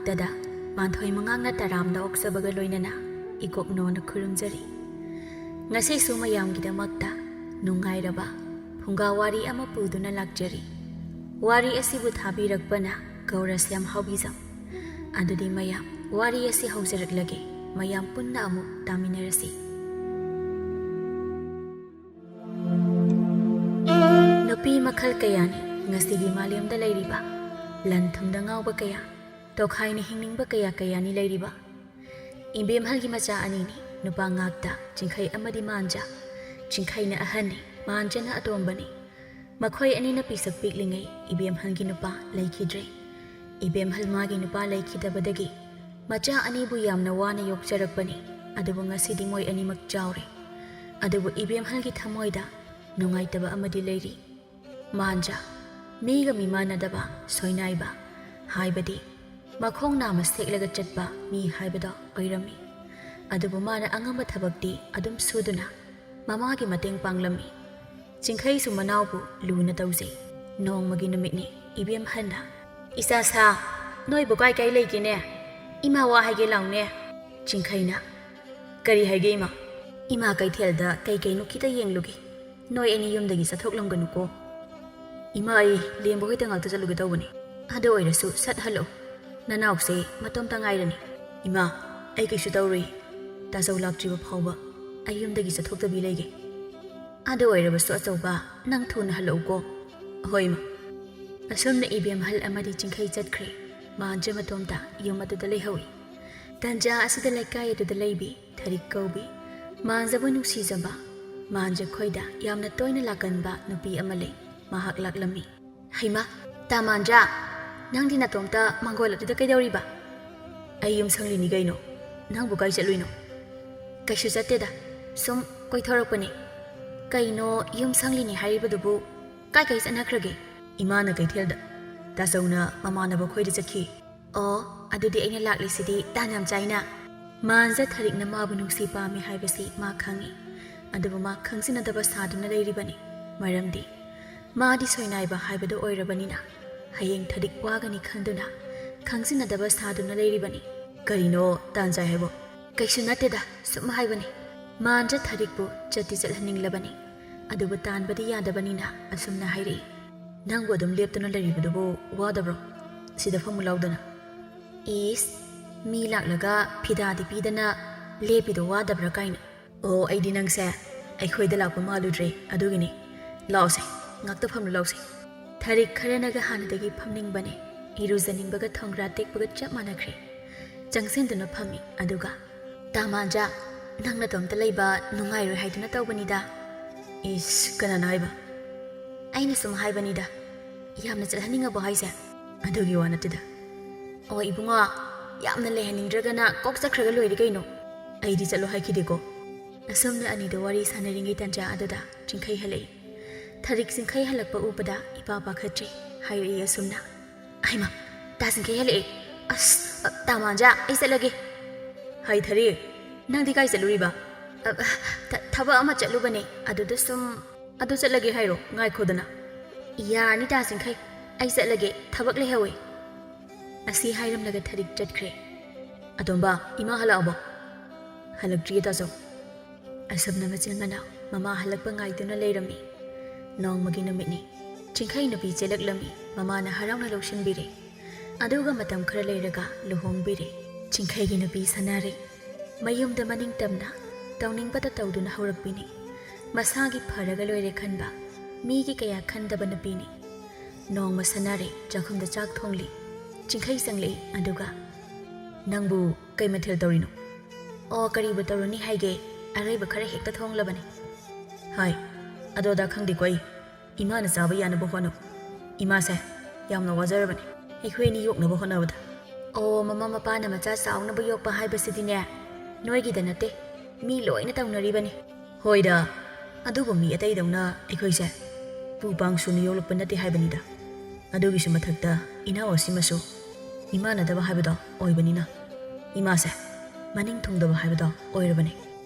ꯉꯥꯛꯇꯗ ꯃꯥꯟꯊꯣꯏ ꯃꯉꯥꯡꯅ ꯇꯔꯥꯝꯅ ꯑꯣꯛꯆꯕꯒ ꯂꯣꯏꯅꯅ ꯏꯀꯣꯛꯅꯣꯅ ꯈꯨꯔꯨꯝꯖꯔꯤ ꯉꯁꯤꯁꯨ ꯃꯌꯥꯝꯒꯤꯗꯃꯛꯇ ꯅꯨꯡꯉꯥꯏꯔꯕ ꯐꯨꯡꯒꯥ ꯋꯥꯔꯤ ꯑꯃ ꯄꯨꯗꯨꯅ ꯂꯥꯛꯆꯔꯤ ꯋꯥꯔꯤ ꯑꯁꯤꯕꯨ ꯊꯥꯕꯤꯔꯛꯄꯅ ꯒꯧꯔ ꯁ꯭ꯌꯥꯝ ꯍꯥꯎꯕꯤꯖꯝ ꯑꯗꯨꯗꯤ ꯃꯌꯥꯝ ꯋꯥꯔꯤ ꯑꯁꯤ ꯍꯧꯖꯔꯛꯂꯒꯦ ꯃꯌꯥꯝ ꯄꯨꯟꯅ ꯑꯃꯨꯛ ꯇꯥꯃꯤꯟꯅꯔꯁꯤ ꯅꯨꯄꯤ ꯃꯈꯜ ꯀꯌꯥꯅꯤ ꯉꯁꯤꯒꯤ ꯃꯥꯂꯦꯝꯗ ꯂꯩꯔꯤꯕ ꯂꯟ ꯊꯨꯝꯗ ꯉꯥꯎꯕ ꯀꯌꯥ ꯇꯣꯈꯥꯏꯅ ꯍꯤꯡꯅꯤꯡꯕ ꯀꯌꯥꯅꯤ ꯂꯩꯔꯤꯕ ꯏꯕꯦꯝꯍꯜꯒꯤ ꯃꯆꯥ ꯑꯅꯤꯅꯤ ꯅꯨꯄꯥ ꯉꯥꯛꯇ ꯆꯤꯡꯈꯩ ꯑꯃꯗꯤ ꯃꯥꯟꯖ ꯆꯤꯡꯈꯩꯅ ꯑꯍꯟꯅꯤ ꯃꯥꯟꯖꯅ ꯑꯇꯣꯝꯕꯅꯤ ꯃꯈꯣꯏ ꯑꯅꯤꯅ ꯄꯤꯁꯛ ꯄꯤꯛꯂꯤꯉꯩ ꯏꯕꯦꯝꯍꯜꯒꯤ ꯅꯨꯄꯥ ꯂꯩꯈꯤꯗ꯭ꯔꯦ ꯏꯕꯦꯝꯍꯜ ꯃꯥꯒꯤ ꯅꯨꯄꯥ ꯂꯩꯈꯤꯗꯕꯗꯒꯤ ꯃꯆꯥ ꯑꯅꯤꯕꯨ ꯌꯥꯝꯅ ꯋꯥꯅ ꯌꯣꯛꯆꯔꯛꯄꯅꯤ ꯑꯗꯨꯕꯨ ꯉꯁꯤꯗꯤ ꯃꯣꯏ ꯑꯅꯤꯃꯛ ꯆꯥꯎꯔꯦ ꯑꯗꯨꯕꯨ ꯏꯕꯦꯝꯍꯜꯒꯤ ꯊꯃꯣꯏꯗ ꯅꯨꯡꯉꯥꯏꯇꯕ ꯑꯃꯗꯤ ꯂꯩꯔꯤ ꯃꯥꯟꯖ ꯃꯤꯒ ꯃꯤꯃꯥꯟꯅꯗꯕ ꯁꯣꯏꯅꯥꯏꯕ ꯍꯥꯏꯕꯗꯤ ꯃꯈꯣꯡ ꯅꯥꯝꯃ ꯁꯦꯛꯂꯒ ꯆꯠꯄ ꯃꯤ ꯍꯥꯏꯕꯗꯣ ꯑꯣꯏꯔꯝꯃꯤ ꯑꯗꯨꯕు ꯃꯥꯅ ꯑꯉꯝꯕ ꯊꯕꯛꯇꯤ ꯑꯗꯨꯝ ꯁꯨꯗꯨꯅ ꯃꯃꯥꯒꯤ ꯃꯇꯦꯡ ꯄꯥꯡꯂꯝꯃꯤ ꯆꯤꯡꯈꯩꯁꯨ ꯃꯅꯥꯎꯕꯨ ꯂꯨꯅ ꯇꯧꯖꯩ ꯅꯣꯡꯃꯒꯤ ꯅꯨꯃꯤꯠꯅꯤ ꯏꯕꯦꯝꯍꯜꯅ ꯏꯆꯥꯁꯥ ꯅꯣꯏꯕꯨ ꯀꯥꯏ ꯂꯩꯒꯦꯅꯦ ꯏꯃꯥ ꯋꯥ ꯍꯥꯏꯒꯦ ꯂꯥꯎꯅꯦ ꯆꯤꯡꯈꯩꯅ ꯀꯔꯤ ꯍꯥꯏꯒꯦ ꯏꯃꯥ ꯀꯩꯊꯦꯜꯗ ꯀꯩꯅꯣ ꯈꯤꯇ ꯌꯦꯡꯂꯨꯒꯦ ꯅꯣꯏ ꯑꯅꯤ ꯌꯨꯝꯗꯒꯤ ꯆꯠꯊꯣꯛꯂꯝꯒꯅꯨꯀꯣ ꯏꯃꯥ ꯑꯩ ꯂꯦꯝꯕ ꯍꯣꯏꯗ ꯉꯥꯛꯇ ꯆꯠꯂꯨꯒꯦ ꯇꯧꯕꯅꯤ ꯑꯗꯨ ꯑꯣꯏꯔꯁꯨ ꯁꯠ ꯍꯜꯂꯛꯎ ꯅꯅꯥꯎꯁꯦ ꯃꯇꯣꯝꯇ ꯉꯥꯏꯔꯅꯤ ꯏꯃꯥ ꯑꯩ ꯀꯩꯁꯨ ꯇꯧꯔꯣꯏ ꯇꯥꯖꯧ ꯂꯥꯛꯇ꯭ꯔꯤꯕ ꯐꯥꯎꯕ ꯑꯩ ꯌꯨꯝꯗꯒꯤ ꯆꯠꯊꯣꯛꯇꯕꯤ ꯂꯩꯒꯦ ꯑꯗꯨ ꯑꯣꯏꯔꯕꯁꯨ ꯑꯆꯧꯕ ꯅꯪ ꯊꯨꯅ ꯍꯜꯂꯛꯎꯀꯣ ꯍꯣꯏ ꯏꯃꯥ ꯑꯁꯨꯝꯅ ꯏꯕꯦꯝꯍꯜ ꯑꯃꯗꯤ ꯆꯤꯡꯈꯩ ꯆꯠꯈ꯭ꯔꯦ ꯃꯥꯟꯖ ꯃꯇꯣꯝꯇ ꯌꯨꯝ ꯑꯗꯨꯗ ꯂꯩꯍꯧꯏ ꯇꯟꯖꯥ ꯑꯁꯤꯗ ꯂꯩꯀꯥꯏ ꯑꯗꯨꯗ ꯂꯩꯕꯤ ꯊꯔꯤꯛ ꯀꯧꯕꯤ ꯃꯥꯟꯖꯕꯨ ꯅꯨꯡꯁꯤꯖꯕ ꯃꯥꯟꯖ ꯈꯣꯏꯗ ꯌꯥꯝꯅ ꯇꯣꯏꯅ ꯂꯥꯛꯀꯟꯕ ꯅꯨꯄꯤ ꯑꯃ ꯂꯩ ꯃꯍꯥꯛ ꯂꯥꯛꯂꯝꯃꯤ ꯍꯩꯃꯥ ꯇꯥ ꯃꯥꯟꯖ ꯅꯪꯗꯤ ꯅꯇꯣꯝꯇ ꯃꯥꯡꯒꯣꯜ ꯑꯗꯨꯗ ꯀꯩꯗꯧꯔꯤꯕ ꯑꯩ ꯌꯨꯝ ꯁꯪꯂꯤꯅꯤ ꯀꯩꯅꯣ ꯅꯪꯕꯨ ꯀꯥꯏ ꯆꯠꯂꯨꯏꯅꯣ ꯀꯩꯁꯨ ꯆꯠꯇꯦꯗ ꯁꯨꯝ ꯀꯣꯏꯊꯣꯔꯛꯄꯅꯤ ꯀꯩꯅꯣ ꯌꯨꯝ ꯁꯪꯂꯤꯅꯤ ꯍꯥꯏꯔꯤꯕꯗꯨꯕꯨ ꯀꯥꯏ ꯆꯠꯅꯈ꯭ꯔꯒꯦ ꯏꯃꯥꯅ ꯀꯩꯊꯦꯜꯗ ꯇꯥꯆꯧꯅ ꯃꯃꯥꯟꯅꯕ ꯈꯣꯏꯗ ꯆꯠꯈꯤ ꯑꯣ ꯑꯗꯨꯗꯤ ꯑꯩꯅ ꯂꯥꯛꯂꯤꯁꯤꯗꯤ ꯇꯥꯟ ꯌꯥꯝ ꯆꯥꯏꯅ ꯃꯥꯟꯖ ꯊꯔꯤꯛꯅ ꯃꯥꯕꯨ ꯅꯨꯡꯁꯤ ꯄꯥꯝꯃꯤ ꯍꯥꯏꯕꯁꯤ ꯃꯥ ꯈꯪꯉꯤ ꯑꯗꯨꯕꯨ ꯃꯥ ꯈꯪꯖꯤꯟꯅꯗꯕ ꯁꯥꯗꯨꯅ ꯂꯩꯔꯤꯕꯅꯤ ꯃꯔꯝꯗꯤ ꯃꯥꯗꯤ ꯁꯣꯏꯅꯥꯏꯕ ꯍꯥꯏꯕꯗꯨ ꯑꯣꯏꯔꯕꯅꯤꯅ ꯍꯌꯦꯡ ꯊꯔꯤꯛ ꯋꯥꯒꯅꯤ ꯈꯟꯗꯨꯅ ꯈꯪꯖꯤꯟꯅꯗꯕ ꯁꯥꯗꯨꯅ ꯂꯩꯔꯤꯕꯅꯤ ꯀꯔꯤꯅꯣ ꯇꯥꯟ ꯆꯥꯏ ꯍꯥꯏꯕꯣ ꯀꯩꯁꯨ ꯅꯠꯇꯦꯗ ꯁꯨꯝ ꯍꯥꯏꯕꯅꯤ ꯃꯥꯟꯖ ꯊꯔꯤꯛꯄꯨ ꯆꯠꯍꯟꯅꯤꯡꯂꯕꯅꯤ ꯑꯗꯨꯕꯨ ꯇꯥꯟꯕꯗꯤ ꯌꯥꯗꯕꯅꯤꯅ ꯑꯁꯨꯝꯅ ꯍꯥꯏꯔꯛꯏ ꯅꯪꯕꯨ ꯑꯗꯨꯝ ꯂꯦꯞꯇꯨꯅ ꯂꯩꯔꯤꯕꯗꯨꯕꯨ ꯋꯥꯗꯕ꯭ꯔꯣ ꯁꯤꯗ ꯐꯝꯃꯨ ꯂꯥꯎꯗꯅ ꯏꯁ ꯃꯤ ꯂꯥꯛꯂꯒ ꯐꯤꯗꯥꯗꯤ ꯄꯤꯗꯅ ꯂꯦꯞꯄꯤꯗꯣ ꯋꯥꯗꯕ꯭ꯔꯥ ꯀꯥꯏꯅ ꯑꯣ ꯑꯩꯗꯤ ꯅꯪꯁꯦ ꯑꯩꯈꯣꯏꯗ ꯂꯥꯛꯄ ꯃꯥꯜꯂꯨꯗ꯭ꯔꯦ ꯑꯗꯨꯒꯤꯅꯤ ꯂꯥꯎꯁꯦ ꯉꯥꯛꯇ ꯐꯝꯂꯨ ꯂꯥꯎꯁꯦ ꯊꯔꯤꯛ ꯈꯔꯅꯒ ꯍꯥꯟꯅꯗꯒꯤ ꯐꯝꯅꯤꯡꯕꯅꯦ ꯏꯔꯨꯖꯅꯤꯡꯕꯒ ꯊꯣꯡꯒ꯭ꯔꯥ ꯇꯦꯛꯄꯒ ꯆꯞ ꯃꯥꯟꯅꯈ꯭ꯔꯦ ꯆꯪꯁꯤꯟꯗꯨꯅ ꯐꯝꯃꯤ ꯑꯗꯨꯒ ꯇꯥ ꯃꯥꯟꯖ ꯅꯪ ꯅꯇꯣꯝꯇ ꯂꯩꯕ ꯅꯨꯡꯉꯥꯏꯔꯣꯏ ꯍꯥꯏꯗꯨꯅ ꯇꯧꯕꯅꯤꯗ ꯏꯁ ꯀꯅꯥꯅ ꯍꯥꯏꯕ ꯑꯩꯅ ꯁꯨꯝ ꯍꯥꯏꯕꯅꯤꯗ ꯌꯥꯝꯅ ꯆꯠꯍꯟꯅꯤꯡꯉꯕꯣ ꯍꯥꯏꯁꯦ ꯑꯗꯨꯒꯤ ꯋꯥ ꯅꯠꯇꯦꯗ ꯑꯣ ꯏꯕꯨꯡꯉꯣ ꯌꯥꯝꯅ ꯂꯩꯍꯟꯅꯤꯡꯗ꯭ꯔꯒꯅ ꯀꯣꯛ ꯆꯠꯈ꯭ꯔꯒ ꯂꯣꯏꯔꯦ ꯀꯩꯅꯣ ꯑꯩꯗꯤ ꯆꯠꯂꯣ ꯍꯥꯏꯈꯤꯗꯦꯀꯣ ꯑꯁꯨꯝꯅ ꯑꯅꯤꯗꯣ ꯋꯥꯔꯤ ꯁꯥꯟꯅꯔꯤꯉꯩ ꯇꯟꯖꯥ ꯑꯗꯨꯗ ꯆꯤꯡꯈꯩ ꯍꯜꯂꯛꯏ ꯊꯔꯤꯛ ꯆꯤꯡꯈꯩ ꯍꯜꯂꯛꯄ ꯎꯕꯗ ꯏꯄꯥ ꯄꯥꯈꯠꯇ꯭ꯔꯦ ꯍꯥꯏꯔꯛꯏ ꯑꯁꯨꯝꯅ ꯍꯩꯃꯥ ꯇꯥ ꯆꯤꯡꯈꯩ ꯍꯜꯂꯛꯑꯦ ꯑꯁ ꯇꯥ ꯃꯥꯟꯖ ꯑꯩ ꯆꯠꯂꯒꯦ ꯍꯥꯏ ꯊꯔꯤꯛ ꯅꯪꯗꯤ ꯀꯥꯏ ꯆꯠꯂꯨꯔꯤꯕ ꯊꯕꯛ ꯑꯃ ꯆꯠꯂꯨꯕꯅꯦ ꯑꯗꯨꯗ ꯁꯨꯝ ꯑꯗꯨ ꯆꯠꯂꯒꯦ ꯍꯥꯏꯔꯣ ꯉꯥꯏꯈꯣꯗꯅ ꯌꯥꯔꯅꯤ ꯇꯥ ꯆꯤꯡꯈꯩ ꯑꯩ ꯆꯠꯂꯒꯦ ꯊꯕꯛ ꯂꯩꯍꯧꯋꯦ ꯑꯁꯤ ꯍꯥꯏꯔꯝꯂꯒ ꯊꯔꯤꯛ ꯆꯠꯈ꯭ꯔꯦ ꯑꯇꯣꯝꯕ ꯏꯃꯥ ꯍꯜꯂꯛꯑꯕꯣ ꯍꯜꯂꯛꯇ꯭ꯔꯤꯌꯦ ꯇꯥꯆꯧ ꯑꯁꯨꯝꯅ ꯃꯆꯤꯟ ꯃꯅꯥꯎ ꯃꯃꯥ ꯍꯜꯂꯛꯄ ꯉꯥꯏꯗꯨꯅ ꯂꯩꯔꯝꯃꯤ ꯅꯣꯡꯃꯒꯤ ꯅꯨꯃꯤꯠꯅꯤ ꯆꯤꯡꯈꯩ ꯅꯨꯄꯤ ꯆꯦꯜꯂꯛꯂꯝꯃꯤ ꯃꯃꯥꯅ ꯍꯔꯥꯎꯅ ꯂꯧꯁꯤꯟꯕꯤꯔꯦ ꯑꯗꯨꯒ ꯃꯇꯝ ꯈꯔ ꯂꯩꯔꯒ ꯂꯨꯍꯣꯡꯕꯤꯔꯦ ꯆꯤꯡꯈꯩꯒꯤ ꯅꯨꯄꯤ ꯁꯅꯥꯔꯩ ꯃꯌꯨꯝꯗ ꯃꯅꯤꯡꯇꯝꯅ ꯇꯧꯅꯤꯡꯕꯇ ꯇꯧꯗꯨꯅ ꯍꯧꯔꯛꯄꯤꯅꯤ ꯃꯁꯥꯒꯤ ꯐꯔꯒ ꯂꯣꯏꯔꯦ ꯈꯟꯕ ꯃꯤꯒꯤ ꯀꯌꯥ ꯈꯟꯗꯕ ꯅꯨꯄꯤꯅꯤ ꯅꯣꯡꯃ ꯁꯅꯥꯔꯩ ꯆꯥꯛꯈꯨꯝꯗ ꯆꯥꯛ ꯊꯣꯡꯂꯤ ꯆꯤꯡꯈꯩ ꯆꯪꯂꯛꯏ ꯑꯗꯨꯒ ꯅꯪꯕꯨ ꯀꯩ ꯃꯊꯦꯜ ꯇꯧꯔꯤꯅꯣ ꯑꯣ ꯀꯔꯤꯕꯨ ꯇꯧꯔꯨꯅꯤ ꯍꯥꯏꯒꯦ ꯑꯔꯩꯕ ꯈꯔ ꯍꯦꯛꯇ ꯊꯣꯡꯂꯕꯅꯤ ꯍꯥꯏ ꯑꯗꯣꯗ ꯈꯪꯗꯦꯀꯣ ꯑꯩ ꯏꯃꯥꯅ ꯆꯥꯕ ꯌꯥꯅꯕ ꯍꯣꯠꯅꯧ ꯏꯃꯥꯁꯦ ꯌꯥꯝꯅ ꯋꯥꯖꯔꯕꯅꯤ ꯑꯩꯈꯣꯏ ꯑꯅꯤ ꯌꯣꯛꯅꯕ ꯍꯣꯠꯅꯕꯗ ꯑꯣ ꯃꯃꯥ ꯃꯄꯥꯅ ꯃꯆꯥ ꯆꯥꯎꯅꯕ ꯌꯣꯛꯄ ꯍꯥꯏꯕꯁꯤꯗꯤꯅꯦ ꯅꯣꯏꯒꯤꯗ ꯅꯠꯇꯦ ꯃꯤ ꯂꯣꯏꯅ ꯇꯧꯅꯔꯤꯕꯅꯤ ꯍꯣꯏꯗ ꯑꯗꯨꯕꯨ ꯃꯤ ꯑꯇꯩꯗꯧꯅ ꯑꯩꯈꯣꯏꯁꯦ ꯄꯨ ꯄꯥꯡ ꯁꯨꯅ ꯌꯣꯛꯂꯛꯄ ꯅꯠꯇꯦ ꯍꯥꯏꯕꯅꯤꯗ ꯑꯗꯨꯒꯤꯁꯨ ꯃꯊꯛꯇ ꯏꯅꯥꯎ ꯑꯁꯤꯃꯁꯨ ꯏꯃꯥꯟꯅꯗꯕ ꯍꯥꯏꯕꯗꯣ ꯑꯣꯏꯕꯅꯤꯅ ꯏꯃꯥꯁꯦ ꯃꯅꯤꯡ ꯊꯨꯡꯗꯕ ꯍꯥꯏꯕꯗꯣ ꯑꯣꯏꯔꯕꯅꯤ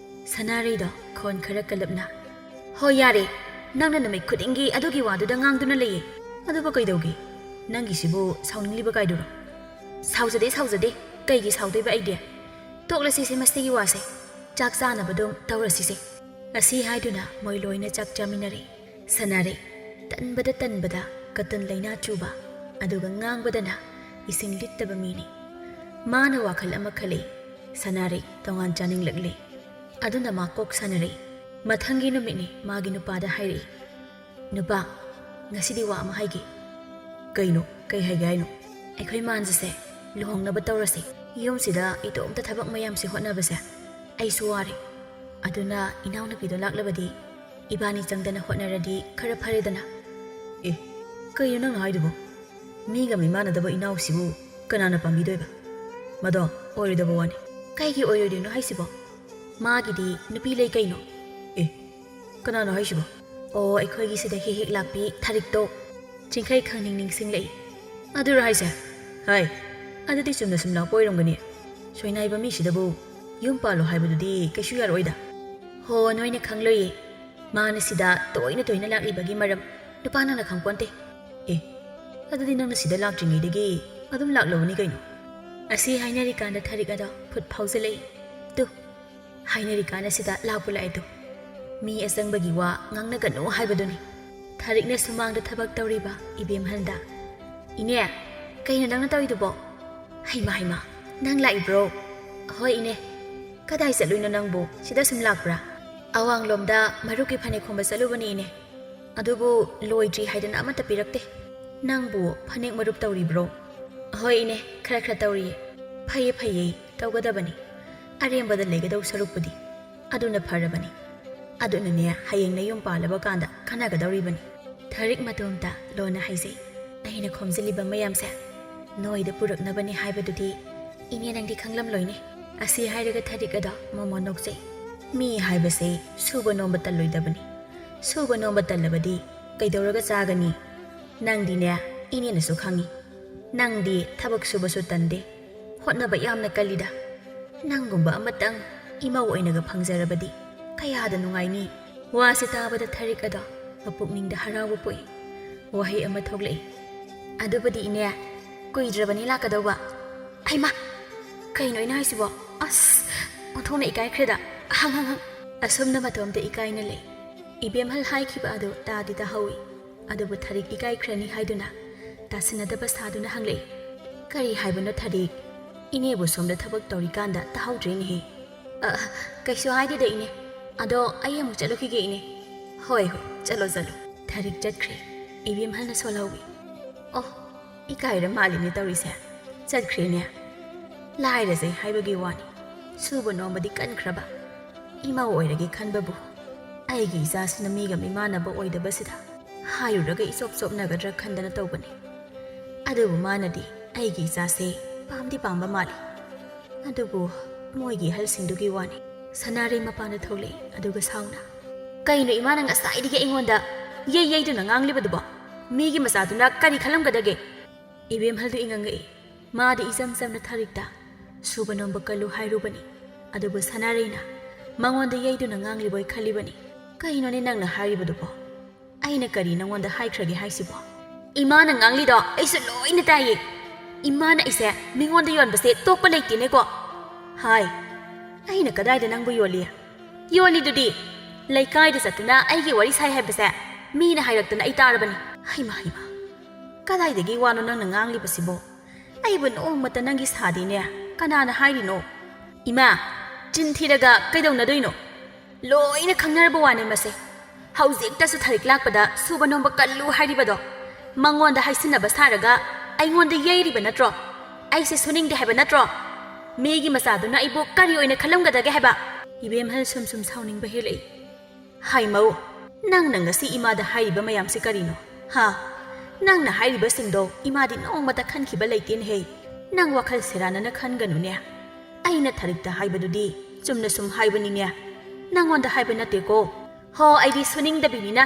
ꯁꯅꯥꯔꯩꯗꯣ ꯈꯣꯟ ꯈꯔ ꯀꯜꯂꯞꯅ ꯍꯣꯏ ꯌꯥꯔꯦ ꯅꯪꯅ ꯅꯨꯃꯤꯠ ꯈꯨꯗꯤꯡꯒꯤ ꯑꯗꯨꯒꯤ ꯋꯥꯗꯨꯗ ꯉꯥꯡꯗꯨꯅ ꯂꯩꯌꯦ ꯑꯗꯨꯕꯨ ꯀꯩꯗꯧꯒꯦ ꯅꯪꯒꯤꯁꯤꯕꯨ ꯁꯥꯎꯅꯤꯡꯂꯤꯕ ꯀꯥꯏꯗꯨꯔꯣ ꯁꯥꯎꯖꯗꯦ ꯀꯩꯒꯤ ꯁꯥꯎꯗꯣꯏꯕ ꯑꯩꯗꯤ ꯇꯣꯛꯂꯁꯤꯁꯦ ꯃꯁꯤꯒꯤ ꯋꯥꯁꯦ ꯆꯥꯛ ꯆꯥꯅꯕꯗꯨꯝ ꯇꯧꯔꯁꯤꯁꯦ ꯑꯁꯤ ꯍꯥꯏꯗꯨꯅ ꯃꯣꯏ ꯂꯣꯏꯅ ꯆꯥꯛ ꯆꯥꯃꯤꯟꯅꯔꯦ ꯁꯅꯥꯔꯩ ꯇꯟꯕꯗ ꯀꯇꯟ ꯂꯩꯅꯥ ꯆꯨꯕ ꯑꯗꯨꯒ ꯉꯥꯡꯕꯗꯅ ꯏꯁꯤꯡ ꯂꯤꯠꯇꯕ ꯃꯤꯅꯤ ꯃꯥꯅ ꯋꯥꯈꯜ ꯑꯃ ꯈꯜꯂꯤ ꯁꯅꯥꯔꯩ ꯇꯣꯉꯥꯟ ꯆꯥꯅꯤꯡꯂꯛꯂꯦ ꯑꯗꯨꯅ ꯃꯥ ꯀꯣꯛ ꯁꯥꯟꯅꯔꯦ ꯃꯊꯪꯒꯤ ꯅꯨꯃꯤꯠꯅꯤ ꯃꯥꯒꯤ ꯅꯨꯄꯥꯗ ꯍꯥꯏꯔꯛꯏ ꯅꯨꯄꯥ ꯉꯁꯤꯗꯤ ꯋꯥ ꯑꯃ ꯍꯥꯏꯒꯦ ꯀꯩꯅꯣ ꯀꯩ ꯍꯥꯏꯒꯦ ꯍꯥꯏꯅꯣ ꯑꯩꯈꯣꯏ ꯃꯥꯟꯖꯁꯦ ꯂꯨꯍꯣꯡꯅꯕ ꯇꯧꯔꯁꯤ ꯌꯨꯝꯁꯤꯗ ꯏꯇꯣꯝꯇ ꯊꯕꯛ ꯃꯌꯥꯝꯁꯤ ꯍꯣꯠꯅꯕꯁꯦ ꯑꯩꯁꯨ ꯋꯥꯔꯦ ꯑꯗꯨꯅ ꯏꯅꯥꯎꯅꯨꯄꯤꯗꯣ ꯂꯥꯛꯂꯕꯗꯤ ꯏꯕꯥꯅꯤ ꯆꯪꯗꯅ ꯍꯣꯠꯅꯔꯗꯤ ꯈꯔ ꯐꯔꯦꯗꯅ ꯀꯩꯅꯣ ꯅꯪꯅ ꯍꯥꯏꯗꯨꯕꯣ ꯃꯤꯒ ꯃꯤꯃꯥꯟꯅꯗꯕ ꯏꯅꯥꯎꯁꯤꯕꯨ ꯀꯅꯥꯅ ꯄꯥꯝꯕꯤꯗꯣꯏꯕ ꯃꯗꯣ ꯑꯣꯏꯔꯣꯏꯗꯕ ꯋꯥꯅꯤ ꯀꯩꯒꯤ ꯑꯣꯏꯔꯣꯏꯗꯣꯏꯅꯣ ꯍꯥꯏꯁꯤꯕꯣ ꯃꯥꯒꯤꯗꯤ ꯅꯨꯄꯤ ꯂꯩ ꯀꯩꯅꯣ ꯀꯅꯥꯅꯣ ꯍꯥꯏꯁꯤꯕꯣ ꯑꯣ ꯑꯩꯈꯣꯏꯒꯤ ꯁꯤꯗ ꯍꯦꯛ ꯂꯥꯛꯄꯤ ꯊꯥꯔꯤꯛꯇꯣ ꯆꯤꯡꯈꯩ ꯈꯪꯅꯤꯡ ꯅꯤꯡꯁꯤꯡꯂꯛꯏ ꯑꯗꯨꯔ ꯍꯥꯏꯁꯦ ꯍꯥꯏ ꯑꯗꯨꯗꯤ ꯆꯨꯝꯅ ꯁꯨꯝ ꯂꯥꯛꯄ ꯑꯣꯏꯔꯝꯒꯅꯤ ꯁꯣꯏꯅꯥꯏꯕ ꯃꯤꯁꯤꯗꯕꯨ ꯌꯨꯝ ꯄꯥꯜꯂꯣ ꯍꯥꯏꯕꯗꯨꯗꯤ ꯀꯩꯁꯨ ꯌꯥꯔꯣꯏꯗ ꯍꯣ ꯅꯣꯏꯅ ꯈꯪꯂꯣꯏꯌꯦ ꯃꯥꯅ ꯁꯤꯗ ꯇꯣꯏꯅ ꯂꯥꯛꯂꯤꯕꯒꯤ ꯃꯔꯝ ꯅꯨꯄꯥ ꯅꯪꯅ ꯈꯪꯄꯣꯟꯇꯦ ꯑꯗꯨꯗꯤ ꯅꯪꯅ ꯁꯤꯗ ꯂꯥꯛꯇ꯭ꯔꯤꯉꯩꯗꯒꯤ ꯑꯗꯨꯝ ꯂꯥꯛꯂꯕꯅꯤ ꯀꯩꯅꯣ ꯑꯁꯤ ꯍꯥꯏꯅꯔꯤꯀꯥꯟꯗ ꯊꯥꯔꯤꯛ ꯑꯗꯣ ꯐꯨꯠ ꯐꯥꯎꯖꯤꯜꯂꯛꯏ ꯇꯨ ꯍꯥꯏꯅꯔꯤꯀꯥꯟꯗ ꯁꯤꯗ ꯂꯥꯛꯄ ꯂꯥꯛꯑꯦ ꯇꯨ ꯃꯤ ꯑꯆꯪꯕꯒꯤ ꯋꯥ ꯉꯥꯡꯅꯒꯅꯨ ꯍꯥꯏꯕꯗꯨꯅꯤ ꯊꯥꯔꯤꯛꯅ ꯁꯨꯃꯥꯡꯗ ꯊꯕꯛ ꯇꯧꯔꯤꯕ ꯏꯕꯦꯝꯍꯜꯗ ꯏꯅꯦ ꯀꯩꯅꯣ ꯅꯪꯅ ꯇꯧꯔꯤꯗꯨꯕꯣ ꯍꯩꯃ ꯅꯪ ꯂꯥꯛꯏꯕ꯭ꯔꯣ ꯍꯣꯏ ꯏꯅꯦ ꯀꯗꯥꯏ ꯆꯠꯂꯨꯏꯅꯣ ꯅꯪꯕꯨ ꯁꯤꯗ ꯁꯨꯝ ꯂꯥꯛꯄ꯭ꯔꯥ ꯑꯋꯥꯡꯂꯣꯝꯗ ꯃꯔꯨꯞꯀꯤ ꯐꯅꯦꯛ ꯈꯣꯝꯕ ꯆꯠꯂꯨꯕꯅꯤ ꯏꯅꯦ ꯑꯗꯨꯕꯨ ꯂꯣꯏꯗ꯭ꯔꯤ ꯍꯥꯏꯗꯅ ꯑꯃꯠꯇ ꯄꯤꯔꯛꯇꯦ ꯅꯪꯕꯨ ꯐꯅꯦꯛ ꯃꯔꯨꯞ ꯇꯧꯔꯤꯕ꯭ꯔோ ꯍꯣꯏ ꯏꯅꯦ ꯈꯔ ꯇꯧꯔꯤꯌꯦ ꯐꯩꯌꯦ ꯇꯧꯒꯗꯕꯅꯤ ꯑꯔꯦꯝꯕꯗ ꯂꯩꯒꯗꯧ ꯁꯔꯨꯛꯄꯨꯗꯤ ꯑꯗꯨꯅ ꯐꯔꯕꯅꯤ ꯑꯗꯨꯅꯅꯦ ꯍꯌꯦꯡ ꯅꯌꯨꯝ ꯄꯥꯜꯂꯕ ꯀꯥꯟꯗ ꯈꯟꯅꯒꯗꯧꯔꯤꯕꯅꯤ ꯊꯥꯔꯤꯛ ꯃꯇꯣꯝꯇ ꯂꯣꯟꯅ ꯍꯥꯏꯖꯩ ꯑꯩꯅ ꯈꯣꯝꯖꯤꯜꯂꯤꯕ ꯃꯌꯥꯝꯁꯦ ꯅꯣꯏꯗ ꯄꯨꯔꯛꯅꯕꯅꯤ ꯍꯥꯏꯕꯗꯨꯗꯤ ꯏꯅꯦ ꯅꯪꯗꯤ ꯈꯪꯂꯝꯂꯣꯏꯅꯦ ꯑꯁꯤ ꯍꯥꯏꯔꯒ ꯊꯥꯔꯤꯛ ꯑꯗꯣ ꯃꯣꯃꯣ ꯅꯣꯛꯆꯩ ꯃꯤ ꯍꯥꯏꯕꯁꯦ ꯁꯨꯕ ꯅꯣꯝꯕ ꯇꯜꯂꯣꯏꯗꯕꯅꯤ ꯁꯨꯕ ꯅꯣꯝꯕ ꯇꯜꯂꯕꯗꯤ ꯀꯩꯗꯧꯔꯒ ꯆꯥꯒꯅꯤ ꯅꯪꯗꯤꯅꯦ ꯏꯅꯦꯅꯁꯨ ꯈꯪꯉꯤ ꯅꯪꯗꯤ ꯊꯕꯛ ꯁꯨꯕꯁꯨ ꯇꯟꯗꯦ ꯍꯣꯠꯅꯕ ꯌꯥꯝꯅ ꯀꯜꯂꯤꯗ ꯅꯪꯒꯨꯝꯕ ꯑꯃꯇꯪ ꯏꯃꯧ ꯑꯣꯏꯅꯒ ꯐꯪꯖꯔꯕꯗꯤ ꯀꯌꯥꯗ ꯅꯨꯡꯉꯥꯏꯅꯤ ꯋꯥꯁꯦ ꯇꯥꯕꯗ ꯊꯥꯔꯤꯛ ꯑꯗꯣ ꯃꯄꯨꯛꯅꯤꯡꯗ ꯍꯔꯥꯎꯕ ꯄꯣꯛꯏ ꯋꯥꯍꯩ ꯑꯃ ꯊꯣꯛꯂꯛꯏ ꯑꯗꯨꯕꯨꯗꯤ ꯏꯅꯦ ꯀꯨꯏꯗ꯭ꯔꯕꯅꯤ ꯂꯥꯛꯀꯗꯧꯕ ꯍꯩꯃꯥ ꯀꯩꯅꯣ ꯑꯩꯅ ꯍꯥꯏꯁꯤꯕꯣ ꯑꯁ ꯑꯣꯟꯊꯣꯛꯅ ꯏꯀꯥꯏꯈ꯭ꯔꯦꯗ ꯍꯪ ꯑꯁꯨꯝꯅ ꯃꯇꯣꯝꯇ ꯏꯀꯥꯏꯅ ꯂꯩ ꯏꯕꯦꯝꯍꯜ ꯍꯥꯏꯈꯤꯕ ꯑꯗꯨ ꯇꯥꯗꯤ ꯇꯥꯍꯧꯏ ꯑꯗꯨꯕꯨ ꯊꯥꯔꯤꯛ ꯏꯀꯥꯏꯈ꯭ꯔꯅꯤ ꯍꯥꯏꯗꯨꯅ ꯇꯥꯁꯤꯟꯅꯗꯕ ꯁꯥꯗꯨꯅ ꯍꯪꯂꯛꯏ ꯀꯔꯤ ꯍꯥꯏꯕꯅꯣ ꯊꯥꯔꯤꯛ ꯏꯅꯦꯕꯨ ꯁꯣꯝꯗ ꯊꯕꯛ ꯇꯧꯔꯤꯀꯥꯟꯗ ꯇꯥꯍꯧꯗ꯭ꯔꯦꯅꯦꯍꯦ ꯀꯩꯁꯨ ꯍꯥꯏꯗꯦꯗ ꯏꯅꯦ ꯑꯗꯣ ꯑꯩ ꯑꯃꯨꯛ ꯆꯠꯂꯨꯈꯤꯒꯦ ꯏꯅꯦ ꯍꯣꯏ ꯆꯠꯂꯣ ꯊꯥꯔꯤꯛ ꯆꯠꯈ꯭ꯔꯦ ꯏꯕꯦꯝꯍꯜꯅ ꯁꯣꯜꯍꯧꯏ ꯑꯣ ꯏꯀꯥꯏꯔ ꯃꯥꯜꯂꯤꯅꯦ ꯇꯧꯔꯤꯁꯦ ꯆꯠꯈ꯭ꯔꯦꯅꯦ ꯂꯥꯏꯔꯖꯩ ꯍꯥꯏꯕꯒꯤ ꯋꯥꯅꯤ ꯁꯨꯕ ꯅꯣꯝꯕꯗꯤ ꯀꯟꯈ꯭ꯔꯕ ꯏꯃꯧ ꯑꯣꯏꯔꯒꯦ ꯈꯟꯕꯕꯨ ꯑꯩꯒꯤ ꯏꯆꯥꯁꯤꯅ ꯃꯤꯒ ꯃꯤꯃꯥꯟꯅꯕ ꯑꯣꯏꯗꯕꯁꯤꯗ ꯍꯥꯏꯔꯨꯔꯒ ꯏꯆꯣꯞ ꯈꯟꯗꯅ ꯇꯧꯕꯅꯤ ꯑꯗꯨꯕꯨ ꯃꯥꯅꯗꯤ ꯑꯩꯒꯤ ꯏꯆꯥꯁꯦ ꯄꯥꯝꯗꯤ ꯄꯥꯝꯕ ꯃꯥꯜꯂꯤ ꯑꯗꯨꯕꯨ ꯃꯣꯏꯒꯤ ꯑꯍꯜꯁꯤꯡꯗꯨꯒꯤ ꯋꯥꯅꯤ ꯁꯅꯥꯔꯩ ꯃꯄꯥꯟꯗ ꯊꯣꯛꯂꯛꯏ ꯑꯗꯨꯒ ꯁꯥꯎꯅ ꯀꯩꯅꯣ ꯏꯃꯥꯅ ꯉꯁꯥꯏꯗꯒꯤ ꯑꯩꯉꯣꯟꯗ ꯌꯩꯗꯨꯅ ꯉꯥꯡꯂꯤꯕꯗꯨꯕꯣ ꯃꯤꯒꯤ ꯃꯆꯥꯗꯨꯅ ꯀꯔꯤ ꯈꯜꯂꯝꯒꯗꯒꯦ ꯏꯕꯦꯝꯍꯜꯗꯨ ꯏꯉꯪꯉꯛꯏ ꯃꯥꯗꯤ ꯏꯆꯝ ꯆꯝꯅ ꯊꯥꯔꯤꯛꯇ ꯁꯨꯕ ꯅꯣꯝꯕ ꯀꯜꯂꯨ ꯍꯥꯏꯔꯨꯕꯅꯤ ꯑꯗꯨꯕꯨ ꯁꯅꯥꯔꯩꯅ ꯃꯉꯣꯟꯗ ꯌꯩꯗꯨꯅ ꯉꯥꯡꯂꯤꯕꯣꯏ ꯈꯜꯂꯤꯕꯅꯤ ꯀꯩꯅꯣꯅꯦ ꯅꯪꯅ ꯍꯥꯏꯔꯤꯕꯗꯨꯕꯣ ꯑꯩꯅ ꯀꯔꯤ ꯅꯉꯣꯟꯗ ꯍꯥꯏꯈ꯭ꯔꯒꯦ ꯍꯥꯏꯁꯤꯕꯣ ꯏꯃꯥꯅ ꯉꯥꯡꯂꯤꯗꯣ ꯑꯩꯁꯨ ꯂꯣꯏꯅ ꯇꯥꯏꯌꯦ ꯏꯃꯥꯅ ꯑꯩꯁꯦ ꯃꯤꯉꯣꯟꯗ ꯌꯣꯟꯕꯁꯦ ꯇꯣꯛꯄ ꯂꯩꯇꯦꯅꯦꯀꯣ ꯍꯥꯏ ꯑꯩꯅ ꯀꯗꯥꯏꯗ ꯅꯪꯕꯨ ꯌꯣꯜꯂꯤꯗꯨꯗꯤ ꯂꯩꯀꯥꯏꯗ ꯆꯠꯇꯨꯅ ꯑꯩꯒꯤ ꯋꯥꯔꯤ ꯁꯥꯏ ꯍꯥꯏꯕꯁꯦ ꯃꯤꯅ ꯍꯥꯏꯔꯛꯇꯅ ꯑꯩ ꯇꯥꯔꯕꯅꯤ ꯍꯩꯃꯥ ꯀꯗꯥꯏꯗꯒꯤ ꯋꯥꯅꯣ ꯅꯪꯅ ꯉꯥꯡꯂꯤꯕꯁꯤꯕꯣ ꯑꯩꯕꯨ ꯅꯣꯡꯃꯇ ꯅꯪꯒꯤ ꯁꯥꯗꯦꯅꯦ ꯀꯅꯥꯅ ꯍꯥꯏꯔꯤꯅꯣ ꯏꯃꯥ ꯆꯤꯟ ꯊꯤꯔꯒ ꯀꯩꯗꯧꯅꯗꯣꯏꯅꯣ ꯂꯣꯏꯅ ꯈꯪꯅꯔꯕ ꯋꯥꯅꯦ ꯃꯁꯦ ꯍꯧꯖꯤꯛꯇꯁꯨ ꯊꯥꯔꯤꯛ ꯂꯥꯛꯄꯗ ꯁꯨꯕ ꯅꯣꯝꯕ ꯀꯜꯂꯨ ꯍꯥꯏꯔꯤꯕꯗꯣ ꯃꯉꯣꯟꯗ ꯍꯥꯏꯁꯤꯟꯅꯕ ꯁꯥꯔꯒ ꯑꯩꯉꯣꯟꯗ ꯌꯩꯔꯤꯕ ꯅꯠꯇ꯭ꯔꯣ ꯑꯩꯁꯦ ꯁꯨꯅꯤꯡꯗꯦ ꯍꯥꯏꯕ ꯅꯠꯇ꯭ꯔꯣ ꯃꯤꯒꯤ ꯃꯆꯥꯗꯨꯅ ꯑꯩꯕꯨ ꯀꯔꯤ ꯑꯣꯏꯅ ꯈꯜꯂꯝꯒꯗꯒꯦ ꯍꯥꯏꯕ ꯏꯕꯦꯝꯍꯜ ꯁꯨꯝ ꯁꯥꯎꯅꯤꯡꯕ ꯍꯦꯜꯂꯛꯏ ꯍꯥꯏꯃꯧ ꯅꯪꯅ ꯉꯁꯤ ꯏꯃꯥꯗ ꯍꯥꯏꯔꯤꯕ ꯃꯌꯥꯝꯁꯦ ꯀꯔꯤꯅꯣ ꯅꯪꯅ ꯍꯥꯏꯔꯤꯕꯁꯤꯡꯗꯣ ꯏꯃꯥꯗꯤ ꯅꯣꯡꯃꯇ ꯈꯟꯈꯤꯕ ꯂꯩꯇꯦꯅꯦꯍꯦ ꯅꯪ ꯋꯥꯈꯜ ꯁꯦꯔꯥꯟꯅꯅ ꯈꯟꯒꯅꯨꯅꯦ ꯑꯩꯅ ꯊꯥꯔꯤꯛꯇ ꯍꯥꯏꯕꯗꯨꯗꯤ ꯆꯨꯝꯅ ꯁꯨꯝ ꯍꯥꯏꯕꯅꯤꯅꯦ ꯅꯪꯉꯣꯟꯗ ꯍꯥꯏꯕ ꯅꯠꯇꯦꯀꯣ ꯍꯣ ꯑꯩꯗꯤ ꯁꯨꯅꯤꯡꯗꯕꯤꯅꯤꯅ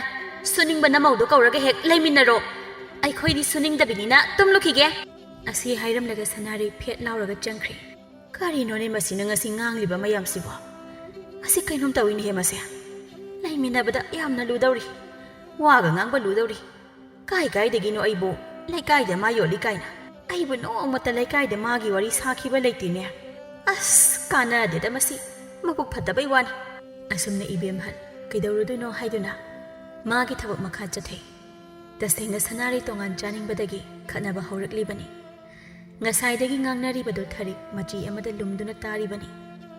ꯁꯨꯅꯤꯡꯕ ꯅꯃꯧꯗꯣ ꯀꯧꯔꯒ ꯍꯦꯛ ꯂꯩꯃꯤꯟꯅꯔꯣ ꯑꯩꯈꯣꯏꯗꯤ ꯁꯨꯅꯤꯡꯗꯕꯤꯅꯤꯅ ꯇꯨꯝꯂꯨꯈꯤꯒꯦ ꯑꯁꯤ ꯍꯥꯏꯔꯝꯂꯒ ꯁꯅꯥꯔꯩ ꯐꯦꯠ ꯂꯥꯎꯔꯒ ꯆꯪꯈ꯭ꯔꯦ ꯀꯔꯤꯅꯣꯅꯦ ꯃꯁꯤꯅ ꯉꯁꯤ ꯉꯥꯡꯂꯤꯕ ꯃꯌꯥꯝꯁꯤꯕꯣ ꯃꯁꯤ ꯀꯩꯅꯣꯝ ꯇꯧꯏꯅꯦꯍꯦ ꯃꯁꯦ ꯂꯩꯃꯤꯟꯅꯕꯗ ꯌꯥꯝꯅ ꯂꯨꯗꯧꯔꯤ ꯋꯥꯒ ꯉꯥꯡꯕ ꯂꯨꯗꯧꯔꯤ ꯀꯥꯏꯗꯒꯤꯅꯣ ꯑꯩꯕꯨ ꯂꯩꯀꯥꯏꯗ ꯃꯥ ꯌꯣꯜꯂꯤ ꯀꯥꯏꯅ ꯑꯩꯕꯨ ꯅꯣꯡꯃꯇ ꯂꯩꯀꯥꯏꯗ ꯃꯥꯒꯤ ꯋꯥꯔꯤ ꯁꯥꯈꯤꯕ ꯂꯩꯇꯦꯅꯦ ꯑꯁ ꯀꯥꯟꯅꯗꯦꯗ ꯃꯁꯤ ꯃꯕꯨꯛ ꯐꯠꯇꯕꯩ ꯋꯥꯅꯤ ꯑꯁꯨꯝꯅ ꯏꯕꯦꯝꯍꯜ ꯀꯩꯗꯧꯔꯨꯗꯣꯏꯅꯣ ꯍꯥꯏꯗꯨꯅ ꯃꯥꯒꯤ ꯊꯕꯛ ꯃꯈꯥ ꯆꯠꯊꯩ ꯇꯁꯦꯡꯅ ꯁꯅꯥꯔꯩ ꯇꯣꯉꯥꯟ ꯆꯥꯅꯤꯡꯕꯗꯒꯤ ꯈꯠꯅꯕ ꯍꯧꯔꯛꯂꯤꯕꯅꯤ ꯉꯁꯥꯏꯗꯒꯤ ꯉꯥꯡꯅꯔꯤꯕꯗꯨ ꯊꯔꯤꯛ ꯃꯆꯤ ꯑꯃꯗ ꯂꯨꯝꯗꯨꯅ ꯇꯥꯔꯤꯕꯅꯤ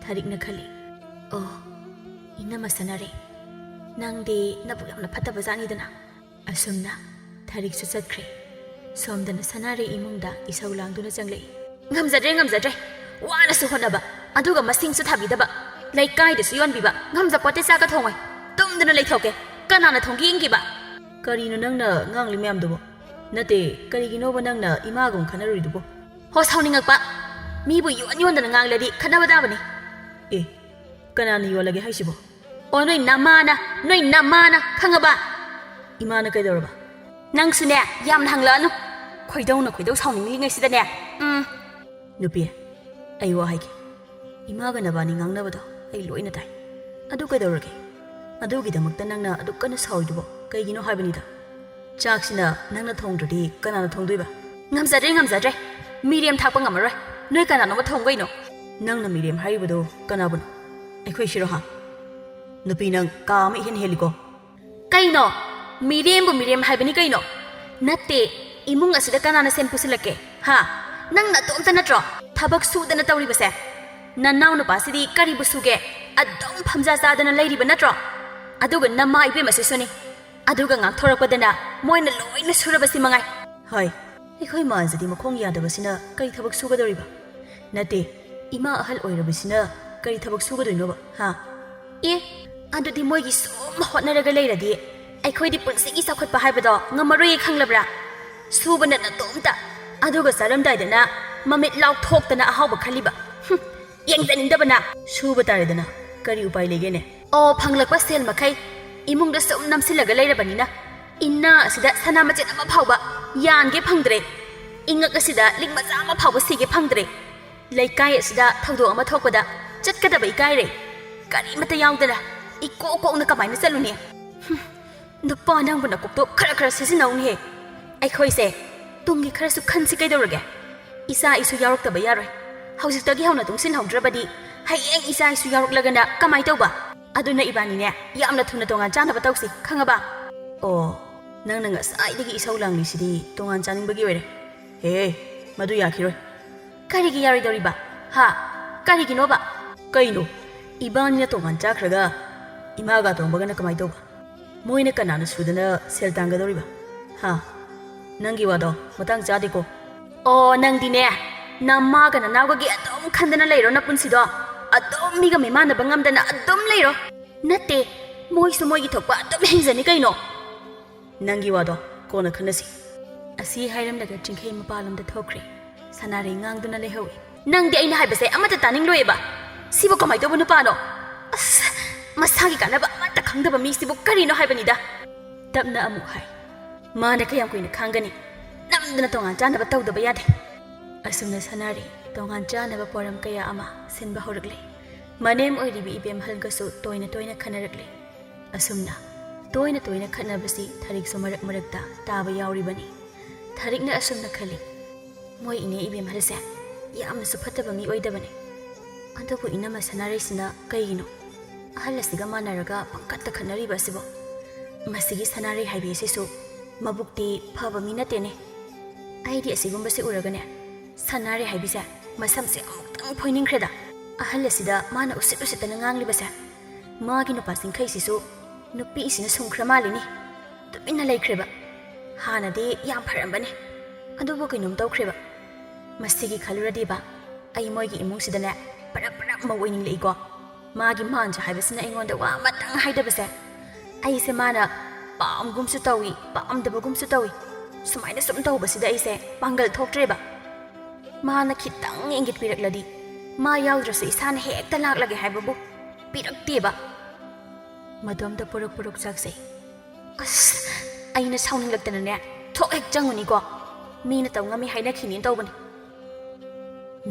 ꯊꯔꯤꯛꯅ ꯈꯜꯂꯤ ꯑꯣ ꯏꯅꯝꯃ ꯁꯅꯥꯔꯩ ꯅꯪꯗꯤ ꯅꯕꯨꯛ ꯌꯥꯝꯅ ꯐꯠꯇꯕ ꯖꯥꯠꯅꯤꯗꯅ ꯑꯁꯨꯝꯅ ꯊꯔꯤꯛꯁꯨ ꯆꯠꯈ꯭ꯔꯦ ꯁꯣꯝꯗꯅ ꯁꯅꯥꯔꯩ ꯏꯃꯨꯡꯗ ꯏꯁꯧ ꯂꯥꯡꯗꯨꯅ ꯆꯪꯂꯛꯏ ꯉꯝꯖꯗ꯭ꯔꯦ ꯋꯥꯅꯁꯨ ꯍꯣꯠꯅꯕ ꯑꯗꯨꯒ ꯃꯁꯤꯡꯁꯨ ꯊꯥꯕꯤꯗꯕ ꯂꯩꯀꯥꯏꯗꯁꯨ ꯌꯣꯟꯕꯤꯕ ꯉꯝꯖꯄꯣꯠꯇꯦ ꯆꯥꯛꯀ ꯊꯣꯡꯉꯣꯏ ꯇꯨꯝꯗꯨꯅ ꯂꯩꯊꯣꯛꯀꯦ ꯀꯅꯥꯅ ꯊꯣꯡꯒꯦ ꯌꯦꯡꯈꯤꯕ ꯀꯔꯤꯅꯣ ꯅꯪꯅ ꯉꯥꯡꯂꯤ ꯃꯌꯥꯝꯗꯨꯕꯣ ꯅꯠꯇꯦ ꯀꯔꯤꯒꯤꯅꯣꯕ ꯅꯪꯅ ꯏꯃꯥꯒꯨꯝ ꯈꯟꯅꯔꯨꯔꯤꯗꯨꯕꯣ ꯍꯣ ꯁꯥꯎꯅꯤꯡꯉꯛꯄ ꯃꯤꯕꯨ ꯌꯣꯟꯗꯅ ꯉꯥꯡꯂꯗꯤ ꯈꯠꯅꯕ ꯇꯥꯕꯅꯤ ꯑꯦ ꯀꯅꯥꯅ ꯌꯣꯜꯂꯒꯦ ꯍꯥꯏꯁꯤꯕꯣ ꯑꯣ ꯅꯣꯏ ꯅꯃꯥꯅ ꯈꯪꯉꯕ ꯏꯃꯥꯅ ꯀꯩꯗꯧꯔꯕ ꯅꯪꯁꯨꯅꯦ ꯌꯥꯝꯅ ꯍꯪꯂꯛꯑꯅꯨ ꯈꯣꯏꯗꯧ ꯁꯥꯎꯅꯤꯡꯂꯤꯉꯩꯁꯤꯗꯅꯦ ꯅꯨꯄꯤ ꯑꯩ ꯋꯥ ꯍꯥꯏꯒꯦ ꯏꯃꯥꯒ ꯅꯕꯥꯅꯤ ꯉꯥꯡꯅꯕꯗꯣ ꯑꯩ ꯂꯣꯏꯅ ꯇꯥꯏ ꯑꯗꯨ ꯀꯩꯗꯧꯔꯒꯦ ꯑꯗꯨꯒꯤꯗꯃꯛꯇ ꯅꯪꯅ ꯑꯗꯨꯛ ꯀꯟꯅ ꯁꯥꯎꯔꯤꯗꯨꯕꯣ ꯀꯩꯒꯤꯅꯣ ꯍꯥꯏꯕꯅꯤꯗ ꯆꯥꯛꯁꯤꯅ ꯅꯪꯅ ꯊꯣꯡꯗ꯭ꯔꯗꯤ ꯀꯅꯥꯅ ꯊꯣꯡꯗꯣꯏꯕ ꯉꯝꯖꯗ꯭ꯔꯦ ꯃꯤꯔꯦꯝ ꯊꯥꯛꯄ ꯉꯝꯃꯔꯣꯏ ꯅꯣꯏ ꯀꯅꯥꯅꯣꯃ ꯊꯣꯡꯒꯩꯅꯣ ꯅꯪꯅ ꯃꯤꯔꯦꯝ ꯍꯥꯏꯔꯤꯕꯗꯣ ꯀꯅꯥꯕꯨꯅꯣ ꯑꯩꯈꯣꯏ ꯁꯤꯔꯣ ꯍꯥ ꯅꯨꯄꯤ ꯅꯪ ꯀꯥ ꯑꯃ ꯏꯍꯦꯟ ꯍꯦꯜꯂꯤꯀꯣ ꯀꯩꯅꯣ ꯃꯤꯔꯦꯝ ꯍꯥꯏꯕꯅꯤ ꯀꯩꯅꯣ ꯅꯠꯇꯦ ꯏꯃꯨꯡ ꯑꯁꯤꯗ ꯀꯅꯥꯅ ꯁꯦꯟ ꯄꯨꯁꯤꯜꯂꯛꯀꯦ ꯍꯥ ꯅꯪ ꯅꯇꯣꯝꯇ ꯅꯠꯇ꯭ꯔꯣ ꯊꯕꯛ ꯁꯨꯗꯅ ꯇꯧꯔꯤꯕꯁꯦ ꯅꯅꯥꯎ ꯅꯨꯄꯥꯁꯤꯗꯤ ꯀꯔꯤꯕꯨ ꯁꯨꯒꯦ ꯑꯗꯨꯝ ꯐꯝꯖꯥ ꯆꯥꯗꯅ ꯂꯩꯔꯤꯕ ꯅꯠꯇ꯭ꯔꯣ ꯑꯗꯨꯒ ꯅꯃꯥ ꯏꯕꯦꯝ ꯑꯁꯤꯁꯨꯅꯤ ꯑꯗꯨꯒ ꯉꯥꯡꯊꯣꯔꯛꯄꯗꯅ ꯃꯣꯏꯅ ꯂꯣꯏꯅ ꯁꯨꯔꯕꯁꯤ ꯃꯉꯥꯏ ꯍꯣꯏ ꯑꯩꯈꯣꯏ ꯃꯥꯁꯤꯗꯤ ꯃꯈꯣꯡ ꯌꯥꯗꯕꯁꯤꯅ ꯀꯔꯤ ꯊꯕꯛ ꯁꯨꯒꯗꯧꯔꯤꯕ ꯅꯠꯇꯦ ꯏꯃꯥ ꯑꯍꯜ ꯑꯣꯏꯔꯕꯁꯤꯅ ꯀꯔꯤ ꯊꯕꯛ ꯁꯨꯒꯗꯣꯏꯅꯣꯕ ꯍꯥ ꯑꯦ ꯑꯗꯨꯗꯤ ꯃꯣꯏꯒꯤ ꯁꯨꯝ ꯍꯣꯠꯅꯔꯒ ꯂꯩꯔꯗꯤ ꯑꯩꯈꯣꯏꯗꯤ ꯄꯨꯟꯁꯤꯒꯤ ꯆꯥꯎꯈꯠꯄ ꯍꯥꯏꯕꯗꯣ ꯉꯝꯃꯔꯣꯏꯌꯦ ꯈꯪꯂꯕ꯭ꯔꯥ ꯁꯨꯕꯅ ꯅꯇꯣꯝꯇ ꯑꯗꯨꯒ ꯆꯥꯔꯝꯗꯥꯏꯗꯅ ꯃꯃꯤꯠ ꯂꯥꯎꯊꯣꯛꯇꯅ ꯑꯍꯥꯎꯕ ꯈꯜꯂꯤꯕ ꯌꯦꯡꯖꯅꯤꯡꯗꯕꯅ ꯁꯨꯕ ꯇꯥꯔꯦꯗꯅ ꯀꯔꯤ ꯎꯄꯥꯏ ꯂꯩꯒꯦꯅꯦ ꯑꯣ ꯐꯪꯂꯛꯄ ꯁꯦꯜ ꯃꯈꯩ ꯏꯃꯨꯡꯗ ꯁꯨꯝ ꯅꯝꯁꯤꯜꯂꯒ ꯂꯩꯔꯕꯅꯤꯅ ꯏꯟꯅꯥ ꯑꯁꯤꯗ ꯁꯅꯥ ꯃꯆꯦꯠ ꯑꯃ ꯐꯥꯎꯕ ꯌꯥꯟꯒꯦ ꯐꯪꯗ꯭ꯔꯦ ꯏꯉꯛ ꯑꯁꯤꯗ ꯂꯤꯛ ꯃꯆꯥ ꯑꯃ ꯐꯥꯎꯕ ꯁꯤꯒꯦ ꯐꯪꯗ꯭ꯔꯦ ꯂꯩꯀꯥꯏ ꯑꯁꯤꯗ ꯊꯧꯗꯣꯛ ꯑꯃ ꯊꯣꯛꯄꯗ ꯆꯠꯀꯗꯕ ꯏꯀꯥꯏꯔꯦ ꯀꯔꯤꯃꯠꯇ ꯌꯥꯎꯗꯅ ꯏꯀꯣꯛꯅ ꯀꯃꯥꯏꯅ ꯆꯠꯂꯨꯅꯤ ꯅꯨꯄꯥ ꯅꯪꯕꯨ ꯅꯀꯣꯛꯇꯣ ꯈꯔ ꯁꯤꯖꯤꯟꯅꯧꯅꯦꯍꯦ ꯑꯩꯈꯣꯏꯁꯦ ꯇꯨꯡꯒꯤ ꯈꯔꯁꯨ ꯈꯟꯁꯤ ꯀꯩꯗꯧꯔꯒꯦ ꯏꯆꯥ ꯏꯁꯨ ꯌꯥꯎꯔꯛꯇꯕ ꯌꯥꯔꯣꯏ ꯍꯧꯖꯤꯛꯇꯒꯤ ꯍꯧꯅ ꯇꯨꯡꯁꯤꯟꯍꯧꯗ꯭ꯔꯕꯗꯤ ꯍꯌꯦꯡ ꯏꯆꯥ ꯏꯁꯨ ꯌꯥꯎꯔꯛꯂꯒꯅ ꯀꯃꯥꯏ ꯇꯧꯕ ꯑꯗꯨꯅ ꯏꯕꯥꯅꯤꯅꯦ ꯌꯥꯝꯅ ꯊꯨꯅ ꯇꯣꯉꯥꯟ ꯆꯥꯅꯕ ꯇꯧꯁꯤ ꯈꯪꯉꯕ ꯑꯣ ꯅꯪꯅ ꯉꯁꯥꯏꯗꯒꯤ ꯏꯁꯧ ꯂꯥꯡꯂꯤꯁꯤꯗꯤ ꯇꯣꯉꯥꯟ ꯆꯥꯅꯤꯡꯕꯒꯤ ꯑꯣꯏꯔꯦ ꯍꯦ ꯃꯗꯨ ꯌꯥꯈꯤꯔꯣꯏ ꯀꯔꯤꯒꯤ ꯌꯥꯔꯣꯏꯗꯧꯔꯤꯕ ꯍꯥ ꯀꯔꯤꯒꯤꯅꯣꯕ ꯀꯩꯅꯣ ꯏꯕꯥꯅꯤꯅ ꯇꯣꯉꯥꯟ ꯆꯥꯈ꯭ꯔꯒ ꯏꯃꯥꯒ ꯇꯣꯡꯕꯒꯅ ꯀꯃꯥꯏ ꯇꯧꯕ ꯃꯣꯏꯅ ꯀꯅꯥꯅ ꯁꯨꯗꯅ ꯁꯦꯜ ꯇꯥꯟꯒꯗꯧꯔꯤꯕ ꯍꯥ ꯅꯪꯒꯤ ꯋꯥꯗꯣ ꯃꯇꯥꯡ ꯆꯥꯗꯦꯀꯣ ꯑꯣ ꯅꯪꯗꯤꯅꯦ ꯅꯃꯥꯒ ꯅꯅꯥꯎꯒꯒꯤ ꯑꯗꯨꯝ ꯈꯟꯗꯅ ꯂꯩꯔꯣ ꯅꯄꯨꯟꯁꯤꯗꯣ ꯑꯗꯨꯝ ꯃꯤꯒ ꯃꯤꯃꯥꯟꯅꯕ ꯉꯝꯗꯅ ꯑꯗꯨꯝ ꯂꯩꯔꯣ ꯅꯠꯇꯦ ꯃꯣꯏꯁꯨ ꯃꯣꯏꯒꯤ ꯊꯣꯛꯄ ꯑꯗꯨꯝ ꯍꯤꯡꯖꯅꯤ ꯀꯩꯅꯣ ꯅꯪꯒꯤ ꯋꯥꯗꯣ ꯀꯣꯟꯅ ꯈꯟꯅꯁꯤ ꯑꯁꯤ ꯍꯥꯏꯔꯝꯂꯒ ꯆꯤꯡꯈꯩ ꯃꯄꯥꯂꯣꯝꯗ ꯊꯣꯛꯈ꯭ꯔꯦ ꯁꯅꯥꯔꯩ ꯉꯥꯡꯗꯨꯅ ꯂꯩꯍꯧꯏ ꯅꯪꯗꯤ ꯑꯩꯅ ꯍꯥꯏꯕꯁꯦ ꯑꯃꯠꯇ ꯇꯥꯅꯤꯡꯂꯣꯏꯑꯕ ꯁꯤꯕꯨ ꯀꯃꯥꯏ ꯇꯧꯕ ꯅꯨꯄꯥꯅꯣ ꯑꯁ ꯃꯁꯥꯒꯤ ꯀꯥꯟꯅꯕ ꯑꯃꯠꯇ ꯈꯪꯗꯕ ꯃꯤꯁꯤꯕꯨ ꯀꯔꯤꯅꯣ ꯍꯥꯏꯕꯅꯤꯗ ꯇꯞꯅ ꯑꯃꯨꯛ ꯍꯥꯏ ꯃꯥꯅ ꯀꯌꯥꯝ ꯀꯨꯏꯅ ꯈꯥꯡꯒꯅꯤ ꯅꯝꯗꯅ ꯇꯣꯉꯥꯟ ꯆꯥꯅꯕ ꯇꯧꯗꯕ ꯌꯥꯗꯦ ꯑꯁꯨꯝꯅ ꯁꯅꯥꯔꯩ ꯇꯣꯉꯥꯟ ꯆꯥꯅꯕ ꯄꯣꯔꯝ ꯀꯌꯥ ꯑꯃ ꯁꯤꯟꯕ ꯍꯧꯔꯛꯂꯦ ꯃꯅꯦꯝ ꯑꯣꯏꯔꯤꯕꯤ ꯏꯕꯦꯝꯍꯜꯒꯁꯨ ꯇꯣꯏꯅ ꯈꯟꯅꯔꯛꯂꯦ ꯑꯁꯨꯝꯅ ꯇꯣꯏꯅ ꯈꯠꯅꯕꯁꯤ ꯊꯔꯤꯛꯁꯨ ꯃꯔꯛꯇ ꯇꯥꯕ ꯌꯥꯎꯔꯤꯕꯅꯤ ꯊꯔꯤꯛꯅ ꯑꯁꯨꯝꯅ ꯈꯜꯂꯤ ꯃꯣꯏ ꯏꯅꯦ ꯏꯕꯦꯝꯍꯜꯁꯦ ꯌꯥꯝꯅꯁꯨ ꯐꯠꯇꯕ ꯃꯤ ꯑꯣꯏꯗꯕꯅꯤ ꯑꯗꯨꯕꯨ ꯏꯅꯝꯃ ꯁꯅꯥꯔꯩꯁꯤꯅ ꯀꯩꯒꯤꯅꯣ ꯑꯍꯜ ꯑꯁꯤꯒ ꯃꯥꯟꯅꯔꯒ ꯄꯪꯀꯠꯇ ꯈꯠꯅꯔꯤꯕ ꯑꯁꯤꯕꯨ ꯃꯁꯤꯒꯤ ꯁꯅꯥꯔꯩ ꯍꯥꯏꯕꯤ ꯑꯁꯤꯁꯨ ꯃꯕꯨꯛꯇꯤ ꯐꯕ ꯃꯤ ꯅꯠꯇꯦꯅꯦ ꯑꯩꯗꯤ ꯑꯁꯤꯒꯨꯝꯕꯁꯤ ꯎꯔꯒꯅꯦ ꯁꯅꯥꯔꯩ ꯍꯥꯏꯕꯤꯁꯦ ꯃꯁꯝꯁꯦ ꯑꯃꯨꯛꯇꯪ ꯐꯣꯏꯅꯤꯡꯈ꯭ꯔꯦꯗ ꯑꯍꯜ ꯑꯁꯤꯗ ꯃꯥꯅ ꯎꯁꯤꯠꯇꯅ ꯉꯥꯡꯂꯤꯕꯁꯦ ꯃꯥꯒꯤ ꯅꯨꯄꯥꯁꯤꯡꯈꯩꯁꯤꯁꯨ ꯅꯨꯄꯤꯁꯤꯅ ꯁꯨꯝꯈ꯭ꯔ ꯃꯥꯜꯂꯤꯅꯤ ꯇꯨꯃꯤꯟꯅ ꯂꯩꯈ꯭ꯔꯦꯕ ꯍꯥꯟꯅꯗꯤ ꯌꯥꯝ ꯐꯔꯝꯕꯅꯤ ꯑꯗꯨꯕꯨ ꯀꯩꯅꯣꯝ ꯇꯧꯈ꯭ꯔꯦꯕ ꯃꯁꯤꯒꯤ ꯈꯜꯂꯨꯔꯗꯤꯕ ꯑꯩ ꯃꯣꯏꯒꯤ ꯏꯃꯨꯡꯁꯤꯗꯅꯦ ꯄꯔꯞ ꯃꯧ ꯑꯣꯏꯅꯤꯡꯂꯛꯏꯀꯣ ꯃꯥꯒꯤ ꯃꯥꯟꯖ ꯍꯥꯏꯕꯁꯤꯅ ꯑꯩꯉꯣꯟꯗ ꯋꯥ ꯑꯃꯇꯪ ꯍꯥꯏꯗꯕꯁꯦ ꯑꯩꯁꯦ ꯃꯥꯅ ꯄꯥꯝꯒꯨꯝꯁꯨ ꯇꯧꯏ ꯄꯥꯝꯗꯕꯒꯨꯝꯁꯨ ꯇꯧꯏ ꯁꯨꯃꯥꯏꯅ ꯁꯨꯝ ꯇꯧꯕꯁꯤꯗ ꯑꯩꯁꯦ ꯄꯥꯡꯒꯜ ꯊꯣꯛꯇ꯭ꯔꯦꯕ ꯃꯥꯅ ꯈꯤꯇꯪ ꯏꯪꯒꯤꯠ ꯄꯤꯔꯛꯂꯗꯤ ꯃꯥ ꯌꯥꯎꯗ꯭ꯔꯁꯨ ꯏꯁꯥꯅ ꯍꯦꯛꯇ ꯂꯥꯛꯂꯒꯦ ꯍꯥꯏꯕꯕꯨ ꯄꯤꯔꯛꯇꯦꯕ ꯃꯇꯣꯝꯇ ꯄꯨꯔꯛ ꯆꯥꯛꯆꯩ ꯑꯁ ꯑꯩꯅ ꯁꯥꯎꯅꯤꯡꯂꯛꯇꯅꯅꯦ ꯊꯣꯛ ꯍꯦꯛ ꯆꯪꯉꯨꯅꯤꯀꯣ ꯃꯤꯅ ꯇꯧ ꯉꯝꯃꯤ ꯍꯥꯏꯅꯈꯤꯅꯦꯅ ꯇꯧꯕꯅꯤ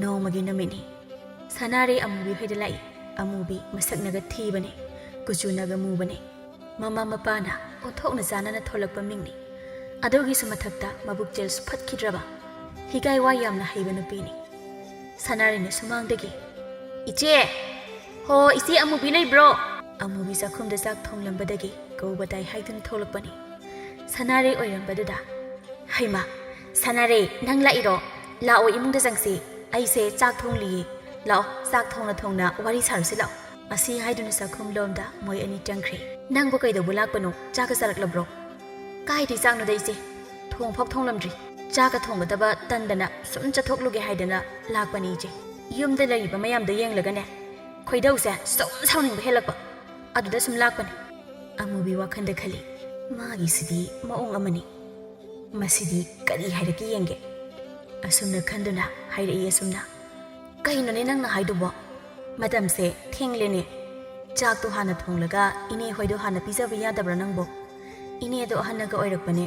ꯅꯣꯡꯃꯒꯤ ꯅꯨꯃꯤꯠꯅꯤ ꯁꯅꯥꯔꯩ ꯑꯃꯨꯕꯤ ꯍꯣꯏꯗ ꯂꯥꯛꯏ ꯑꯃꯨꯕꯤ ꯃꯁꯛꯅꯒ ꯊꯤꯕꯅꯤ ꯀꯨꯆꯨꯅꯒ ꯃꯨꯕꯅꯤ ꯃꯃꯥ ꯃꯄꯥꯅ ꯑꯣꯟꯊꯣꯛꯅ ꯆꯥꯅꯅ ꯊꯣꯛꯂꯛꯄ ꯃꯤꯡꯅꯤ ꯑꯗꯨꯒꯤꯁꯨ ꯃꯊꯛꯇ ꯃꯕꯨꯛꯆꯦꯜꯁꯨ ꯐꯠꯈꯤꯗ꯭ꯔꯕ ꯍꯤꯒꯥꯏꯋꯥ ꯌꯥꯝꯅ ꯍꯩꯕ ꯅꯨꯄꯤꯅꯤ ꯁꯅꯥꯔꯩꯅ ꯁꯨꯃꯥꯡꯗꯒꯤ ꯏꯆꯦ ꯍꯣ ꯏꯆꯦ ꯑꯃꯨꯕꯤ ꯂꯩꯕ꯭ꯔꯣ ꯑꯃꯨꯕꯤ ꯆꯥꯛꯈꯨꯝꯗ ꯆꯥꯛ ꯊꯣꯡꯂꯝꯕꯗꯒꯤ ꯀꯧꯕ ꯇꯥꯏ ꯍꯥꯏꯗꯨꯅ ꯊꯣꯛꯂꯛꯄꯅꯤ ꯁꯅꯥꯔꯩ ꯑꯣꯏꯔꯝꯕꯗꯨꯗ ꯍꯩꯃꯥ ꯁꯅꯥꯔꯩ ꯅꯪ ꯂꯥꯛꯏꯔꯣ ꯂꯥꯛꯑꯣ ꯏꯃꯨꯡꯗ ꯆꯪꯁꯤ ꯑꯩꯁꯦ ꯆꯥꯛ ꯊꯣꯡꯂꯤꯌꯦ ꯂꯥꯛꯑꯣ ꯆꯥꯛ ꯊꯣꯡꯅ ꯊꯣꯡꯅ ꯋꯥꯔꯤ ꯁꯥꯔꯨꯁꯤ ꯂꯥꯛꯑꯣ ꯑꯁꯤ ꯍꯥꯏꯗꯨꯅ ꯆꯥꯛꯈꯨꯝꯂꯣꯝꯗ ꯃꯣꯏ ꯑꯅꯤ ꯆꯪꯈ꯭ꯔꯦ ꯅꯪꯕꯨ ꯀꯩꯗꯧꯕ ꯂꯥꯛꯄꯅꯣ ꯆꯥꯛꯀ ꯆꯥꯔꯛꯂꯕ꯭ꯔꯣ ꯀꯥꯏꯗꯩ ꯆꯥꯛꯅꯣꯗ ꯏꯆꯦ ꯊꯣꯡꯐꯥꯎ ꯊꯣꯡꯂꯝꯗ꯭ꯔꯤ ꯆꯥꯛꯀ ꯊꯣꯡꯒꯗꯕ ꯇꯟꯗꯅ ꯁꯨꯝ ꯆꯠꯊꯣꯛꯂꯨꯒꯦ ꯍꯥꯏꯗꯅ ꯂꯥꯛꯄꯅꯤ ꯏꯆꯦ ꯌꯨꯝꯗ ꯂꯩꯔꯤꯕ ꯃꯌꯥꯝꯗꯣ ꯌꯦꯡꯂꯒꯅꯦ ꯈꯣꯏꯗꯧꯁꯦ ꯁꯨꯝ ꯁꯥꯎꯅꯤꯡꯕ ꯍꯦꯜꯂꯛꯄ ꯑꯗꯨꯗ ꯁꯨꯝ ꯂꯥꯛꯄꯅꯤ ꯑꯃꯨꯕꯤ ꯋꯥꯈꯟꯗ ꯈꯜꯂꯤ ꯃꯥꯒꯤꯁꯤꯗꯤ ꯃꯑꯣꯡ ꯑꯃꯅꯤ ꯃꯁꯤꯗꯤ ꯀꯔꯤ ꯍꯥꯏꯔꯛꯀꯦ ꯌꯦꯡꯒꯦ ꯑꯁꯨꯝꯅ ꯈꯟꯗꯨꯅ ꯍꯥꯏꯔꯛꯏ ꯑꯁꯨꯝꯅ ꯀꯩꯅꯣꯅꯦ ꯅꯪꯅ ꯍꯥꯏꯗꯨꯕꯣ ꯃꯇꯝꯁꯦ ꯊꯦꯡꯂꯦꯅꯦ ꯆꯥꯛꯇꯣ ꯍꯥꯟꯅ ꯊꯣꯡꯂꯒ ꯏꯅꯦ ꯍꯣꯏꯗꯣ ꯍꯥꯟꯅ ꯄꯤꯖꯕ ꯌꯥꯗꯕ꯭ꯔꯥ ꯅꯪꯕꯣ ꯏꯅꯦꯗꯣ ꯑꯍꯟꯅꯒ ꯑꯣꯏꯔꯛꯄꯅꯦ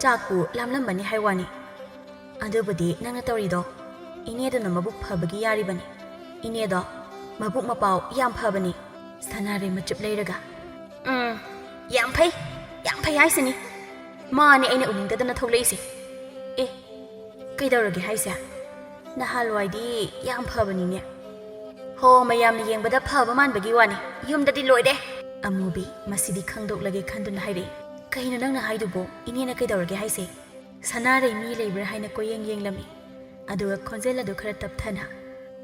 ꯆꯥꯛꯄꯨ ꯂꯥꯝꯂꯝꯕꯅꯤ ꯍꯥꯏ ꯋꯥꯅꯤ ꯑꯗꯨꯕꯨꯗꯤ ꯅꯪꯅ ꯇꯧꯔꯤꯗꯣ ꯏꯅꯦꯗꯨꯅ ꯃꯕꯨꯛ ꯐꯕꯒꯤ ꯌꯥꯔꯤꯕꯅꯤ ꯏꯅꯦꯗꯣ ꯃꯕꯨꯛ ꯃꯄꯥꯎ ꯌꯥꯝ ꯐꯕꯅꯤ ꯁꯅꯥꯔꯩ ꯃꯆꯨꯞ ꯂꯩꯔꯒ ꯌꯥꯝ ꯐꯩ ꯍꯥꯏꯁꯤꯅꯤ ꯃꯥꯅꯦ ꯑꯩꯅ ꯎꯅꯤꯡꯗꯗꯅ ꯊꯣꯛꯂꯛꯏꯁꯦ ꯑꯦ ꯀꯩꯗꯧꯔꯒꯦ ꯍꯥꯏꯁꯦ ꯅꯍꯥꯟꯋꯥꯏꯗꯤ ꯌꯥꯝ ꯐꯕꯅꯤꯅꯦ ꯍꯣ ꯃꯌꯥꯝꯅ ꯌꯦꯡꯕꯗ ꯐꯕ ꯃꯥꯟꯕꯒꯤ ꯋꯥꯅꯤ ꯌꯨꯝꯗꯗꯤ ꯂꯣꯏꯔꯦ ꯑꯃꯨꯕꯤ ꯃꯁꯤꯗꯤ ꯈꯪꯗꯣꯛꯂꯒꯦ ꯈꯟꯗꯨꯅ ꯍꯥꯏꯔꯛꯏ ꯀꯩꯅꯣ ꯅꯪꯅ ꯍꯥꯏꯗꯨꯕꯣ ꯏꯅꯦꯅ ꯀꯩꯗꯧꯔꯒꯦ ꯍꯥꯏꯁꯦ ꯁꯅꯥꯔꯩ ꯃꯤ ꯂꯩꯕ꯭ꯔꯥ ꯍꯥꯏꯅ ꯀꯣꯌꯦꯡ ꯌꯦꯡꯂꯝꯃꯤ ꯑꯗꯨꯒ ꯈꯣꯟꯖꯦꯜ ꯑꯗꯨ ꯈꯔ ꯇꯞꯊꯅ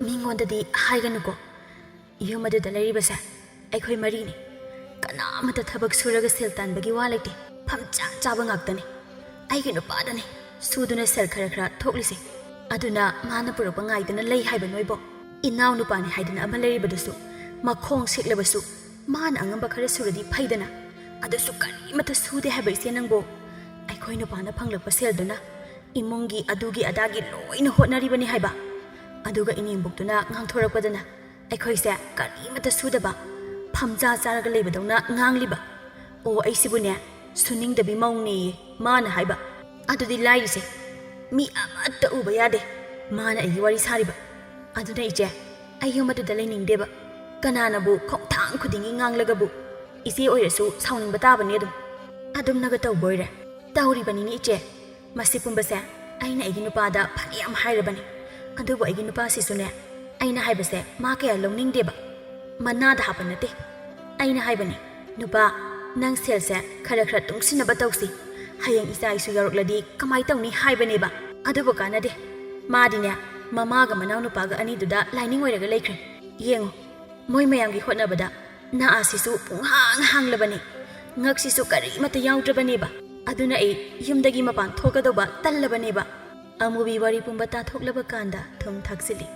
ꯃꯤꯉꯣꯟꯗꯗꯤ ꯍꯥꯏꯒꯅꯨꯀꯣ ꯌꯨꯝ ꯑꯗꯨꯗ ꯂꯩꯔꯤꯕꯁꯦ ꯑꯩꯈꯣꯏ ꯃꯔꯤꯅꯤ ꯀꯅꯥꯃꯠꯇ ꯊꯕꯛ ꯁꯨꯔꯒ ꯁꯦꯜ ꯇꯥꯟꯕꯒꯤ ꯋꯥ ꯂꯩꯇꯦ ꯐꯝꯆꯥ ꯆꯥꯕ ꯉꯥꯛꯇꯅꯤ ꯑꯩꯒꯤ ꯅꯨꯄꯥꯗꯅꯤ ꯁꯨꯗꯨꯅ ꯁꯦꯜ ꯈꯔ ꯊꯣꯛꯂꯤꯁꯦ ꯑꯗꯨꯅ ꯃꯥꯅ ꯄꯨꯔꯛꯄ ꯉꯥꯏꯗꯅ ꯂꯩ ꯍꯥꯏꯕ ꯅꯣꯏꯕꯣ ꯏꯅꯥꯎ ꯅꯨꯄꯥꯅꯤ ꯍꯥꯏꯗꯅ ꯑꯃ ꯂꯩꯔꯤꯕꯗꯨꯁꯨ ꯃꯈꯣꯡ ꯁꯦꯛꯂꯕꯁꯨ ꯃꯥꯅ ꯑꯉꯝꯕ ꯈꯔ ꯁꯨꯔꯗꯤ ꯐꯩꯗꯅ ꯑꯗꯨꯁꯨ ꯀꯔꯤꯃꯠꯇ ꯁꯨꯗꯦ ꯍꯥꯏꯕ ꯏꯆꯦ ꯅꯪꯕꯣ ꯑꯩꯈꯣꯏ ꯅꯨꯄꯥꯅ ꯐꯪꯂꯛꯄ ꯁꯦꯜꯗꯨꯅ ꯏꯃꯨꯡꯒꯤ ꯑꯗꯨꯒꯤ ꯑꯗꯥꯒꯤ ꯂꯣꯏꯅ ꯍꯣꯠꯅꯔꯤꯕꯅꯤ ꯍꯥꯏꯕ ꯑꯗꯨꯒ ꯏꯅꯦꯝꯕꯣꯛꯇꯨꯅ ꯉꯥꯡꯊꯣꯔꯛꯄꯗꯅ ꯑꯩꯈꯣꯏꯁꯦ ꯀꯔꯤꯃꯠꯇ ꯁꯨꯗꯕ ꯐꯝꯖꯥ ꯆꯥꯔꯒ ꯂꯩꯕꯗꯧꯅ ꯉꯥꯡꯂꯤꯕ ꯑꯣ ꯑꯩꯁꯤꯕꯨꯅꯦ ꯁꯨꯅꯤꯡꯗꯕꯤ ꯃꯧꯅꯦꯌꯦ ꯃꯥꯅ ꯍꯥꯏꯕ ꯑꯗꯨꯗꯤ ꯂꯥꯏꯔꯤꯁꯦ ꯃꯤ ꯑꯃꯠꯇ ꯎꯕ ꯌꯥꯗꯦ ꯃꯥꯅ ꯑꯩꯒꯤ ꯋꯥꯔꯤ ꯁꯥꯔꯤꯕ ꯑꯗꯨꯅ ꯏꯆꯦ ꯑꯩ ꯌꯨꯝ ꯑꯗꯨꯗ ꯂꯩꯅꯤꯡꯗꯦꯕ ꯀꯅꯥꯅꯕꯨ ꯈꯣꯡꯊꯥꯡ ꯈꯨꯗꯤꯡꯒꯤ ꯉꯥꯡꯂꯒꯕꯨ ꯏꯆꯦ ꯑꯣꯏꯔꯁꯨ ꯁꯥꯎꯅꯤꯡꯕ ꯇꯥꯕꯅꯤ ꯑꯗꯨꯝꯅꯒ ꯇꯧꯕ ꯑꯣꯏꯔꯦ ꯇꯧꯔꯤꯕꯅꯤꯅꯦ ꯏꯆꯦ ꯃꯁꯤ ꯄꯨꯝꯕꯁꯦ ꯑꯩꯅ ꯑꯩꯒꯤ ꯅꯨꯄꯥꯗ ꯐꯅꯌꯥꯝ ꯍꯥꯏꯔꯕꯅꯤ ꯑꯗꯨꯕꯨ ꯑꯩꯒꯤ ꯅꯨꯄꯥꯁꯤꯁꯨꯅꯦ ꯑꯩꯅ ꯍꯥꯏꯕꯁꯦ ꯃꯥ ꯀꯌా ꯂꯧꯅꯤꯡꯗꯦꯕ ꯃꯅꯥꯗ ꯍꯥꯞꯄ ꯅꯠꯇꯦ ꯑꯩꯅ ꯍꯥꯏꯕꯅꯤ ꯅꯨꯄꯥ ꯅꯪ ꯁꯦꯜꯁꯦ ꯈꯔ ꯇꯨꯡꯁꯤꯟꯅꯕ ꯇꯧꯁꯤ ꯍꯌꯦꯡ ꯏꯆꯥ ꯏꯁꯨ ꯌꯥꯎꯔꯛꯂꯗꯤ ꯀꯃꯥꯏ ꯇꯧꯅꯤ ꯍꯥꯏꯕꯅꯦꯕ ꯑꯗꯨꯕꯨ ꯀꯥꯟꯅꯗꯦ ꯃꯥꯗꯤꯅꯦ ꯃꯃꯥꯒ ꯃꯅꯥꯎ ꯅꯨꯄꯥꯒ ꯑꯅꯤꯗꯨꯗ ꯂꯥꯏꯅꯤꯡ ꯑꯣꯏꯔꯒ ꯂꯩꯈ꯭ꯔꯦ ꯌꯦꯡꯉꯨ ꯃꯣꯏ ꯃꯌꯥꯝꯒꯤ ꯍꯣꯠꯅꯕꯗ ꯅꯥꯑꯁꯤꯁꯨ ꯄꯨꯡꯍꯥꯡ ꯍꯥꯡꯂꯕꯅꯤ ꯉꯛꯁꯤꯁꯨ ꯀꯔꯤꯃꯠꯇ ꯌꯥꯎꯗ꯭ꯔꯕꯅꯦꯕ ꯑꯗꯨꯅ ꯑꯩ ꯌꯨꯝꯗꯒꯤ ꯃꯄꯥꯟ ꯊꯣꯛꯀꯗꯧꯕ ꯇꯜꯂꯕꯅꯦꯕ ꯑꯃꯨꯕꯤ ꯋꯥꯔꯤ ꯄꯨꯝꯕ ꯇꯥꯊꯣꯛꯂꯕ ꯀꯥꯟꯗ ꯊꯨꯝ ꯊꯥꯛꯆꯤꯜꯂꯤ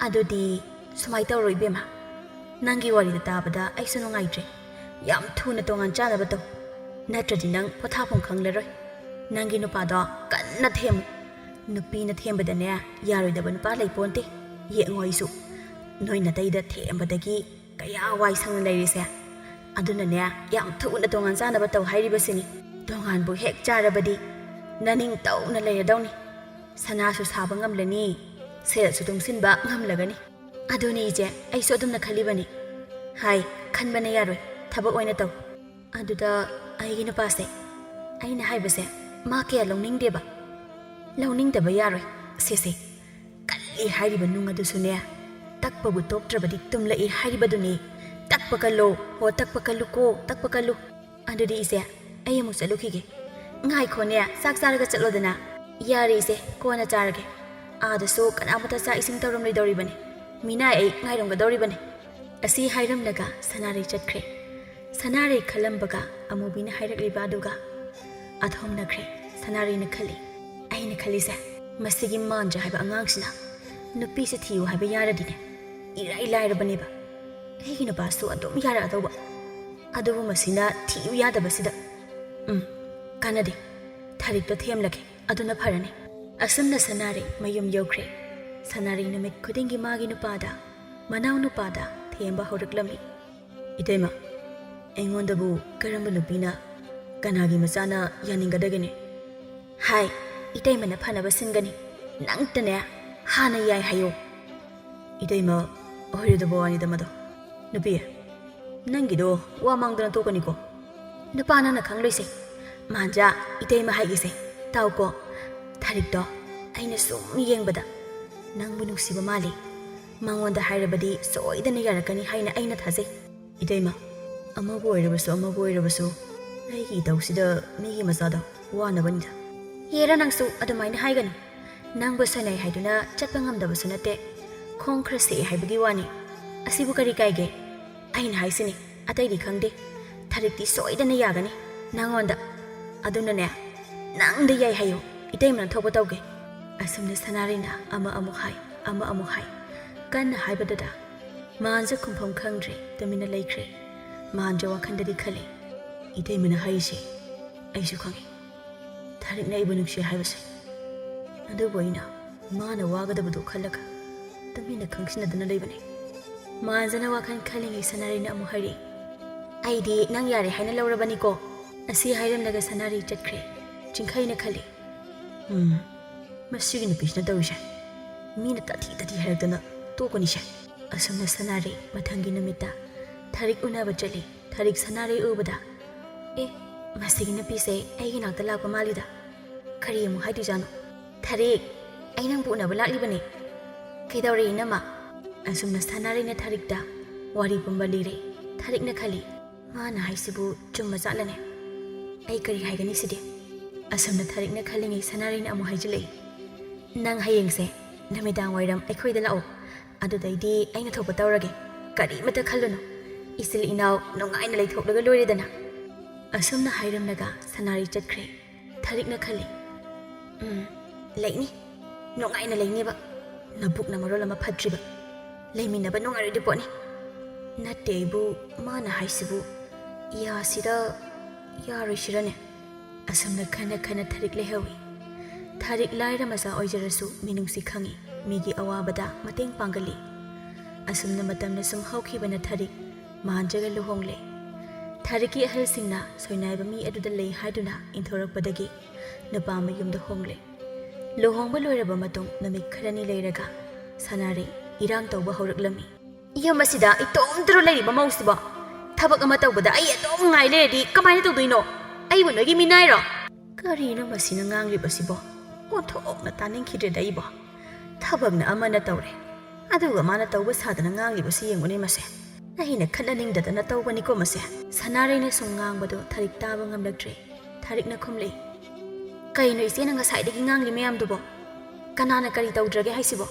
ꯑꯗꯨꯗꯤ ꯁꯨꯃꯥꯏ ꯇꯧꯔꯣ ꯏꯕꯦꯝꯃ ꯅꯪꯒꯤ ꯋꯥꯔꯤꯗ ꯇꯥꯕꯗ ꯑꯩꯁꯨ ꯅꯨꯡꯉꯥꯏꯇ꯭ꯔꯦ ꯌꯥꯝ ꯊꯨꯅ ꯇꯣꯉꯥꯟ ꯆꯥꯅꯕ ꯇꯧ ꯅꯠꯇ꯭ꯔꯗꯤ ꯅꯪ ꯄꯣꯊꯥꯐꯝ ꯈꯪꯂꯔꯣꯏ ꯅꯪꯒꯤ ꯅꯨꯄꯥꯗꯣ ꯀꯟꯅ ꯊꯦꯝꯃꯨ ꯅꯨꯄꯤꯅ ꯊꯦꯝꯕꯗꯅꯦ ꯌꯥꯔꯣꯏꯗꯕ ꯅꯨꯄꯥ ꯂꯩꯄꯣꯟꯇꯦ ꯌꯦꯡꯉꯣ ꯑꯩꯁꯨ ꯅꯣꯏ ꯅꯇꯩꯗ ꯊꯦꯝꯕꯗꯒꯤ ꯀꯌꯥ ꯋꯥꯏ ꯁꯪꯅ ꯂꯩꯔꯤꯁꯦ ꯑꯗꯨꯅꯅꯦ ꯌꯥꯝ ꯊꯨꯅ ꯇꯣꯉꯥꯟ ꯆꯥꯅꯕ ꯇꯧ ꯍꯥꯏꯔꯤꯕꯁꯤꯅꯤ ꯇꯣꯉꯥꯟꯕꯨ ꯍꯦꯛ ꯆꯥꯔꯕꯗꯤ ꯅꯅꯤꯡ ꯇꯧꯅ ꯂꯩꯔꯗꯧꯅꯤ ꯁꯅꯥꯁꯨ ꯁꯥꯕ ꯉꯝꯂꯅꯤ ꯁꯦꯜꯁꯨ ꯇꯨꯡꯁꯤꯟꯕ ꯉꯝꯂꯒꯅꯤ ꯑꯗꯨꯅꯤ ꯏꯆꯦ ꯑꯩꯁꯨ ꯑꯗꯨꯝꯅ ꯈꯜꯂꯤꯕꯅꯤ ꯍꯥꯏ ꯈꯟꯕꯅ ꯌꯥꯔꯣꯏ ꯊꯕꯛ ꯑꯣꯏꯅ ꯇꯧ ꯑꯗꯨꯗ ꯑꯩꯒꯤ ꯅꯨꯄꯥꯁꯦ ꯑꯩꯅ ꯍꯥꯏꯕꯁꯦ ꯃꯥ ꯀꯌꯥ ꯂꯧꯅꯤꯡꯗꯦꯕ ꯂꯧꯅꯤꯡꯗꯕ ꯌꯥꯔꯣꯏ ꯁꯤꯁꯦ ꯀꯜꯂꯤ ꯍꯥꯏꯔꯤꯕ ꯅꯨꯡ ꯑꯗꯨꯁꯨꯅꯦ ꯇꯛꯄꯕꯨ ꯇꯣꯛꯇ꯭ꯔꯕꯗꯤ ꯇꯨꯝꯂꯛꯏ ꯍꯥꯏꯔꯤꯕꯗꯨꯅꯤ ꯇꯛꯄ ꯀꯜꯂꯣ ꯍꯣ ꯇꯛꯄ ꯀꯜꯂꯨꯀꯣ ꯇꯛꯄ ꯀꯜꯂꯨ ꯑꯗꯨꯗꯤ ꯏꯆꯦ ꯑꯩ ꯑꯃꯨꯛ ꯆꯠꯂꯨꯈꯤꯒꯦ ꯉꯥꯏꯈꯣꯅꯦ ꯆꯥꯛ ꯆꯥꯔꯒ ꯆꯠꯂꯣꯗꯅ ꯌꯥꯔꯦ ꯏꯆꯦ ꯀꯣꯟꯅ ꯆꯥꯔꯒꯦ ꯑꯥꯗꯁꯨ ꯀꯅꯥꯃꯠꯇ ꯆꯥꯛ ꯏꯁꯤꯡ ꯇꯧꯔꯝꯂꯣꯏꯗꯧꯔꯤꯕꯅꯤ ꯃꯤꯅꯥꯏ ꯑꯩ ꯉꯥꯏꯔꯝꯒꯗꯧꯔꯤꯕꯅꯤ ꯑꯁꯤ ꯍꯥꯏꯔꯝꯂꯒ ꯁꯅꯥꯔꯩ ꯆꯠꯈ꯭ꯔꯦ ꯁꯅꯥꯔꯩ ꯈꯜꯂꯝꯕꯒ ꯑꯃꯨꯕꯤꯅ ꯍꯥꯏꯔꯛꯂꯤꯕ ꯑꯗꯨꯒ ꯑꯊꯣꯝꯅꯈ꯭ꯔꯦ ꯁꯅꯥꯔꯩꯅ ꯈꯜꯂꯤ ꯑꯩꯅ ꯈꯜꯂꯤꯁꯦ ꯃꯁꯤꯒꯤ ꯃꯥꯟꯖ ꯍꯥꯏꯕ ꯑꯉꯥꯡꯁꯤꯅ ꯅꯨꯄꯤꯁꯦ ꯊꯤꯌꯨ ꯍꯥꯏꯕ ꯌꯥꯔꯗꯤꯅꯦ ꯏꯔꯥꯏ ꯂꯥꯏꯔꯕꯅꯦꯕ ꯑꯩꯒꯤ ꯅꯨꯄꯥꯁꯨ ꯑꯗꯨꯝ ꯌꯥꯔꯛꯑꯗꯧꯕ ꯑꯗꯨꯕꯨ ꯃꯁꯤꯅ ꯊꯤꯌꯨ ꯌꯥꯗꯕꯁꯤꯗ ꯀꯥꯟꯅꯗꯦ ꯊꯔꯤꯛꯇꯣ ꯊꯦꯝꯂꯒꯦ ꯑꯗꯨꯅ ꯐꯔꯅꯤ ꯑꯁꯨꯝꯅ ꯁꯅꯥꯔꯩ ꯃꯌꯨꯝ ꯌꯧꯈ꯭ꯔꯦ ꯁꯅꯥꯔꯩ ꯅꯨꯃꯤꯠ ꯈꯨꯗꯤꯡꯒꯤ ꯃꯥꯒꯤ ꯅꯨꯄꯥꯗ ꯃꯅꯥꯎ ꯅꯨꯄꯥꯗ ꯊꯦꯝꯕ ꯍꯧꯔꯛꯂꯝꯃꯤ ꯏꯇꯩꯃ ꯑꯩꯉꯣꯟꯗꯕꯨ ꯀꯔꯝꯕ ꯅꯨꯄꯤꯅ ꯀꯅꯥꯒꯤ ꯃꯆꯥꯅ ꯌꯥꯅꯤꯡꯒꯗꯒꯦꯅꯦ ꯍꯥꯏ ꯏꯇꯩꯃꯅ ꯐꯅꯕ ꯁꯤꯟꯒꯅꯤ ꯅꯪꯇꯅꯦ ꯍꯥꯟꯅ ꯌꯥꯏ ꯍꯥꯏꯌꯣ ꯏꯇꯩꯃ ꯑꯣꯏꯔꯣꯏꯗꯕ ꯋꯥꯅꯤꯗ ꯃꯗꯣ ꯅꯨꯄꯤ ꯅꯪꯒꯤꯗꯣ ꯋꯥ ꯃꯥꯡꯗꯅ ꯇꯣꯛꯀꯅꯤꯀꯣ ꯅꯨꯄꯥ ꯅꯪꯅ ꯈꯪꯂꯣꯏꯁꯦ ꯃꯥꯟꯖꯥ ꯏꯇꯩꯃ ꯍꯥꯏꯒꯤꯁꯦ ꯇꯥꯎꯀꯣ ꯊꯔꯤꯛꯇꯣ ꯑꯩꯅ ꯁꯨꯝ ꯌꯦꯡꯕꯗ ꯅꯪꯕꯨ ꯅꯨꯡꯁꯤꯕ ꯃꯥꯜꯂꯤ ꯃꯉꯣꯟꯗ ꯍꯥꯏꯔꯕꯗꯤ ꯁꯣꯏꯗꯅ ꯌꯥꯔꯛꯀꯅꯤ ꯍꯥꯏꯅ ꯑꯩꯅ ꯊꯥꯖꯩ ꯏꯇꯩꯃ ꯑꯃꯕꯨ ꯑꯣꯏꯔꯕꯁꯨ ꯑꯩꯒꯤ ꯏꯇꯧꯁꯤꯗ ꯃꯤꯒꯤ ꯃꯆꯥꯗ ꯋꯥꯅꯕꯅꯤꯗ ꯍꯦꯔ ꯅꯪꯁꯨ ꯑꯗꯨꯃꯥꯏꯅ ꯍꯥꯏꯒꯅꯨ ꯅꯪꯕꯨ ꯁꯣꯏꯅꯩ ꯍꯥꯏꯗꯨꯅ ꯆꯠꯄ ꯉꯝꯗꯕꯁꯨ ꯅꯠꯇꯦ ꯈꯣꯡ ꯈꯔ ꯁꯦꯛꯑꯦ ꯍꯥꯏꯕꯒꯤ ꯋꯥꯅꯤ ꯑꯁꯤꯕꯨ ꯀꯔꯤ ꯀꯥꯏꯒꯦ ꯑꯩꯅ ꯍꯥꯏꯁꯤꯅꯤ ꯑꯇꯩꯗꯤ ꯈꯪꯗꯦ ꯊꯔꯤꯛꯇꯤ ꯁꯣꯏꯗꯅ ꯌꯥꯒꯅꯤ ꯅꯪꯉꯣꯟꯗ ꯑꯗꯨꯅꯅꯦ ꯅꯪꯗ ꯌꯥꯏ ꯍꯥꯏꯌꯨ ꯏꯇꯩꯃꯅ ꯊꯣꯛꯄ ꯇꯧꯒꯦ ꯑꯁꯨꯝꯅ ꯁꯅꯥꯔꯩꯅ ꯑꯃ ꯑꯃꯨꯛ ꯍꯥꯏ ꯀꯟꯅ ꯍꯥꯏꯕꯗꯨꯗ ꯃꯥꯟꯁꯨ ꯈꯨꯝꯐꯝ ꯈꯪꯗ꯭ꯔꯦ ꯇꯨꯃꯤꯟꯅ ꯂꯩꯈ꯭ꯔꯦ ꯃꯥꯟꯁꯨ ꯋꯥꯈꯟꯗꯗꯤ ꯈꯜꯂꯤ ꯏꯇꯩꯃꯅ ꯍꯥꯏꯔꯤꯁꯦ ꯑꯩꯁꯨ ꯈꯪꯉꯤ ꯊꯔꯤꯛꯅ ꯑꯩꯕꯨ ꯅꯨꯡꯁꯤ ꯍꯥꯏꯕꯁꯦ ꯑꯗꯨꯕꯨ ꯑꯩꯅ ꯃꯥꯅ ꯋꯥꯒꯗꯕꯗꯨ ꯈꯜꯂꯒ ꯇꯨꯃꯤꯟꯅ ꯈꯪꯁꯤꯟꯅꯗꯨꯅ ꯂꯩꯕꯅꯤ ꯃꯥꯟꯖꯅ ꯋꯥꯈꯜ ꯈꯜꯂꯤꯉꯩ ꯁꯅꯥꯔꯩꯅ ꯑꯃꯨꯛ ꯍꯥꯏꯔꯛꯏ ꯑꯩꯗꯤ ꯅꯪ ꯌꯥꯔꯦ ꯍꯥꯏꯅ ꯂꯧꯔꯕꯅꯤꯀꯣ ꯑꯁꯤ ꯍꯥꯏꯔꯝꯂꯒ ꯁꯅꯥꯔꯩ ꯆꯠꯈ꯭ꯔꯦ ꯆꯤꯡꯈꯩꯅ ꯈꯜꯂꯤ ꯃꯁꯤꯒꯤ ꯅꯨꯄꯤꯁꯤꯅ ꯇꯧꯔꯤꯁꯦ ꯃꯤꯅ ꯇꯥꯊꯤ ꯍꯥꯏꯔꯛꯇꯅ ꯇꯣꯛꯀꯅꯤꯁꯦ ꯑꯁꯨꯝꯅ ꯁꯅꯥꯔꯩ ꯃꯊꯪꯒꯤ ꯅꯨꯃꯤꯠꯇ ꯊꯔꯤꯛ ꯎꯅꯕ ꯆꯠꯂꯤ ꯊꯔꯤꯛ ꯁꯅꯥꯔꯩ ꯎꯕꯗ ꯃꯁꯤꯒꯤ ꯅꯨꯄꯤꯁꯦ ꯑꯩꯒꯤ ꯅꯥꯛꯇ ꯂꯥꯛꯄ ꯃꯥꯜꯂꯤꯗ ꯀꯔꯤ ꯑꯃꯨꯛ ꯍꯥꯏꯗꯣꯏꯖꯥꯠꯅꯣ ꯊꯔꯤꯛ ꯑꯩ ꯅꯪꯕꯨ ꯎꯅꯕ ꯂꯥꯛꯂꯤꯕꯅꯤ ꯀꯩꯗꯧꯔꯦ ꯏꯅꯝꯃ ꯑꯁꯨꯝꯅ ꯁꯅꯥꯔꯩꯅ ꯊꯔꯤꯛꯇ ꯋꯥꯔꯤ ꯄꯨꯝꯕ ꯂꯤꯔꯦ ꯊꯔꯤꯛꯅ ꯈꯜꯂꯤ ꯃꯥꯅ ꯍꯥꯏꯁꯤꯕꯨ ꯆꯨꯝꯕ ꯖꯥꯠꯂꯅꯦ ꯑꯩ ꯀꯔꯤ ꯍꯥꯏꯒꯅꯤ ꯁꯤꯗꯤ ꯑꯁꯨꯝꯅ ꯊꯔꯤꯛꯅ ꯈꯜꯂꯤꯉꯩ ꯁꯅꯥꯔꯩꯅ ꯑꯃꯨꯛ ꯍꯥꯏꯖꯤꯜꯂꯛꯏ ꯅꯪ ꯍꯌꯦꯡꯁꯦ ꯅꯨꯃꯤꯗꯥꯡ ꯋꯥꯏꯔꯝ ꯑꯩꯈꯣꯏꯗ ꯂꯥꯛꯑꯣ ꯑꯗꯨꯗꯩꯗꯤ ꯑꯩꯅ ꯊꯣꯛꯄ ꯇꯧꯔꯒꯦ ꯀꯔꯤꯃꯠꯇ ꯈꯜꯂꯨꯅꯨ ꯏꯆꯤꯜ ꯏꯅꯥꯎ ꯅꯨꯡꯉꯥꯏꯅ ꯂꯩꯊꯣꯛꯂꯒ ꯂꯣꯏꯔꯦꯗꯅ ꯑꯁꯨꯝꯅ ꯍꯥꯏꯔꯝꯂꯒ ꯁꯅꯥꯔꯩ ꯆꯠꯈ꯭ꯔꯦ ꯊꯔꯤꯛꯅ ꯈꯜꯂꯤ ꯂꯩꯅꯤ ꯅꯨꯡꯉꯥꯏꯅ ꯂꯩꯅꯦꯕ ꯅꯕꯨꯛꯅ ꯃꯔꯣꯜ ꯑꯃ ꯐꯠꯇ꯭ꯔꯤꯕ ꯂꯩꯃꯤꯟꯅꯕ ꯅꯨꯡꯉꯥꯏꯔꯣꯏꯗꯤ ꯄꯣꯠꯅꯤ ꯅꯠꯇꯦ ꯑꯩꯕꯨ ꯃꯥꯅ ꯍꯥꯏꯁꯤꯕꯨ ꯌꯥꯁꯤꯔ ꯌꯥꯔꯣꯏꯁꯤꯔꯅꯦ ꯑꯁꯨꯝꯅ ꯈꯟꯅ ꯊꯔꯤꯛ ꯂꯩꯍꯧꯏ ꯊꯔꯤꯛ ꯂꯥꯏꯔ ꯃꯆꯥ ꯑꯣꯏꯖꯔꯁꯨ ꯃꯤꯅꯨꯡꯁꯤ ꯈꯪꯉꯤ ꯃꯤꯒꯤ ꯑꯋꯥꯕꯗ ꯃꯇꯦꯡ ꯄꯥꯡꯒꯜꯂꯤ ꯑꯁꯨꯝꯅ ꯃꯇꯝꯅ ꯁꯨꯝ ꯍꯧꯈꯤꯕꯅ ꯊꯔꯤꯛ ꯃꯥꯟꯖꯒ ꯂꯨꯍꯣꯡꯂꯦ ꯊꯔꯤꯛꯀꯤ ꯑꯍꯜꯁꯤꯡꯅ ꯁꯣꯏꯅꯥꯏꯕ ꯃꯤ ꯑꯗꯨꯗ ꯂꯩ ꯍꯥꯏꯗꯨꯅ ꯏꯟꯊꯣꯔꯛꯄꯗꯒꯤ ꯅꯨꯄꯥ ꯃꯌꯨꯝꯗ ꯍꯣꯡꯂꯦ ꯂꯨꯍꯣꯡꯕ ꯂꯣꯏꯔꯕ ꯃꯇꯨꯡ ꯅꯨꯃꯤꯠ ꯈꯔꯅꯤ ꯂꯩꯔꯒ ꯁꯅꯥꯔꯩ ꯏꯔꯥꯡ ꯇꯧꯕ ꯍꯧꯔꯛꯂꯝꯃꯤ ꯌꯨꯝ ꯑꯁꯤꯗ ꯏꯇꯣꯝꯇꯔꯣ ꯂꯩꯔꯤꯕ ꯃꯧꯁꯤꯕꯣ ꯊꯕꯛ ꯑꯃ ꯇꯧꯕꯗ ꯑꯩ ꯑꯗꯨꯝ ꯉꯥꯏ ꯂꯩꯔꯗꯤ ꯀꯃꯥꯏꯅ ꯇꯧꯗꯣꯏꯅꯣ ꯑꯩꯕꯨ ꯅꯣꯏꯒꯤ ꯃꯤꯅꯥꯏꯔꯣ ꯀꯔꯤꯅꯣ ꯃꯁꯤꯅ ꯉꯥꯡꯂꯤꯕꯁꯤꯕꯣ ꯑꯣꯟꯊꯣꯛꯅ ꯇꯥꯅꯤꯡꯈꯤꯗ꯭ꯔꯦꯗ ꯑꯩꯕꯣ ꯊꯕꯛꯅ ꯑꯃꯅ ꯇꯧꯔꯦ ꯑꯗꯨꯒ ꯃꯥꯅ ꯇꯧꯕ ꯁꯥꯗꯅ ꯉꯥꯡꯂꯤꯕꯁꯤ ꯌꯦꯡꯉꯨꯅꯦ ꯃꯁꯦ ꯑꯩꯅ ꯈꯠꯅꯅꯤꯡꯗꯗꯅ ꯇꯧꯕꯅꯤꯀꯣ ꯃꯁꯦ ꯁꯅꯥꯔꯩꯅ ꯁꯨꯝ ꯉꯥꯡꯕꯗꯣ ꯊꯔꯤꯛ ꯇꯥꯕ ꯉꯝꯂꯛꯇ꯭ꯔꯦ ꯊꯔꯤꯛꯅ ꯈꯨꯝꯂꯛꯏ ꯀꯩꯅꯣ ꯏꯆꯦꯅ ꯉꯁꯥꯏꯗꯒꯤ ꯉꯥꯡꯂꯤ ꯃꯌꯥꯝꯗꯨꯕꯣ ꯀꯅꯥꯅ ꯀꯔꯤ ꯇꯧꯗ꯭ꯔꯒꯦ ꯍꯥꯏꯁꯤꯕꯣ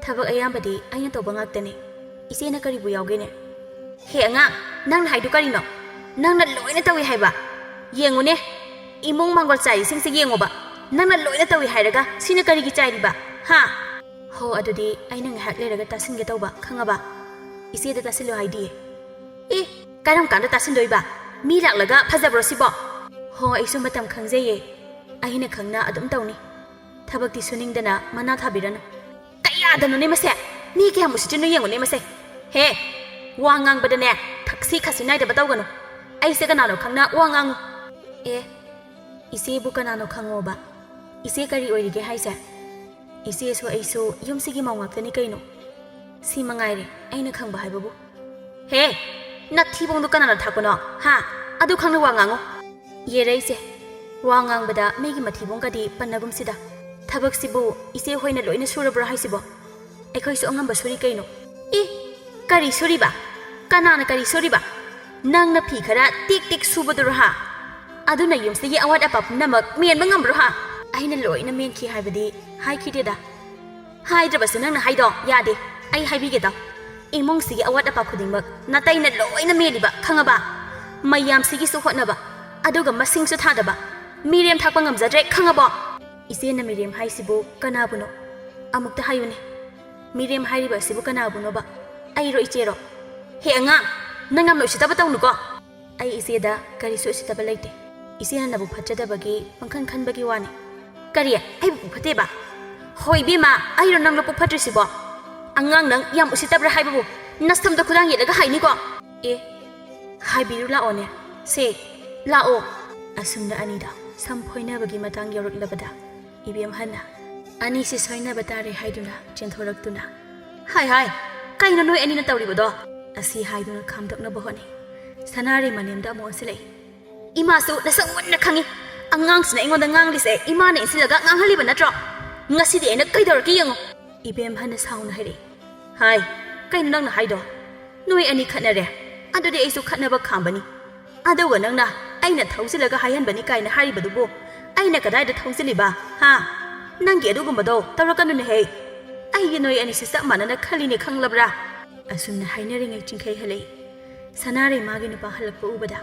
ꯊꯕꯛ ꯑꯌꯥꯝꯕꯗꯤ ꯑꯩꯅ ꯇꯧꯕ ꯉꯥꯛꯇꯅꯤ ꯏꯆꯦꯅ ꯀꯔꯤꯕꯨ ꯌꯥꯎꯒꯦꯅꯦ ꯍꯦ ꯑꯉꯥꯡ ꯅꯪꯅ ꯍꯥꯏꯗꯨ ꯀꯔꯤꯅꯣ ꯅꯪꯅ ꯂꯣꯏꯅ ꯇꯧꯏ ꯍꯥꯏꯕ ꯌꯦꯡꯉꯨꯅꯦ ꯏꯃꯨꯡ ꯃꯥꯡꯒꯣꯜ ꯆꯥꯏꯔꯤꯁꯤꯡꯁꯦ ꯌꯦꯡꯉꯣꯕ ꯅꯪꯅ ꯂꯣꯏꯅ ꯇꯧꯏ ꯍꯥꯏꯔꯒ ꯁꯤꯅ ꯀꯔꯤꯒꯤ ꯆꯥꯏꯔꯤꯕ ꯍꯥ ꯍꯣ ꯑꯗꯨꯗꯤ ꯑꯩꯅ ꯉꯥꯏꯍꯥꯛ ꯂꯩꯔꯒ ꯇꯥꯁꯤꯟꯒꯦ ꯇꯧꯕ ꯈꯪꯉꯕ ꯏꯆꯦꯗ ꯇꯥꯁꯤꯜꯂꯨ ꯍꯥꯏꯗꯤꯌꯦ ꯀꯔꯝ ꯀꯥꯟꯗ ꯇꯥꯁꯤꯟꯗꯣꯏꯕ ꯃꯤ ꯂꯥꯛꯂꯒ ꯐꯖꯕ꯭ꯔꯣ ꯁꯤꯕꯣ ꯍꯣ ꯑꯩꯁꯨ ꯃꯇꯝ ꯈꯪꯖꯩꯌꯦ ꯑꯩꯅ ꯈꯪꯅ ꯑꯗꯨꯝ ꯇꯧꯅꯤ ꯊꯕꯛꯇꯤ ꯁꯨꯅꯤꯡꯗꯅ ꯃꯅꯥ ꯊꯥꯕꯤꯔꯅꯨ ꯀꯌꯥꯗꯅꯣꯅꯦ ꯃꯁꯦ ꯃꯤ ꯀꯌꯥꯃꯨꯛ ꯁꯤꯠꯆꯤꯟꯅꯣ ꯌꯦꯡꯉꯨꯅꯦ ꯃꯁꯦ ꯍꯦ ꯋꯥ ꯉꯥꯡꯕꯗꯅꯦ ꯊꯛꯁꯤ ꯈꯥꯁꯤ ꯅꯥꯏꯗꯕ ꯇꯧꯒꯅꯨ ꯑꯩꯁꯦ ꯀꯅꯥꯅꯣ ꯈꯪꯅ ꯋꯥ ꯉꯥꯡꯉꯨ ꯏꯆꯦꯕꯨ ꯀꯅꯥꯅꯣ ꯈꯪꯉꯣꯕ ꯏꯆꯦ ꯀꯔꯤ ꯑꯣꯏꯔꯤꯒꯦ ꯍꯥꯏꯁꯦ ꯏꯆꯦꯁꯨ ꯑꯩꯁꯨ ꯌꯨꯝꯁꯤꯒꯤ ꯃꯧ ꯉꯥꯛꯇꯅꯤ ꯀꯩꯅꯣ ꯁꯤ ꯃꯉꯥꯏꯔꯦ ꯑꯩꯅ ꯈꯪꯕ ꯍꯥꯏꯕꯕꯨ ꯍꯦ ꯅꯊꯤꯕꯣꯡꯗꯣ ꯀꯅꯥꯅ ꯊꯥꯛꯄꯅꯣ ꯍꯥ ꯑꯗꯨ ꯈꯪꯅ ꯋꯥ ꯉꯥꯡꯉꯨ ꯌꯦꯔꯩꯁꯦ ꯋꯥ ꯉꯥꯡꯕꯗ ꯃꯤꯒꯤ ꯃꯊꯤꯕꯣꯡꯒꯗꯤ ꯄꯟꯅꯒꯨꯝꯁꯤꯗ ꯊꯕꯛꯁꯤꯕꯨ ꯏꯆꯦ ꯍꯣꯏꯅ ꯂꯣꯏꯅ ꯁꯨꯔꯕ꯭ꯔꯣ ꯍꯥꯏꯁꯤꯕꯣ ꯑꯩꯈꯣꯏꯁꯨ ꯑꯉꯝꯕ ꯁꯨꯔꯤ ꯀꯩꯅꯣ ꯀꯔꯤ ꯁꯨꯔꯤꯕ ꯀꯅꯥꯅ ꯀꯔꯤ ꯁꯨꯔꯤꯕ ꯅꯪꯅ ꯐꯤ ꯈꯔ ꯇꯤꯛ ꯇꯤꯛ ꯁꯨꯕꯗꯨꯔꯣ ꯍꯥ ꯑꯗꯨꯅ ꯌꯨꯝꯁꯤꯒꯤ ꯑꯋꯥꯠ ꯑꯄꯥ ꯄꯨꯝꯅꯃꯛ ꯃꯦꯟꯕ ꯉꯝꯕ꯭ꯔꯣ ꯍꯥ ꯑꯩꯅ ꯂꯣꯏꯅ ꯃꯦꯟꯈꯤ ꯍꯥꯏꯕꯗꯤ ꯍꯥꯏꯈꯤꯗꯦꯗ ꯍꯥꯏꯗ꯭ꯔꯕꯁꯨ ꯅꯪꯅ ꯍꯥꯏꯗꯣ ꯌꯥꯗꯦ ꯑꯩ ꯍꯥꯏꯕꯤꯒꯦ ꯇꯥꯎ ꯏꯃꯨꯡꯁꯤꯒꯤ ꯑꯋꯥꯠ ꯑꯄꯥ ꯈꯨꯗꯤꯡꯃꯛ ꯅꯥꯇꯩꯅ ꯂꯣꯏꯅ ꯃꯦꯜꯂꯤꯕ ꯈꯪꯉꯕ ꯃꯌꯥꯝꯁꯤꯒꯤꯁꯨ ꯍꯣꯠꯅꯕ ꯑꯗꯨꯒ ꯃꯁꯤꯡꯁꯨ ꯊꯥꯗꯕ ꯃꯤꯔꯦꯝ ꯊꯥꯛꯄ ꯉꯝꯖꯗ꯭ꯔꯦ ꯈꯪꯉꯕꯣ ꯏꯆꯦꯅ ꯃꯤꯔꯦꯝ ꯍꯥꯏꯁꯤꯕꯨ ꯀꯅꯥꯕꯨꯅꯣ ꯑꯃꯨꯛꯇ ꯍꯥꯏꯌꯨꯅꯦ ꯃꯤꯔꯦꯝ ꯍꯥꯏꯔꯤꯕ ꯑꯁꯤꯕꯨ ꯀꯅꯥꯕꯨꯅꯣꯕ ꯑꯩꯔꯣ ꯏꯆꯦꯔꯣ ꯍꯦ ꯑꯉꯥꯡ ꯅꯪ ꯌꯥꯝꯅ ꯎꯁꯤꯠꯇꯕ ꯇꯧꯅꯨꯀꯣ ꯑꯩ ꯏꯆꯦꯗ ꯀꯔꯤꯁꯨ ꯎꯁꯤꯠꯇꯕ ꯂꯩꯇꯦ ꯏꯆꯦꯅ ꯅꯕꯨ ꯐꯠꯆꯗꯕꯒꯤ ꯄꯪꯈꯟ ꯈꯟꯕꯒꯤ ꯋꯥꯅꯤ ꯀꯔꯤ ꯑꯩꯕꯨ ꯄꯨꯛ ꯐꯠꯇꯦꯕ ꯍꯣꯏ ꯏꯕꯦꯝꯃ ꯑꯩꯔꯣ ꯅꯪꯅ ꯄꯨꯛ ꯐꯠꯇ꯭ꯔꯤꯁꯤꯕꯣ ꯑꯉꯥꯡ ꯅꯪ ꯌꯥꯝ ꯎꯁꯤꯠꯇꯕ꯭ꯔꯥ ꯍꯥꯏꯕꯕꯨ ꯅꯁꯝꯗ ꯈꯨꯗꯥꯡ ꯌꯦꯠꯂꯒ ꯍꯥꯏꯅꯤꯀꯣ ꯍꯥꯏꯕꯤꯔꯨ ꯂꯥꯛꯑꯣꯅꯦ ꯁꯦ ꯂꯥꯛꯑꯣ ꯑꯁꯨꯝꯅ ꯑꯅꯤꯗ ꯁꯝ ꯐꯣꯏꯅꯕꯒꯤ ꯃꯇꯥꯡ ꯌꯧꯔꯛꯂꯕꯗ ꯏꯕꯦꯝꯍꯟꯅ ꯑꯅꯤꯁꯤ ꯁꯣꯏꯅꯕ ꯇꯥꯔꯦ ꯍꯥꯏꯗꯨꯅ ꯆꯦꯟꯊꯣꯔꯛꯇꯨꯅ ꯍꯥꯏ ꯀꯩꯅꯣ ꯅꯣꯏ ꯑꯅꯤꯅ ꯇꯧꯔꯤꯕꯗꯣ ꯑꯁꯤ ꯍꯥꯏꯗꯨꯅ ꯈꯥꯝꯗꯣꯛꯅꯕ ꯍꯣꯠꯅꯩ ꯁꯅꯥꯔꯩ ꯃꯅꯦꯝꯗ ꯑꯃꯨꯛ ꯑꯣꯟꯁꯤꯜꯂꯛꯏ ꯏꯃꯥꯁꯨ ꯅꯁꯛ ꯃꯨꯟꯅ ꯈꯪꯉꯤ ꯑꯉꯥꯡꯁꯤꯅ ꯑꯩꯉꯣꯟꯗ ꯉꯥꯡꯂꯤꯁꯦ ꯏꯃꯥꯅ ꯏꯟꯁꯤꯜꯂꯒ ꯉꯥꯡꯍꯜꯂꯤꯕ ꯅꯠꯇ꯭ꯔꯣ ngasi di enak kay dor ki yango. Ibem hana sauna hari. Hai, kay nang na hai do. Noi ani khatna re. Ado de aisu khatna ba khambani. Ado ga nang na aina thausilaga hayan bani kay na hari badubo. Aina kadai da thausilliba. Ha. Nangi adugumado tawrakanu ne he. Ai noi ani sisa manana khali ne khanglabra. Asumna hainaringai chingkai halai. Sanare magi nupa halakpa ubada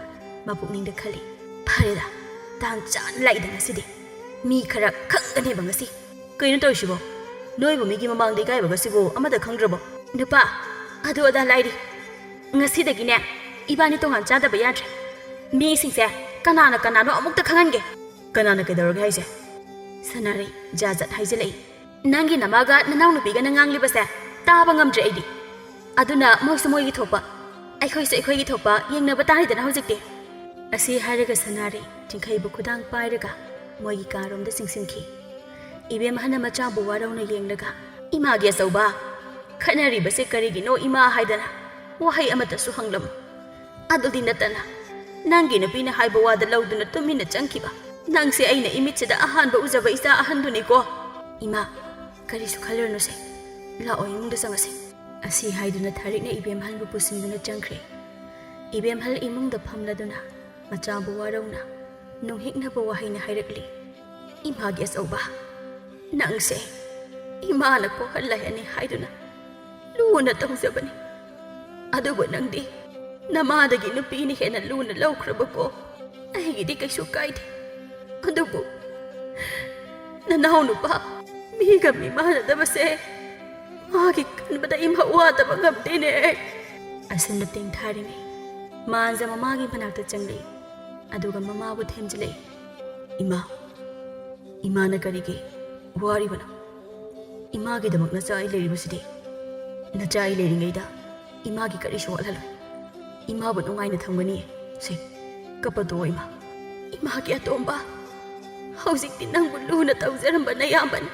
mapukning da khali. Phareda. Dan chan lai da ngasi de. Mi khara khangane ba ngasi. Kaino toisibo. Noi bu migi mamang de kai ba ngasibo amada khangrabo. Nupa adu ada lai di. Ngasi da gine ibani tongan chada ba yatre. Mi singse kanana kanano amuk ta khangange. Kanana kedorga haise. Sanare jajat haizalai. Nangi namaga nanaw nupiga nanganglibase taba ngamdre aidi. Aduna moisu moigi thokpa. Aikhoi gi thokpa yengnaba taridana hojikte. Asi haraga sanare tingkhai bu khudang pairaga moigi karom da singsinki. Ibem hana macha bu warau na yenglaga ima gi sauba khanari base karigi no ima haidana wahai amata su hanglam. Adudi natana nangi na pina haiba wada lauduna tumina changkiba. Nangse aina imitsida ahan ba uzaba isa ahan duni ko. Ima kari su khalar no se la o imung da sangase. Asi haiduna tharik na ibem hal bu pusinduna changkre. Ibem hal imung da phamladuna macha bu warauna nunghik na bu wahai na hairakli. Ima gi sauba nangse ima na ko halai ani haiduna luna tongzabani. Adubu nangdi namadagi nupi ni hena luna laukraba ko. Aigi di kaisu kaide. Adubu nanaw nupa miga mimana dabase magi kanbada imha wada bangamdine. Asan ting tharini manza mamagi manakta changli aduga mama bu themjile. Ima na karige wari bana ima gi damak na chai leri basidi na chai leri ngai da ima gi kari shwal hal ima bu nungai na thangani se kapado ima gi atomba haujikti nang bu luna tawjaram bana yamban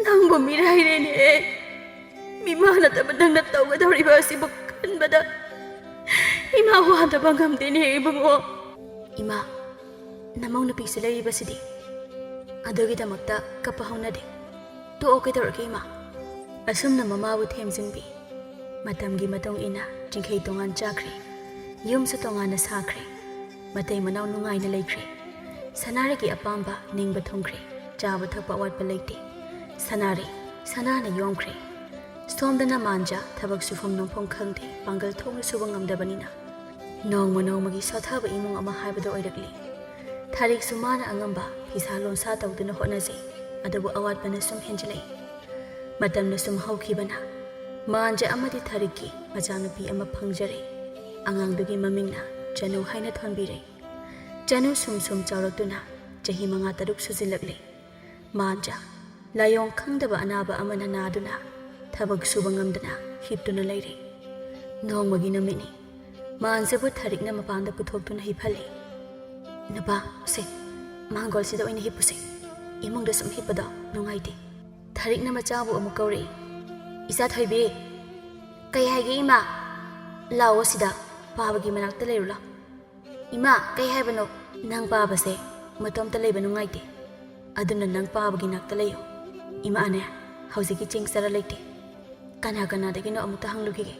nang bu mirai re ne mimana da badang na tawga dori ba si bu kan bada ima wa da bangam de ne bungo. Ima namau na pisilai basidi adogi damakta kapahawna de to okay dorke ima. Asumna mama bu themjingbi matamgi matong ina tingkhei tongan chakre yum sa tongan na sakre matai manaw nungai na laikre. Sanare ki apamba ningba thongkre chaba thakpa watpa leite. Sanare sanana yomkre somdana manja thabak sufam nongphom khangde pangal thong subang ngamdabanina nongma nongmagi sathaba imung ama haibado oirakli. Tharik sumana angamba phisalon sa tawduna hotnaje adabu awatpana sum henjilai. Matamna sum haukhibana manja amadi thariki machanupi ama phangjare. Angangdugi mamingna Chanu haina thonbire. Chanu sum chawraktuna chahi 5-6 sujilakle. Manja layong khangdaba anaba amana naduna thabak suba ngamdana hiptuna leire. Nongmagi namini manjabu tharikna mapanda puthoktuna hiphale. Naba se mangol sida oina hipuse imungda sum hipada nongaite. Tharikna machabu amu kaure isa thoibe kai haige ima lawo sida pabagi manakta leirula. Ima kai haibano nang pabase matomta leiba nongaite aduna nang pabagi nakta leyo. Ima ane haujiki chingsara leite kana dagi no amuta hanglugige.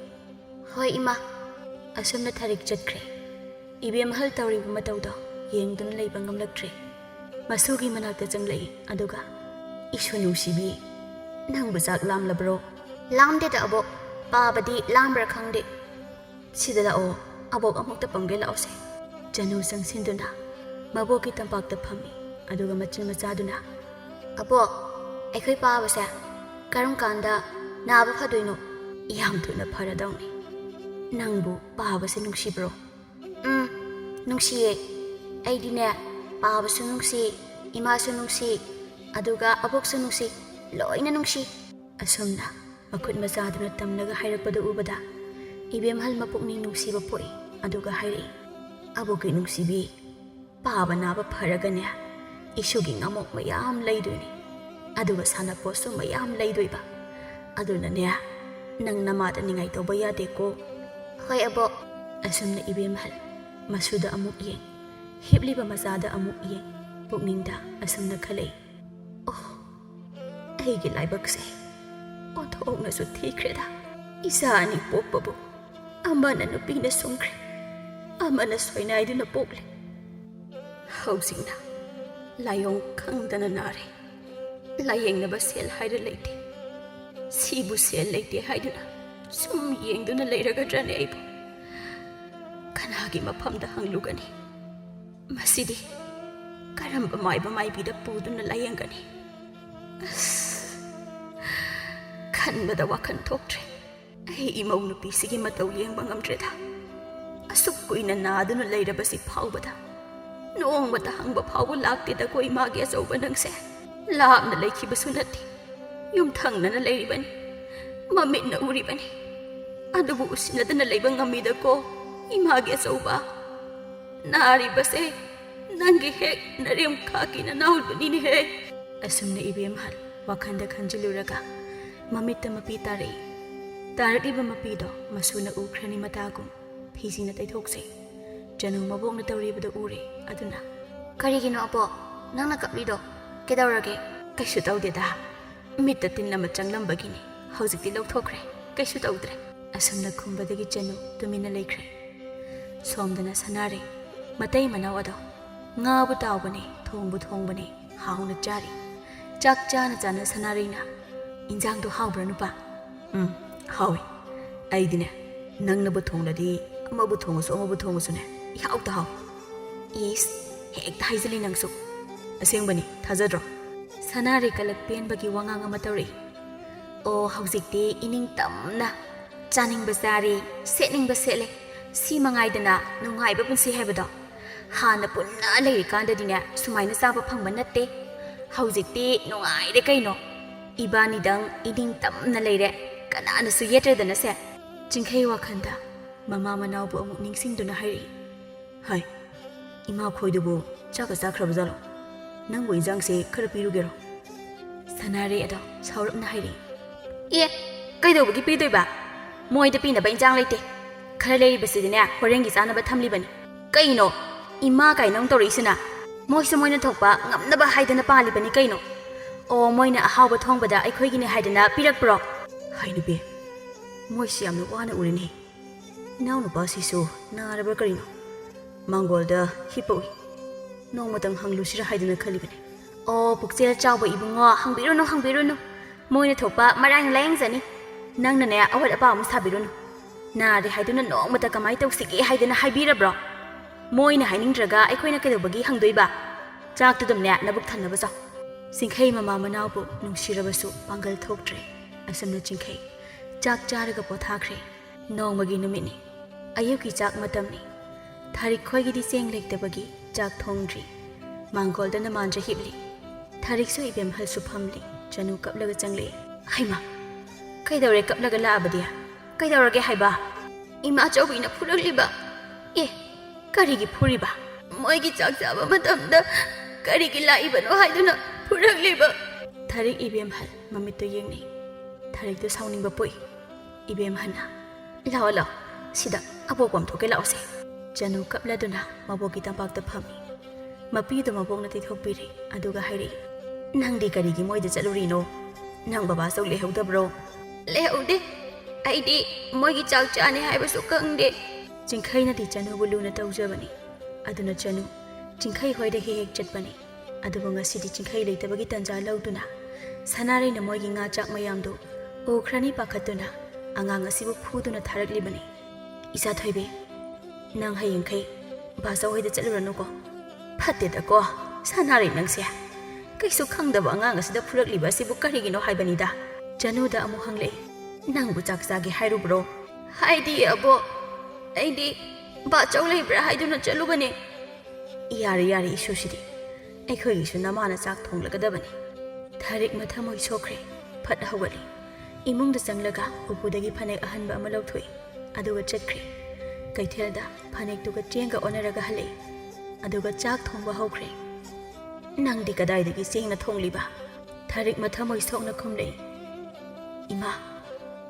Hoi ima asumna tharik chatkre. Ibem hal tawri matawda yengduna leiba ngamlaktre. Masugi manakta changlei aduga isu nusibi nang bajak lamlabro. Lamde da abo pabadi lambra khangde sida la o abok amukta pangge la ose. Chanu sangsinduna maboki tampakta phami aduga machin machaduna abo aikhoi pabase karam kanda naba phadoino yam thuna pharadawni nangbu pabase nungsibro. Nungsiye aidine pabasu nungsi imasu nungsi aduga aboksu nungsi loina nungsi. Asumna makut mazaduna tamnaga hairakpada ubada ibem hal mapukning nungsiba poi aduga hairi aboki nungsibi paba naba pharagane isugi ngamok mayam leidoini aduga sana posu mayam leidoiba aduna ne nang namada ningai toba yade ko. Hoi abo asumna ibem hal masuda amuk yeng hibliba mazada amuk yeng pukningda asumna khalei. Oh ꯑꯩꯒꯤ ꯂꯥꯏꯕꯛꯁꯦ ꯑꯣꯟꯊꯣꯛꯅꯁꯨ ꯊꯤꯈ꯭ꯔꯦꯗ ꯏꯆꯥ ꯑꯅꯤ ꯄꯣꯛꯄꯕꯨ ꯑꯃꯅ ꯅꯨꯄꯤꯅ ꯁꯨꯡꯈ꯭ꯔꯦ ꯑꯃꯅ ꯁꯣꯏꯅꯥꯏꯗꯨꯅ ꯄꯣꯛꯂꯦ ꯍꯧꯖꯤꯛꯅ ꯂꯥꯏꯑꯣꯡ ꯈꯪꯗꯅ ꯅꯥꯔꯦ ꯂꯥꯌꯦꯡꯅꯕ ꯁꯦꯜ ꯍꯥꯏꯔ ꯂꯩꯇꯦ ꯁꯤꯕꯨ ꯁꯦꯜ ꯂꯩꯇꯦ ꯍꯥꯏꯗꯨꯅ ꯁꯨꯝ ꯌꯦꯡꯗꯨꯅ ꯂꯩꯔꯒꯗ꯭ꯔꯅꯦ ꯑꯩꯕꯨ ꯀꯅꯥꯒꯤ ꯃꯐꯝꯗ ꯍꯪꯂꯨꯒꯅꯤ ꯃꯁꯤꯗꯤ ꯀꯔꯝꯕ ꯃꯥꯏꯕ ꯃꯥꯏꯕꯤꯗ ꯄꯨꯗꯨꯅ ꯂꯥꯌꯦꯡꯒꯅꯤ ꯈꯟꯕꯗ ꯋꯥꯈꯜ ꯊꯣꯛꯇ꯭ꯔꯦ ꯑꯩ ꯏꯃꯧ ꯅꯨꯄꯤꯁꯤꯒꯤ ꯃꯇꯧ ꯌꯦꯡꯕ ꯉꯝꯗ꯭ꯔꯦꯗ ꯑꯁꯨꯛ ꯀꯨꯏꯅ ꯅꯥꯗꯨꯅ ꯂꯩꯔꯕꯁꯤ ꯐꯥꯎꯕꯗ ꯅꯣꯡꯃꯇ ꯍꯪꯕ ꯐꯥꯎꯕ ꯂꯥꯛꯇꯦꯗꯀꯣ ꯏꯃꯥꯒꯤ ꯑꯆꯧꯕ ꯅꯪꯁꯦ ꯂꯥꯞꯅ ꯂꯩꯈꯤꯕꯁꯨ ꯅꯠꯇꯦ ꯌꯨꯝꯊꯪꯅꯅ ꯂꯩꯔꯤꯕꯅꯤ ꯃꯃꯤꯠꯅ ꯎꯔꯤꯕꯅꯤ ꯑꯗꯨꯕꯨ ꯎꯁꯤꯟꯅꯗꯅ ꯂꯩꯕ ꯉꯝꯃꯤꯗꯀꯣ ꯏꯃꯥꯒꯤ ꯑꯆꯧꯕ ꯅꯥꯔꯤꯕꯁꯦ ꯅꯪꯒꯤ ꯍꯦꯛ ꯅꯔꯦꯝ ꯈꯥꯛꯀꯤ ꯅꯅꯥꯎꯕꯅꯤꯅꯦꯍꯦ ꯑꯁꯨꯝꯅ ꯏꯕꯦꯝꯍꯜ ꯋꯥꯈꯜꯗ ꯈꯟꯖꯤꯜꯂꯨꯔꯒ ꯃꯃꯤꯠꯇ ꯃꯄꯤ ꯇꯥꯔꯛꯏ ꯇꯥꯔꯛꯂꯤꯕ ꯃꯄꯤꯗꯣ ꯃꯁꯨꯅ ꯎꯈ꯭ꯔꯅꯤ ꯃꯇꯥꯒꯨꯝ ꯐꯤꯁꯤꯅ ꯇꯩꯊꯣꯛꯁꯦ ꯆꯅꯨ ꯃꯕꯣꯛꯅ ꯇꯧꯔꯤꯕꯗꯣ ꯎꯔꯦ ꯑꯗꯨꯅ ꯀꯔꯤꯒꯤꯅꯣ ꯑꯕꯣ ꯅꯪꯅ ꯀꯞꯂꯤꯗꯣ ꯀꯩꯗꯧꯔꯒꯦ ꯀꯩꯁꯨ ꯇꯧꯗꯦꯗ ꯃꯤꯠꯇ ꯇꯤꯟ ꯑꯃ ꯆꯪꯂꯝꯕꯒꯤꯅꯤ ꯍꯧꯖꯤꯛꯇꯤ ꯂꯧꯊꯣꯛꯈ꯭ꯔꯦ ꯀꯩꯁꯨ ꯇꯧꯗ꯭ꯔꯦ ꯑꯁꯨꯝꯅ ꯈꯨꯝꯕꯗꯒꯤ ꯆꯅꯨ ꯇꯨꯃꯤꯟꯅ ꯂꯩꯈ꯭ꯔꯦ ꯁꯣꯝꯗꯅ ꯁꯅꯥꯔꯩ ꯃꯇꯩ ꯃꯅꯥꯎ ꯑꯗꯣ ꯉꯥꯕꯨ ꯇꯥꯎꯕꯅꯦ ꯊꯣꯡꯕꯨ ꯊꯣꯡꯕꯅꯦ ꯍꯥꯎꯅ ꯆꯥꯔꯤ ꯆꯥꯛ ꯆꯥꯅ ꯆꯥꯅ ꯁꯅꯥꯔꯩꯅ ꯏꯟꯖꯥꯡꯗꯣ ꯍꯥꯎꯕ꯭ꯔꯥ ꯅꯨꯄꯥ ꯍꯥꯎꯏ ꯑꯩꯗꯤꯅꯦ ꯅꯪꯅꯕꯨ ꯊꯣꯡꯂꯗꯤ ꯑꯃꯕꯨ ꯊꯣꯡꯉꯁꯨꯅꯦ ꯏꯍꯥꯎꯇ ꯍꯥꯎ ꯏꯁ ꯍꯦꯛꯇ ꯍꯥꯏꯖꯤꯜꯂꯤ ꯅꯪꯁꯨ ꯑꯁꯦꯡꯕꯅꯤ ꯊꯥꯖꯗ꯭ꯔꯣ ꯁꯅꯥꯔꯩ ꯀꯂꯛ ꯄꯦꯟꯕꯒꯤ ꯋꯥꯉꯥꯡ ꯑꯃ ꯇꯧꯔꯛꯏ ꯑꯣ ꯍꯧꯖꯤꯛꯇꯤ ꯏꯅꯤꯡ ꯇꯝꯅ ꯆꯥꯅꯤꯡꯕ ꯆꯥꯔꯤ ꯁꯦꯠꯅꯤꯡꯕ ꯁꯦꯠꯂꯦ ꯁꯤ ꯃꯉꯥꯏꯗꯅ ꯅꯨꯡꯉꯥꯏꯕ ꯄꯨꯟꯁꯤ ꯍꯥꯏꯕꯗꯣ ꯍꯥꯟꯅ ꯄꯨꯟꯅ ꯂꯩꯔꯤꯀꯥꯟꯗꯗꯤꯅꯦ ꯁꯨꯃꯥꯏꯅ ꯆꯥꯕ ꯐꯪꯕ ꯅꯠꯇꯦ ꯍꯧꯖꯤꯛꯇꯤ ꯅꯨꯡꯉꯥꯏꯔꯦ ꯀꯩꯅꯣ ꯏꯕꯥꯅꯤꯗꯪ ꯏꯅꯤꯡ ꯇꯝꯅ ꯂꯩꯔꯦ ꯀꯅꯥꯅꯁꯨ ꯌꯦꯠꯇ꯭ꯔꯦꯗꯅꯁꯦ ꯆꯤꯡꯈꯩ ꯋꯥꯈꯟꯗ ꯃꯃꯥ ꯃꯅꯥꯎꯕꯨ ꯑꯃꯨꯛ ꯅꯤꯡꯁꯤꯡꯗꯨꯅ ꯍꯥꯏꯔꯛꯏ ꯍꯥꯏ ꯏꯃꯥ ꯈꯣꯏꯗꯨꯕꯨ ꯆꯥꯛꯀ ꯆꯥꯈ꯭ꯔꯕꯖꯥꯠꯂꯣ ꯅꯪꯕꯨ ꯏꯟꯖꯥꯡꯁꯦ ꯈꯔ ꯄꯤꯔꯨꯒꯦꯔꯣ ꯁꯅꯥꯔꯩ ꯑꯗꯣ ꯁꯥꯎꯔꯞꯅ ꯍꯥꯏꯔꯛꯏ ꯑꯦ ꯀꯩꯗꯧꯕꯒꯤ ꯄꯤꯗꯣꯏꯕ ꯃꯣꯏꯗ ꯄꯤꯅꯕ ꯏꯟꯖꯥꯡ ꯂꯩꯇꯦ खर लेरिबसिदिने होरेंगी चानब थमलिबनी कईनो इमा काइनों तौरईसिना मोइसु मोइना थोकपा ngamnaba haidana palibani कईनो ओ मोइना अहावब थोंगबदा अखोइगिने हाइदना पिरकप्रो हाइनुबे मोइसि यामना वाना उरिनि नाउनुपासिसु नारबा करीनो मांगोलदा हिपोइ नोंमतंग हंगलुसिरा हाइदना खलिबनी ओ पुक्सेल चावबा इबुंगो हंबिरुनु मोइना थोकपा मरांग लायंगजनी नंगनने अवद अपा अमु साबिरुनु नारे हाइदुना नोंमता कमाइ तौसिगे हाइदना हाइबिरब्रो मोइना हाइनिंद्रगा अखोइना कदोबगी हंगदोइबा चाकतुदमने नबुक थन्नबा जाउ सिंखै ममा मनावबु नुंसिरबसु पांगल थोक्ट्रे असमना चिंखै चाक चारगा पोथाख्रे नोंमगी नुमिनि अयुकी चाक मतमनि थारिक खोइगिदि चेंग लेक्तबगी चाक थोंग्री मांगोलदना मांजा हिबली थारिकसु इबेम हलसु फमली चनु कपलगा चंगले हाइमा कैदौरे कपलगा लाबदिया कैदौरगे हाइबा इमा चौबिना फुरलिबा ए करिगी फुरिबा मोइगी चाक चाबा मतमदा करिगी लाइबनो हाइदुना फुरलिबा थारिक इबेम हल ममितो येंगनि थारिक तो साउनिंबा पोइ इबेम हना लाओ लाओ सिदा अबोकम थोके लाओसे चनु कपलादुना मबोगी तंपाकता फमी मपीदो मबोंगना तिथोकपिरि अदुगा हाइरि नंगदि करिगी मोइदा चलुरिनो नंग बाबा सौ लेहौदब्रो लेहौदे आइदि मोइगी चाक चाने हाइबसु कंगदे चिंखैनादि चनुबु लुना तौजबनी अदुना चनु चिंखै होइदा हेक चटपनी अदुबु ngasiदि चिंखै लेतबगी तंजा लौदुना सनारैना मोइगी nga चाक मयामदो ओख्रानी पाखतुना अंगांग असिबु फुदुना थारकलिबनी इसा थैबे नंग हयंखै बाजाव होइदा चलुरनुको फतेदको सनारै नंगसे कैसु खंगदबा अंगांग असिदा फुरकलिबा असिबु करिगिनो हाइबनीदा चनुदा अमु हंगले नंगबु चाक चागे हाइरुब्रो हाइदि अबो आइदि बाचाव लेब्रा हाइदुना चलुबने यारे यारे इशुसिदि अखोइगिसु नमाना चाक थोंगलगदबनी थारिक मथमोइ सोख्रे फट हवली इमुंगदा चंगलगा उपुदगी फनेक अहनबा अमा लौथोइ अदुगा चटख्रे कैथेलदा फनेकतुगा चेंगा ओनरगा हले अदुगा चाक थोंगबा हौख्रे नंगदि कदाइदगी चेंगना थोंगलिबा थारिक मथमोइ सोखना खुमले इमा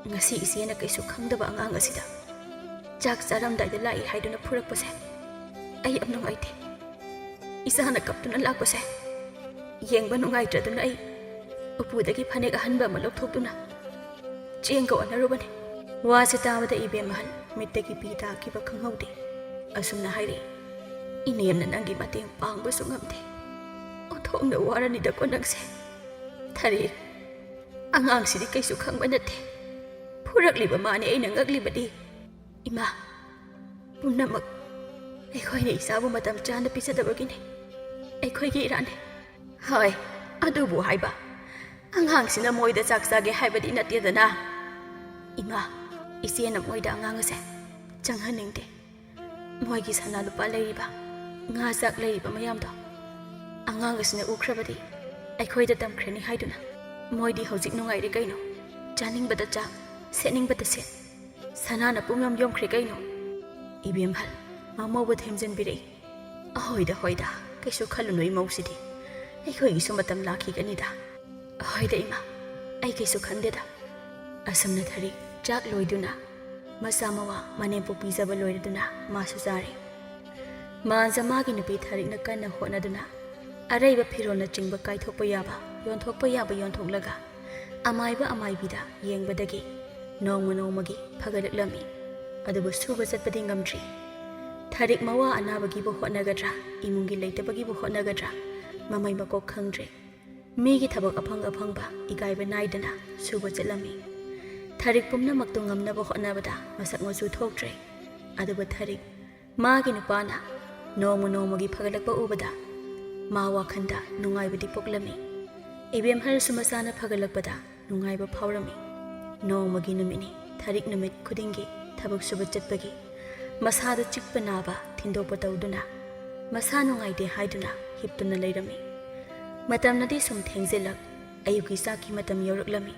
ngasi isiena kaisu khangdaba angang asida chak charamdaida lai haiduna phurakpase ai amnung aite isana kaptuna lakpase yengba nungai traduna ai ꯎꯄꯨꯗꯒꯤ ꯐꯅꯦꯛ ꯑꯍꯟꯕ ꯑꯃ ꯂꯧꯊꯣꯛꯇꯨꯅ ꯆꯦꯡꯒ ꯑꯣꯟꯅꯔꯨꯕꯅꯤ ꯋꯥꯁꯦ ꯇꯥꯕꯗ ꯏꯕꯦꯝꯃꯍꯜ ꯃꯤꯠꯇꯒꯤ ꯄꯤ ꯇꯥꯈꯤꯕ ꯈꯪꯍꯧꯗꯦ ꯑꯁꯨꯝꯅ ꯍꯥꯏꯔꯛꯏ ꯏꯅꯦꯝꯅ ꯅꯪꯒꯤ ꯃꯇꯦꯡ ꯄꯥꯡꯕꯁꯨ ꯉꯝꯗꯦ ꯑꯣꯟꯊꯣꯛꯅ ꯋꯥꯔꯅꯤꯗꯀꯣ ꯅꯪꯁꯦ ꯊꯔꯤ ꯑꯉꯥꯡꯁꯤꯗꯤ ꯀꯩꯁꯨ ꯈꯪꯕ ꯅꯠꯇꯦ ꯐꯨꯔꯛꯂꯤꯕ ꯃꯥꯅꯤ ꯑꯩꯅ ꯉꯛꯂꯤꯕꯗꯤ ꯏꯃꯥ ꯄꯨꯝꯅꯃꯛ ꯑꯩꯈꯣꯏꯅ ꯏꯆꯥꯕꯨ ꯃꯇꯝ ꯆꯥꯅ ꯄꯤꯖꯗꯕꯒꯤꯅꯤ ꯑꯩꯈꯣꯏꯒꯤ ꯏꯔꯥꯟꯅꯤ ꯍꯣꯏ ꯑꯗꯨꯕꯨ ꯍꯥꯏꯕ ꯑꯉꯥꯡꯁꯤꯅ ꯃꯣꯏꯗ ꯆꯥꯛ ꯆꯥꯒꯦ ꯍꯥꯏꯕꯗꯤ ꯅꯠꯇꯦꯗꯅ ꯏꯃꯥ ꯏꯆꯦꯅ ꯃꯣꯏꯗ ꯑꯉꯥꯡ ꯑꯁꯦ ꯆꯪꯍꯟꯅꯤꯡꯗꯦ ꯃꯣꯏꯒꯤ ꯁꯅꯥ ꯂꯨꯄꯥ ꯂꯩꯔꯤꯕ ꯉꯥ ꯆꯥꯛ ꯂꯩꯔꯤꯕ ꯃꯌꯥꯝꯗꯣ ꯑꯉꯥꯡ ꯑꯁꯤꯅ ꯎꯈ꯭ꯔꯕꯗꯤ ꯑꯩꯈꯣꯏꯗ ꯇꯝꯈ꯭ꯔꯅꯤ ꯍꯥꯏꯗꯨꯅ ꯃꯣꯏꯗꯤ ꯍꯧꯖꯤꯛ ꯅꯨꯡꯉꯥꯏꯔꯦ ꯀꯩꯅꯣ ꯆꯥꯅꯤꯡꯕꯗ ꯆꯥ ꯁꯦꯠꯅꯤꯡꯕꯗ ꯁꯦꯠ ꯁꯅꯥꯅ ꯄꯨꯡꯌꯣꯝ ꯌꯣꯝꯈ꯭ꯔꯦ ꯀꯩꯅꯣ ꯏꯕꯦꯝꯍꯜ ꯃꯃꯧꯕꯨ ꯊꯦꯝꯖꯤꯟꯕꯤꯔꯛꯏ ꯑꯍꯣꯏꯗ ꯀꯩꯁꯨ ꯈꯜꯂꯨꯅꯨ ꯏꯃꯧꯁꯤꯗꯤ ꯑꯩꯈꯣꯏꯒꯤꯁꯨ ꯃꯇꯝ ꯂꯥꯛꯈꯤꯒꯅꯤꯗ ꯍꯣꯏꯗ ꯏꯃꯥ ꯑꯩ ꯀꯩꯁꯨ ꯈꯟꯗꯦꯗ ꯑꯁꯨꯝꯅ ꯊꯔꯤ ꯆꯥꯛ ꯂꯣꯏꯗꯨꯅ ꯃꯆꯥ ꯃꯋꯥ ꯃꯅꯦꯝꯄꯣꯛ ꯄꯤꯖꯕ ꯂꯣꯏꯔꯗꯨꯅ ꯃꯥꯁꯨ ꯆꯥꯔꯦ ꯃꯥꯟꯖ ꯃꯥꯒꯤ ꯅꯨꯄꯤ ꯊꯔꯤꯛꯅ ꯀꯟꯅ ꯍꯣꯠꯅꯗꯨꯅ ꯑꯔꯩꯕ ꯐꯤꯔꯣꯜꯅꯆꯤꯡꯕ ꯀꯥꯏꯊꯣꯛꯄ ꯌꯥꯕ ꯌꯣꯟꯊꯣꯛꯂꯒ ꯑꯃꯥꯏꯕ ꯑꯃꯥꯏꯕꯤꯗ ꯌꯦꯡꯕꯗꯒꯤ ꯅꯣꯡꯃ ꯅꯣꯡꯃꯒꯤ ꯐꯒꯠꯂꯛꯂꯝꯃꯤ ꯑꯗꯨꯕꯨ ꯁꯨꯕ ꯆꯠꯄꯗꯤ ꯉꯝꯗ꯭ꯔꯤ ꯊꯔꯤꯛ ꯃꯋꯥ ꯑꯅꯥꯕꯒꯤꯕꯨ ꯍꯣꯠꯅꯒꯗ꯭ꯔꯥ ꯏꯃꯨꯡꯒꯤ ꯂꯩꯇꯕꯒꯤꯕꯨ ꯍꯣꯠꯅꯒꯗ꯭ꯔꯥ ꯃꯃꯩ ꯃꯀꯣꯛ ꯈꯪꯗ꯭ꯔꯦ ꯃꯤꯒꯤ ꯊꯕꯛ ꯑꯐꯪꯕ ꯏꯀꯥꯏꯕ ꯅꯥꯏꯗꯅ ꯁꯨꯕ ꯆꯠꯂꯝꯃꯤ ꯊꯔꯤꯛ ꯄꯨꯝꯅꯃꯛꯇꯨ ꯉꯝꯅꯕ ꯍꯣꯠꯅꯕꯗ ꯃꯁꯛ ꯃꯆꯨ ꯊꯣꯛꯇ꯭ꯔꯦ ꯑꯗꯨꯕꯨ ꯊꯔꯤꯛ ꯃꯥꯒꯤ ꯅꯨꯄꯥꯅ ꯅꯣꯡꯃ ꯅꯣꯡꯃꯒꯤ ꯐꯒꯠꯂꯛꯄ ꯎꯕꯗ ꯃꯥ ꯋꯥꯈꯟꯗ ꯅꯨꯡꯉꯥꯏꯕꯗꯤ ꯄꯣꯛꯂꯝꯃꯤ ꯏꯕꯦꯝꯍꯜꯁꯨ ꯃꯆꯥꯅ ꯐꯒꯠꯂꯛꯄꯗ ꯅꯨꯡꯉꯥꯏꯕ ꯐꯥꯎꯔꯝꯃꯤ ꯅꯣꯡꯃꯒꯤ ꯅꯨꯃꯤꯠꯅꯤ ꯊꯔꯤꯛ ꯅꯨꯃꯤꯠ ꯈꯨꯗꯤꯡꯒꯤ ꯊꯕꯛ ꯁꯨꯕ ꯆꯠꯄꯒꯤ ꯃꯁꯥꯗ ꯆꯤꯛꯄ ꯅꯥꯕ ꯊꯤꯟꯗꯣꯛꯄ ꯇꯧꯗꯨꯅ ꯃꯁꯥ ꯅꯨꯡꯉꯥꯏꯇꯦ ꯍꯥꯏꯗꯨꯅ ꯍꯤꯞꯇꯨꯅ ꯂꯩꯔꯝꯃꯤ ꯃꯇꯝꯅꯗꯤ ꯁꯨꯝ ꯊꯦꯡꯖꯤꯜꯂꯛ ꯑꯌꯨꯛꯀꯤ ꯆꯥꯛꯀꯤ ꯃꯇꯝ ꯌꯧꯔꯛꯂꯝꯃꯤ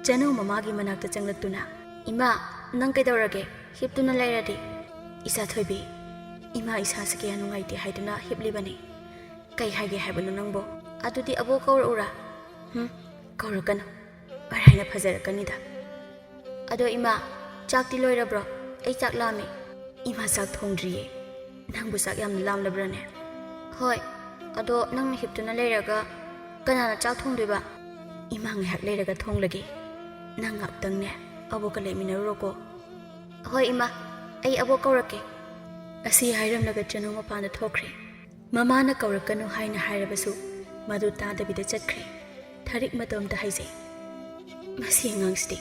ꯆꯅꯨ ꯃꯃꯥꯒꯤ ꯃꯅꯥꯛꯇ ꯆꯪꯂꯛꯇꯨꯅ ꯏꯃꯥ ꯅꯪ ꯀꯩꯗꯧꯔꯒꯦ ꯍꯤꯞꯇꯨꯅ ꯂꯩꯔꯗꯤ ꯏꯆꯥ ꯊꯣꯏꯕꯤ ꯏꯃꯥ ꯏꯁꯥꯁꯦ ꯀꯌꯥ ꯅꯨꯡꯉꯥꯏꯇꯦ ꯍꯥꯏꯗꯨꯅ ꯍꯤꯞꯂꯤꯕꯅꯤ ꯀꯩ ꯍꯥꯏꯒꯦ ꯍꯥꯏꯕꯅꯣ ꯅꯪꯕꯣ ꯑꯗꯨꯗꯤ ꯑꯕꯣꯛ ꯀꯧꯔꯛꯎꯔꯥ ꯀꯧꯔꯛꯀꯅꯨ ꯃꯔꯥꯏꯅ ꯐꯖꯔꯛꯀꯅꯤꯗ ꯑꯗꯣ ꯏꯃꯥ ꯆꯥꯛꯇꯤ ꯂꯣꯏꯔꯕ꯭ꯔꯣ ꯑꯩ ꯆꯥꯛ ꯂꯥꯝꯃꯤ ꯏꯃꯥ ꯆꯥꯛ ꯊꯣꯡꯗ꯭ꯔꯤꯌꯦ ꯅꯪꯕꯨ ꯆꯥꯛ ꯌꯥꯝꯅ ꯂꯥꯝꯂꯕ꯭ꯔꯅꯦ ꯍꯣꯏ ꯑꯗꯣ ꯅꯪꯅ ꯍꯤꯞꯇꯨꯅ ꯂꯩꯔꯒ ꯀꯅꯥꯅ ꯆꯥꯛ ꯊꯣꯡꯗꯣꯏꯕ ꯏꯃꯥ ꯉꯥꯏꯍꯥꯛ ꯂꯩꯔꯒ ꯊꯣꯡꯂꯒꯦ ꯅꯪ ꯉꯥꯛꯇꯪꯅꯦ ꯑꯕꯣꯛꯀ ꯂꯩꯃꯤꯟꯅꯔꯨꯔꯣꯀꯣ ꯍꯣꯏ ꯏꯃꯥ ꯑꯩ ꯑꯕꯣꯛ ꯀꯧꯔꯛꯀꯦ ꯑꯁꯤ ꯍꯥꯏꯔꯝꯂꯒ ꯆꯅꯨ ꯃꯄꯥꯟꯗ ꯊꯣꯛꯈ꯭ꯔꯦ ꯃꯃꯥꯅ ꯀꯧꯔꯛꯀꯅꯨ ꯍꯥꯏꯅ ꯍꯥꯏꯔꯕꯁꯨ ꯃꯗꯨ ꯇꯥꯗꯕꯤꯗ ꯆꯠꯈ꯭ꯔꯦ ꯊꯔꯤꯛ ꯃꯇꯣꯝꯇ ꯍꯥꯏꯖꯩ ꯃꯁꯤ ꯑꯉꯥꯡꯁꯤꯗꯤ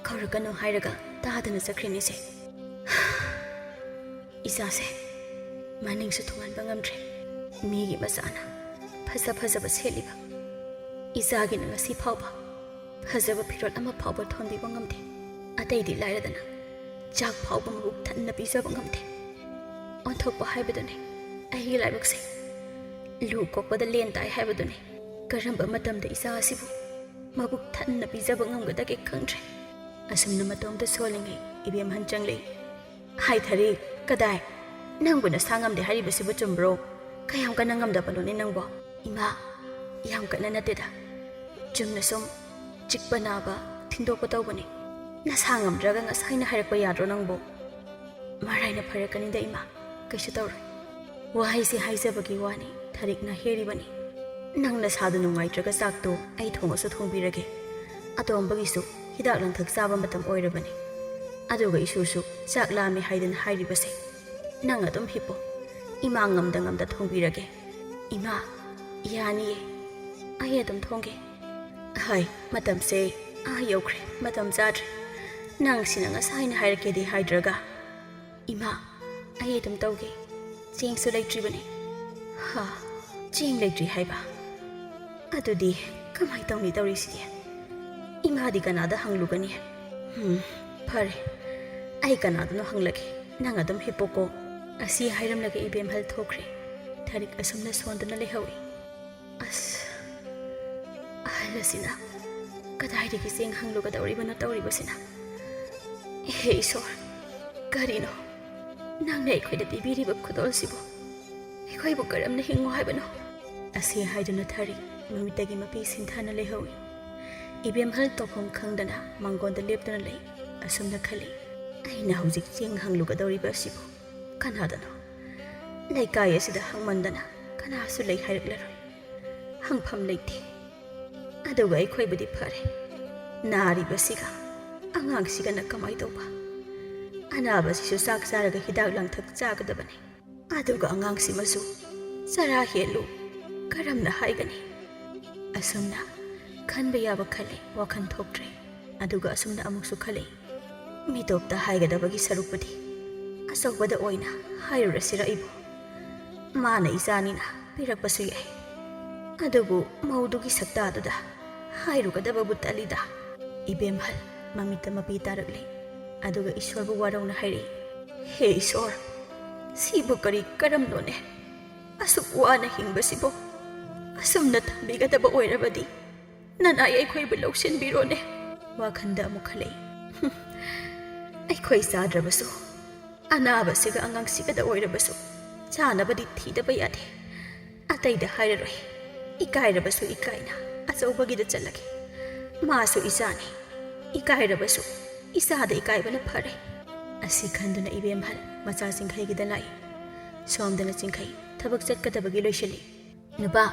ꯀꯧꯔꯛꯀꯅꯨ ꯍꯥꯏꯔꯒ ꯇꯥꯗꯅ ꯆꯠꯈ꯭ꯔꯤꯅꯤꯁꯦ ꯏꯆꯥꯁꯦ ꯃꯅꯤꯡꯁꯨ ꯊꯨꯡꯍꯟꯕ ꯉꯝꯗ꯭ꯔꯦ ꯃꯤꯒꯤ ꯃꯆꯥꯅ ꯐꯖꯕ ꯁꯦꯠꯂꯤꯕ ꯏꯆꯥꯒꯤꯅ ꯉꯁꯤ ꯐꯥꯎꯕ ꯐꯖꯕ ꯐꯤꯔꯣꯜ ꯑꯃ ꯐꯥꯎꯕ ꯊꯣꯟꯕꯤꯕ ꯉꯝꯗꯦ ꯑꯇꯩꯗꯤ ꯂꯥꯏꯔꯗꯅ ꯆꯥꯛ ꯐꯥꯎꯕ ꯃꯕꯨꯛ ꯊꯟꯅ ꯄꯤꯖꯕ ꯉꯝꯗꯦ ꯑꯣꯟꯊꯣꯛꯄ ꯍꯥꯏꯕꯗꯨꯅꯤ ꯑꯩꯒꯤ ꯂꯥꯏꯕꯛꯁꯦ ꯂꯨ ꯀꯣꯛꯄꯗ ꯂꯦꯟ ꯇꯥꯏ ꯍꯥꯏꯕꯗꯨꯅꯤ ꯀꯔꯝꯕ ꯃꯇꯝꯗ ꯏꯆꯥ ꯑꯁꯤꯕꯨ ꯃꯕꯨꯛ ꯊꯟꯅ ꯄꯤꯖꯕ ꯉꯝꯒꯗꯒꯦ ꯈꯪꯗ꯭ꯔꯦ ꯑꯁꯨꯝꯅ ꯃꯇꯣꯝꯇ ꯁꯣꯜꯂꯤꯉꯩ ꯏꯕꯦꯝꯍꯟ ꯆꯪꯂꯛꯏ ꯍꯥꯏ ꯊꯔꯤꯛ ꯀꯗꯥꯏ ꯅꯪꯕꯨ ꯅꯁꯥ ꯉꯝꯗꯦ ꯍꯥꯏꯔꯤꯕꯁꯤꯕꯨ ꯆꯨꯝꯕ꯭ꯔꯣ ꯀꯌꯥꯝ ꯀꯟꯅ ꯉꯝꯗꯕꯅꯣꯅꯦ ꯅꯪꯕꯣ ꯏꯃꯥ ꯌꯥꯝ ꯀꯟꯅ ꯅꯠꯇꯦꯗ ꯆꯨꯝꯅ ꯁꯨꯝ ꯆꯤꯛꯄ ꯅꯥꯕ ꯊꯤꯟꯗꯣꯛꯄ ꯇꯧꯕꯅꯤ ꯅꯁꯥ ꯉꯝꯗ꯭ꯔꯒ ꯉꯁꯥꯏꯅ ꯍꯥꯏꯔꯛꯄ ꯌꯥꯗ꯭ꯔꯣ ꯅꯪꯕꯨ ꯃꯔꯥꯏꯅ ꯐꯔꯛꯀꯅꯤꯗ ꯏꯃꯥ ꯀꯩꯁꯨ ꯇꯧꯔꯣꯏ ꯋꯥꯍꯩꯁꯦ ꯍꯥꯏꯖꯕꯒꯤ ꯋꯥꯅꯤ ꯊꯔꯤꯛꯅ ꯍꯦꯔꯤꯕꯅꯤ ꯅꯪ ꯅꯁꯥꯗꯨ ꯅꯨꯡꯉꯥꯏꯇ꯭ꯔꯒ ꯆꯥꯛꯇꯣ ꯑꯩ ꯊꯣꯡꯉꯁꯨ ꯊꯣꯡꯕꯤꯔꯒꯦ ꯑꯇꯣꯝꯕꯒꯤꯁꯨ ꯍꯤꯗꯥꯛ ꯂꯥꯡꯊꯛ ꯆꯥꯕ ꯃꯇꯝ ꯑꯣꯏꯔꯕꯅꯤ ꯑꯗꯨꯒ ꯏꯁꯨꯁꯨ ꯆꯥꯛ ꯂꯥꯝꯃꯤ ꯍꯥꯏꯗꯅ ꯍꯥꯏꯔꯤꯕꯁꯦ ꯅꯪ ꯑꯗꯨꯝ ꯍꯤꯞꯄꯣ ꯏꯃꯥ ꯉꯝꯗ ꯊꯣꯡꯕꯤꯔꯒꯦ ꯏꯃꯥ ꯌꯥꯅꯤꯌꯦ ꯑꯩ ꯑꯗꯨꯝ ꯊꯣꯡꯒꯦ ꯍꯣꯏ ꯃꯇꯝꯁꯦ ꯌꯧꯈ꯭ꯔꯦ ꯃꯇꯝ ꯆꯥꯗ꯭ꯔꯦ ꯅꯪꯁꯤꯅ ꯉꯁꯥꯏꯅ ꯍꯥꯏꯔꯛꯀꯦꯗꯤ ꯍꯥꯏꯗ꯭ꯔꯒ ꯏꯃꯥ ꯑꯩ ꯑꯗꯨꯝ ꯇꯧꯒꯦ ꯆꯦꯡꯁꯨ ꯂꯩꯇ꯭ꯔꯤꯕꯅꯤ ꯆꯦꯡ ꯂꯩꯇ꯭ꯔꯤ ꯍꯥꯏꯕ ꯑꯗꯨꯗꯤ ꯀꯃꯥꯏ ꯇꯧꯅꯤ ꯇꯧꯔꯤꯁꯤꯗꯤ ꯏꯃꯥꯗꯤ ꯀꯅꯥꯗ ꯍꯪꯂꯨꯒꯅꯤ ꯐꯔꯦ ꯑꯩ ꯀꯅꯥꯗꯅꯣ ꯍꯪꯂꯒꯦ ꯅꯪ ꯑꯗꯨꯝ ꯍꯤꯞꯄꯣꯀꯣ ꯑꯁꯤ ꯍꯥꯏꯔꯝꯂꯒ ꯏꯕꯦꯝꯍꯜ ꯊꯣꯛꯈ꯭ꯔꯦ ꯊꯔꯤꯛ ꯑꯁꯨꯝꯅ ꯁꯣꯟꯗꯨꯅ ꯂꯩꯍꯧꯏ ꯑꯁ ꯑꯍꯜ ꯑꯁꯤꯅ ꯀꯗꯥꯏꯗꯒꯤ ꯆꯦꯡ ꯍꯪꯂꯨꯒꯗꯧꯔꯤꯕꯅꯣ ꯇꯧꯔꯤꯕꯁꯤꯅ ꯍꯦ ꯏꯁꯣꯔ ꯀꯔꯤꯅꯣ ꯅꯪꯅ ꯑꯩꯈꯣꯏꯗ ꯄꯤꯕꯤꯔꯤꯕ ꯈꯨꯗꯣꯜꯁꯤꯕꯨ ꯑꯩꯈꯣꯏꯕꯨ ꯀꯔꯝꯅ ꯍꯤꯡꯉꯨ ꯍꯥꯏꯕꯅꯣ ꯑꯁꯤ ꯍꯥꯏꯗꯨꯅ ꯊꯔꯤꯛ ꯃꯃꯤꯠꯇꯒꯤ ꯃꯄꯤ ꯁꯤꯟꯊꯥꯅ ꯂꯩꯍꯧꯏ ꯏꯕꯦꯝꯍꯜ ꯇꯧꯐꯝ ꯈꯪꯗꯅ ꯃꯥꯡꯒꯣꯟꯗ ꯂꯦꯞꯇꯨꯅ ꯂꯩ ꯑꯁꯨꯝꯅ ꯈꯜꯂꯤ ꯑꯩꯅ ꯍꯧꯖꯤꯛ ꯆꯦꯡ ꯍꯪꯂꯨꯒꯗꯧꯔꯤꯕ ꯑꯁꯤꯕꯨ ꯀꯅꯥꯗꯅꯣ ꯂꯩꯀꯥꯏ ꯑꯁꯤꯗ ꯍꯪꯃꯟꯗꯅ ꯀꯅꯥꯁꯨ ꯂꯩ ꯍꯥꯏꯔꯛꯂꯔꯣꯏ ꯍꯪꯐꯝ ꯂꯩꯇꯦ ꯑꯗꯨꯒ ꯑꯩꯈꯣꯏꯕꯨꯗꯤ ꯐꯔꯦ ꯅꯥꯔꯤꯕꯁꯤꯒ ꯑꯉꯥꯡꯁꯤꯒꯅ ꯀꯃꯥꯏ ꯇꯧꯕ ꯑꯅꯥꯕꯁꯤꯁꯨ ꯆꯥꯛ ꯆꯥꯔꯒ ꯍꯤꯗꯥꯛ ꯂꯥꯡꯊꯛ ꯆꯥꯒꯗꯕꯅꯤ ꯑꯗꯨꯒ ꯑꯉꯥꯡꯁꯤꯃꯁꯨ ꯆꯔꯥ ꯍꯦꯜꯂꯨ ꯀꯔꯝꯅ ꯍꯥꯏꯒꯅꯤ ꯑꯁꯨꯝꯅ ꯈꯟꯕ ꯌꯥꯕ ꯈꯜꯂꯦ ꯋꯥꯈꯜ ꯊꯣꯛꯇ꯭ꯔꯦ ꯑꯗꯨꯒ ꯑꯁꯨꯝꯅ ꯑꯃꯨꯛꯁꯨ ꯈꯜꯂꯦ ꯃꯤꯇꯣꯞꯇ ꯍꯥꯏꯒꯗꯕꯒꯤ ꯁꯔꯨꯛꯄꯨꯗꯤ ꯑꯆꯧꯕꯗ ꯑꯣꯏꯅ ꯍꯥꯏꯔꯨꯔꯁꯤꯔ ꯑꯩꯕꯨ ꯃꯥꯅ ꯏꯆꯥꯅꯤꯅ ꯄꯤꯔꯛꯄꯁꯨ ꯌꯥꯏ ꯑꯗꯨꯕꯨ ꯃꯧꯗꯨꯒꯤ ꯁꯛꯇꯥꯗꯨꯗ ꯍꯥꯏꯔꯨꯒꯗꯕꯕꯨ ꯇꯜꯂꯤꯗ ꯏꯕꯦꯝꯍꯜ ꯃꯃꯤꯠꯇ ꯃꯄꯤ ꯇꯥꯔꯛꯂꯦ ꯑꯗꯨꯒ ꯏꯁꯣꯔꯕꯨ ꯋꯥꯔꯧꯅ ꯍꯥꯏꯔꯛꯏ ꯍꯦ ꯏꯁꯣꯔ ꯁꯤꯕꯨ ꯀꯔꯤ ꯀꯔꯝꯅꯣꯅꯦ ꯑꯁꯨꯛ ꯋꯥꯅ ꯍꯤꯡꯕꯁꯤꯕꯨ ꯑꯁꯨꯝꯅ ꯊꯝꯕꯤꯒꯗꯕ ꯑꯣꯏꯔꯕꯗꯤ ꯅꯅꯥꯏ ꯑꯩꯈꯣꯏꯕꯨ ꯂꯧꯁꯤꯟꯕꯤꯔꯣꯅꯦ ꯋꯥꯈꯟꯗ ꯑꯃꯨꯛ ꯈꯜꯂꯛꯏ ꯑꯩꯈꯣꯏ ꯆꯥꯗ꯭ꯔꯕꯁꯨ ꯑꯅꯥꯕꯁꯤꯒ ꯑꯉꯥꯡꯁꯤꯒꯗ ꯑꯣꯏꯔꯕꯁꯨ ꯆꯥꯅꯕꯗꯤ ꯊꯤꯗꯕ ꯌꯥꯗꯦ ꯑꯇꯩꯗ ꯍꯥꯏꯔꯔꯣꯏ ꯏꯀꯥꯏꯔꯕꯁꯨ ꯏꯀꯥꯏꯅ ꯑꯆꯧꯕꯒꯤꯗ ꯆꯠꯂꯒꯦ ꯃꯥꯁꯨ ꯏꯆꯥꯅꯤ ꯏꯀꯥꯏꯔꯕꯁꯨ ꯏꯆꯥꯗ ꯏꯀꯥꯏꯕꯅ ꯐꯔꯦ ꯑꯁꯤ ꯈꯟꯗꯨꯅ ꯏꯕꯦꯝꯍꯜ ꯃꯆꯥ ꯆꯤꯡꯈꯩꯒꯤꯗ ꯂꯥꯛꯏ ꯁꯣꯝꯗꯅ ꯆꯤꯡꯈꯩ ꯊꯕꯛ ꯆꯠꯀꯗꯕꯒꯤ ꯂꯣꯏꯁꯤꯜꯂꯤ ꯅꯨꯄꯥ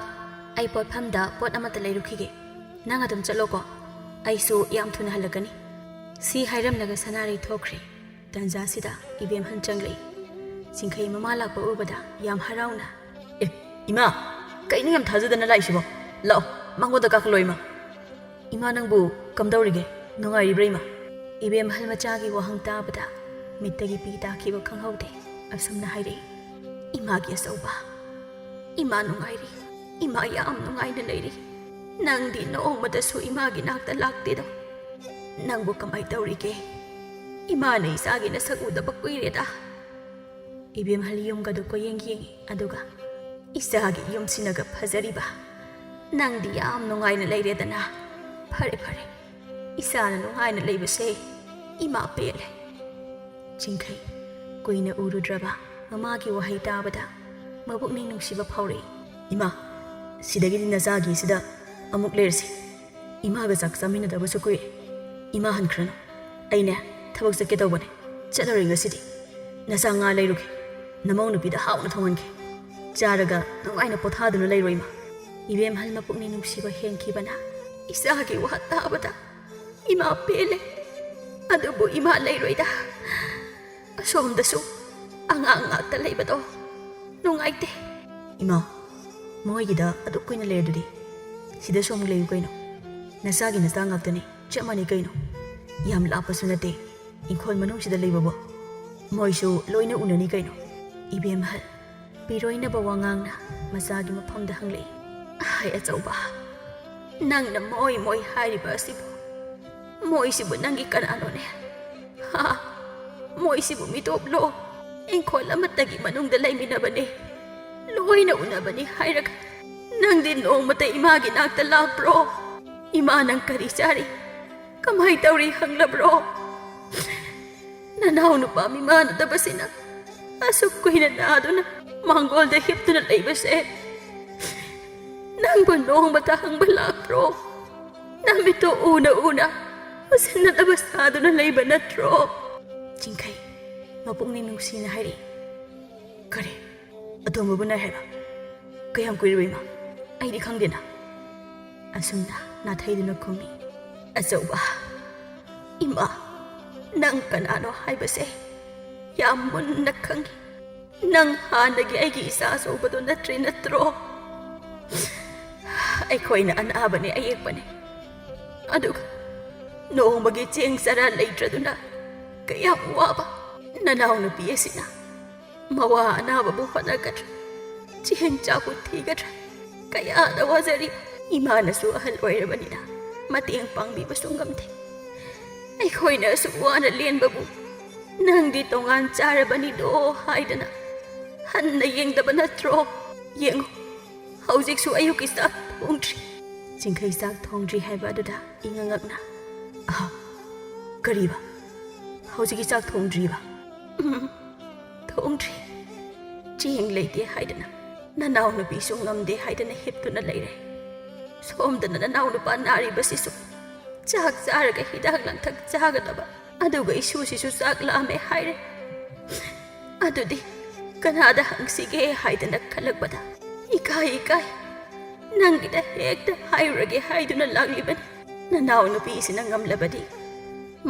ꯑꯩ ꯄꯣꯠꯐꯝꯗ ꯄꯣꯠ ꯑꯃꯠꯇ ꯂꯩꯔꯨꯈꯤꯒꯦ ꯅꯪ ꯑꯗꯨꯝ ꯆꯠꯂꯣꯀꯣ ꯑꯩꯁꯨ ꯌꯥꯝ ꯊꯨꯅ ꯍꯜꯂꯛꯀꯅꯤ ꯁꯤ ꯍꯥꯏꯔꯝꯂꯒ ꯁꯅꯥꯔꯩ ꯊꯣꯛꯈ꯭ꯔꯦ ꯇꯟꯖꯥꯁꯤꯗ ꯏꯕꯦꯝꯍꯜ ꯆꯪꯂꯛꯏ ꯆꯤꯡꯈꯩ ꯃꯃꯥ ꯂꯥꯛꯄ ꯎꯕꯗ ꯌꯥꯝ ꯍꯔꯥꯎꯅ ꯏꯃꯥ ꯀꯩꯅꯣ ꯌꯥꯝ ꯊꯥꯖꯗꯅ ꯂꯥꯛꯏꯁꯤꯕꯣ ꯂꯥꯛꯑꯣ ꯃꯉꯣꯟꯗ ꯀꯥꯈꯠꯂꯣ ꯏꯃꯥ ꯅꯪꯕꯨ ꯀꯝꯗꯧꯔꯤꯒꯦ ꯅꯨꯡꯉꯥꯏꯔꯤꯕ꯭ꯔꯥ ꯏꯃꯥ ꯏꯕꯦꯝꯍꯜ ꯃꯆꯥꯒꯤ ꯋꯥꯍꯪ ꯇꯥꯕꯗ ꯃꯤꯠꯇꯒꯤ ꯄꯤ ꯇꯥꯈꯤꯕ ꯈꯪꯍꯧꯗꯦ ꯑꯁꯨꯝꯅ ꯍꯥꯏꯔꯛꯏ 이마기 서봐 이마 누가이리 이마 ꯌꯥꯝ 누가이는 레이리 ꯅꯪꯗꯤ ꯅꯣꯡꯃꯗꯁꯨ 이마기 ꯅꯥꯛꯇ ꯂꯥꯛꯇꯦꯗꯣ ꯅꯪꯕꯨ ꯀꯃꯥꯏ ꯇꯧꯔꯤꯒꯦ 이마ꯅ 이사기 ꯅꯁꯛ 우ꯗꯕ ꯀꯨꯏꯔꯦꯗ 이뱀할 ꯌꯨꯝꯒꯗꯨ ꯀꯣꯌꯦꯡ ꯌꯦꯡꯉꯤ ꯑꯗꯨꯒ 이사기 ꯌꯨꯝꯁꯤꯅꯒ ꯐꯖꯔꯤꯕ ꯅꯪꯗꯤ ꯌꯥꯝ 누가이는 레이레ꯗ나 ꯐꯔꯦ ꯐꯔꯦ 이사는 누가이는 레이ꯕꯁꯦ 이마 ꯄꯦꯜꯂꯦ ꯆꯤꯡꯈꯩ ꯀꯨꯏꯅ ꯎꯔꯨꯗ꯭ꯔꯕ ꯃꯃꯥꯒꯤ ꯋꯥꯍꯩ ꯇꯥꯕꯗ ꯃꯕꯨꯛꯅꯤꯡ ꯅꯨꯡꯁꯤꯕ ꯐꯥꯎꯔꯛꯏ ꯏꯃꯥ ꯁꯤꯗꯒꯤꯗꯤ ꯅꯆꯥꯒꯤꯁꯤꯗ ꯑꯃꯨꯛ ꯂꯩꯔꯁꯤ ꯏꯃꯥꯒ ꯆꯥꯛ ꯆꯥꯃꯤꯟꯅꯗꯕꯁꯨ ꯀꯨꯏꯔꯦ ꯏꯃꯥ ꯍꯟꯈ꯭ꯔꯅꯨ ꯑꯩꯅꯦ ꯊꯕꯛ ꯆꯠꯀꯦ ꯇꯧꯕꯅꯦ ꯆꯠꯂꯔꯣꯏ ꯉꯁꯤꯗꯤ ꯅꯆꯥ ꯉꯥ ꯂꯩꯔꯨꯒꯦ ꯅꯃꯧ ꯅꯨꯄꯤꯗ ꯍꯥꯎꯅ ꯊꯣꯡꯍꯟꯒꯦ ꯆꯥꯔꯒ ꯅꯨꯡꯉꯥꯏꯅ ꯄꯣꯊꯥꯗꯨꯅ ꯂꯩꯔꯣ ꯏꯃꯥ 이뱀할 ꯃꯄꯨꯛꯅꯤꯡ ꯅꯨꯡꯁꯤꯕ ꯍꯦꯟꯈꯤꯕꯅ 이사기 ꯋꯥ ꯇꯥꯕꯗ 이마 ꯄꯦꯜꯂꯦ ꯑꯗꯨꯕꯨ 이마 ꯂꯩꯔꯣꯏꯗ ꯑꯁꯣꯝꯗꯁꯨ ꯑꯉꯥꯡ ꯉꯥꯛꯇ ꯂꯩꯕꯗꯣ ꯅꯨꯡꯉꯥꯏꯇꯦ 이마 ꯃꯣꯏꯒꯤꯗ ꯑꯗꯨꯛ ꯀꯨꯏꯅ ꯂꯩꯔꯗꯨꯗꯤ ꯁꯤꯗꯁꯨ ꯑꯃꯨꯛ ꯂꯩꯌꯨ ꯀꯩꯅꯣ ꯅꯆꯥꯒꯤ ꯅꯆꯥ ꯉꯥꯛꯇꯅꯤ ꯆꯞ ꯃꯥꯟꯅꯩ ꯀꯩꯅꯣ ꯌꯥꯝ ꯂꯥꯞꯄꯁꯨ ꯅꯠꯇꯦ ꯏꯪꯈꯣꯜ ꯃꯅꯨꯡꯁꯤꯗ ꯂꯩꯕꯕꯣ ꯃꯣꯏꯁꯨ ꯂꯣꯏꯅ ꯎꯅꯅꯤ ꯀꯩꯅꯣ 이뱀할 ꯄꯤꯔꯣꯏꯅꯕ ꯋꯥꯉꯥꯡꯅ ꯃꯆꯥꯒꯤ ꯃꯐꯝꯗ ꯍꯪꯂꯛꯏ ꯍꯥꯏ ꯑꯆꯧꯕ ꯅꯪꯅ ꯃꯣꯏ ꯃꯣꯏ ꯍꯥꯏꯔꯤꯕ ꯑꯁꯤꯕꯨ ꯃꯣꯏꯁꯤꯕꯨ ꯅꯪꯒꯤ ꯀꯅꯥꯅꯣꯅꯦ ꯍꯥ ꯃꯣꯏꯁꯤꯕꯨ ꯃꯤꯇꯣꯞꯂꯣ ꯏꯪꯈꯣꯜ ꯑꯃꯠꯇꯒꯤ ꯃꯅꯨꯡꯗ ꯂꯩꯃꯤꯟꯅꯕꯅꯤ ꯂꯣꯏꯅ ꯎꯅꯕꯅꯤ ꯍꯥꯏꯔꯒ ꯅꯪꯗꯤ ꯅꯣꯡꯃꯇ 이마ꯒꯤ ꯅꯥꯛꯇ ꯂꯥꯛꯄ꯭ꯔꯣ 이마 ꯅꯪ ꯀꯔꯤ ꯆꯥꯔꯤ ꯀꯃꯥꯏ ꯇꯧꯔꯤ ꯍꯪꯂꯕ꯭ꯔꯣ ꯅꯅꯥꯎ ꯅꯨꯄꯥ ꯃꯤꯃꯥꯟꯅꯗꯕꯁꯤꯅ ꯑꯁꯨꯛ ꯀꯨꯏꯅ ꯅꯥꯗꯨꯅ ꯃꯥꯡꯒꯣꯜꯗ ꯍꯤꯞꯇꯨꯅ ꯂꯩꯕꯁꯦ ꯅꯪꯕꯨ ꯅꯣꯡꯃꯇ ꯍꯪꯕ ꯂꯥꯛꯄ꯭ꯔꯣ ꯅꯃꯤꯠꯇꯣ ꯎꯅ ꯎꯅ ꯎꯁꯤꯟꯅꯗꯕ ꯁꯥꯗꯨꯅ ꯂꯩꯕ ꯅꯠꯇ꯭ꯔꯣ ꯆꯤꯡꯈꯩ ꯃꯄꯨꯛꯅꯤꯡ ꯅꯨꯡꯁꯤꯅ ꯍꯥꯏꯔꯤ ꯀꯔꯤ ꯑꯇꯣꯝꯕꯕꯨ ꯅꯥꯏ ꯍꯥꯏꯕ ꯀꯌꯥꯝ ꯀꯨꯏꯔꯕ ꯏꯃꯥ ꯑꯩꯗꯤ ꯈꯪꯗꯦꯅ ꯑꯁꯨꯝꯅ ꯅꯥꯊꯩꯗꯨꯅ ꯈꯨꯝꯃꯤ ꯑꯆꯧꯕ ꯏꯃꯥ ꯅꯪ ꯀꯅꯥꯅꯣ ꯍꯥꯏꯕꯁꯦ ꯌꯥꯝ ꯃꯨꯟꯅ ꯈꯪꯉꯤ ꯅꯪ ꯍꯥꯟꯅꯒꯤ ꯑꯩꯒꯤ ꯏꯆꯥ ꯑꯆꯧꯕꯗꯣ ꯅꯠꯇ꯭ꯔꯣ ꯑꯩꯈꯣꯏꯅ ꯑꯅꯥꯕꯅꯦ ꯑꯌꯦꯛꯄꯅꯦ ꯑꯗꯨꯒ ꯅꯣꯡꯃꯒꯤ ꯆꯦꯡ ꯆꯔꯥ ꯂꯩꯇ꯭ꯔꯗꯨꯅ ꯀꯌꯥꯝ ꯋꯥꯕ ꯅꯅꯥꯎ ꯅꯨꯄꯤ ꯑꯁꯤꯅ ꯃꯋꯥ ꯑꯅꯥꯕꯕꯨ ꯍꯣꯠꯅꯒꯗ꯭ꯔꯥ ꯆꯦꯡ ꯆꯥꯛꯄꯨ ꯊꯤꯒꯗ꯭ꯔꯥ ꯀꯌꯥꯗ ꯋꯥꯖꯔꯤ 이마ꯅꯁꯨ ꯑꯍꯜ ꯑꯣꯏꯔꯕꯅꯤꯅ ꯃꯇꯦꯡ ꯄꯥꯡꯕꯤꯕꯁꯨ ꯉꯝꯗꯦ ꯑꯩꯈꯣꯏꯅ ꯑꯁꯨꯛ ꯋꯥꯅ ꯂꯦꯟꯕꯕꯨ ꯅꯪꯗꯤ ꯇꯣꯉꯥꯟ ꯆꯥꯔꯕꯅꯤꯗꯣ ꯍꯥꯏꯗꯅ ꯍꯟꯅ ꯌꯦꯡꯗꯕ ꯅꯠꯇ꯭ꯔꯣ ꯌꯦꯡꯉꯨ ꯍꯧꯖꯤꯛꯁꯨ ꯑꯌꯨꯛꯀꯤ ꯆꯥꯛ ꯊꯣꯡꯗ꯭ꯔꯤ ꯆꯤꯡꯈꯩ ꯆꯥꯛ ꯊꯣꯡꯗ꯭ꯔꯤ ꯍꯥꯏꯕ ꯑꯗꯨꯗ ꯏꯉꯛꯅ ꯀꯔꯤꯕ ꯍꯧꯖꯤꯛꯀꯤ ꯆꯥꯛ ꯊꯣꯡꯗ꯭ꯔꯤꯕ ꯊꯣꯡꯗ꯭ꯔꯤ ꯆꯦꯡ ꯂꯩꯇꯦ ꯍꯥꯏꯗꯅ ꯅꯅꯥꯎ ꯅꯨꯄꯤꯁꯨ ꯉꯝꯗꯦ ꯍꯥꯏꯗꯅ ꯍꯤꯞꯇꯨꯅ ꯂꯩꯔꯦ ꯁꯣꯝꯗꯅ ꯅꯅꯥꯎ ꯅꯨꯄꯥ ꯅꯥꯔꯤꯕꯁꯤꯁꯨ ꯆꯥꯛ ꯆꯥꯔꯒ ꯍꯤꯗꯥꯛ ꯂꯥꯡꯊꯛ ꯆꯥꯒꯗꯕ ꯑꯗꯨꯒ ꯏꯁꯨꯁꯤꯁꯨ ꯆꯥꯛ ꯂꯥꯝꯃꯦ ꯍꯥꯏꯔꯦ ꯑꯗꯨꯗꯤ ꯀꯅꯥꯗ ꯍꯪꯁꯤꯒꯦ ꯍꯥꯏꯗꯅ ꯈꯜꯂꯛꯄꯗ ꯏꯀꯥꯏ ꯅꯪꯒꯤꯗ ꯍꯦꯛꯇ ꯍꯥꯏꯔꯨꯔꯒꯦ ꯍꯥꯏꯗꯨꯅ ꯂꯥꯛꯂꯤꯕꯅꯤ ꯅꯅꯥꯎ ꯅꯨꯄꯤꯁꯤꯅ ꯉꯝꯂꯕꯗꯤ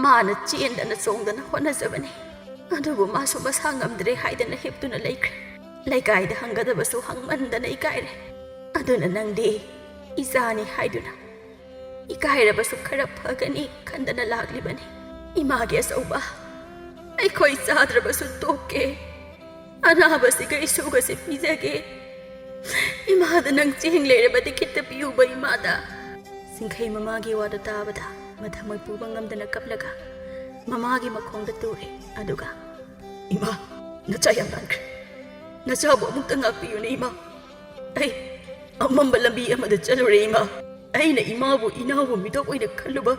ꯃꯥꯅ ꯆꯦꯟꯗꯅ ꯆꯣꯡꯗꯅ ꯍꯣꯠꯅꯖꯕꯅꯤ ꯑꯗꯨꯕꯨ ꯃꯥꯁꯨ ꯃꯁꯥ ꯉꯝꯗ꯭ꯔꯦ ꯍꯥꯏꯗꯅ ꯍꯤꯞꯇꯨꯅ ꯂꯩꯈ꯭ꯔꯦ ꯂꯩꯀꯥꯏꯗ ꯍꯪꯒꯗꯕꯁꯨ ꯍꯪꯃꯟꯗꯅ ꯏꯀꯥꯏꯔꯦ ꯑꯗꯨꯅ ꯅꯪꯗꯤ ꯏꯆꯥꯅꯤ ꯍꯥꯏꯗꯨꯅ ꯏꯀꯥꯏꯔꯕꯁꯨ ꯈꯔ ꯐꯒꯅꯤ ꯈꯟꯗꯅ ꯂꯥꯛꯂꯤꯕꯅꯤ ꯏꯃꯥꯒꯤ ꯑꯆꯧꯕ ꯑꯩꯈꯣꯏ ꯆꯥꯗ꯭ꯔꯕꯁꯨ ꯇꯣꯛꯀꯦ ꯑꯅꯥꯕꯁꯤꯒ ꯏꯁꯨꯒꯁꯤ ꯄꯤꯖꯒꯦ ꯏꯃꯥꯗ ꯅꯪ ꯆꯦꯡ ꯂꯩꯔꯕꯗꯤ ꯈꯤꯇ ꯄꯤꯌꯨꯕ ꯏꯃꯥꯗ ꯁꯤꯡꯈꯩ ꯃꯃꯥꯒꯤ ꯋꯥꯗꯨ ꯇꯥꯕꯗ ꯃꯊꯃꯣꯏ ꯄꯨꯕ ꯉꯝꯗꯅ ꯀꯞꯂꯒ ꯃꯃꯥꯒꯤ ꯃꯈꯣꯡꯗ ꯇꯨꯔꯦ ꯑꯗꯨꯒ ꯏꯃꯥ ꯅꯆꯥ ꯌꯥꯝ ꯂꯥꯟꯈ꯭ꯔꯦ ꯅꯆꯥꯕꯨ ꯑꯃꯨꯛꯇ ꯉꯥꯛꯄꯤꯌꯨꯅꯦ ꯏꯃꯥ ꯑꯩ ꯑꯃꯝꯕ ꯂꯝꯕꯤ ꯑꯃꯗ ꯆꯠꯂꯨꯔꯦ ꯏꯃꯥ ꯑꯩꯅ ꯏꯃꯥꯕꯨ ꯏꯅꯥꯎꯕꯨ ꯃꯤꯇꯣꯞ ꯑꯣꯏꯅ ꯈꯜꯂꯨꯕ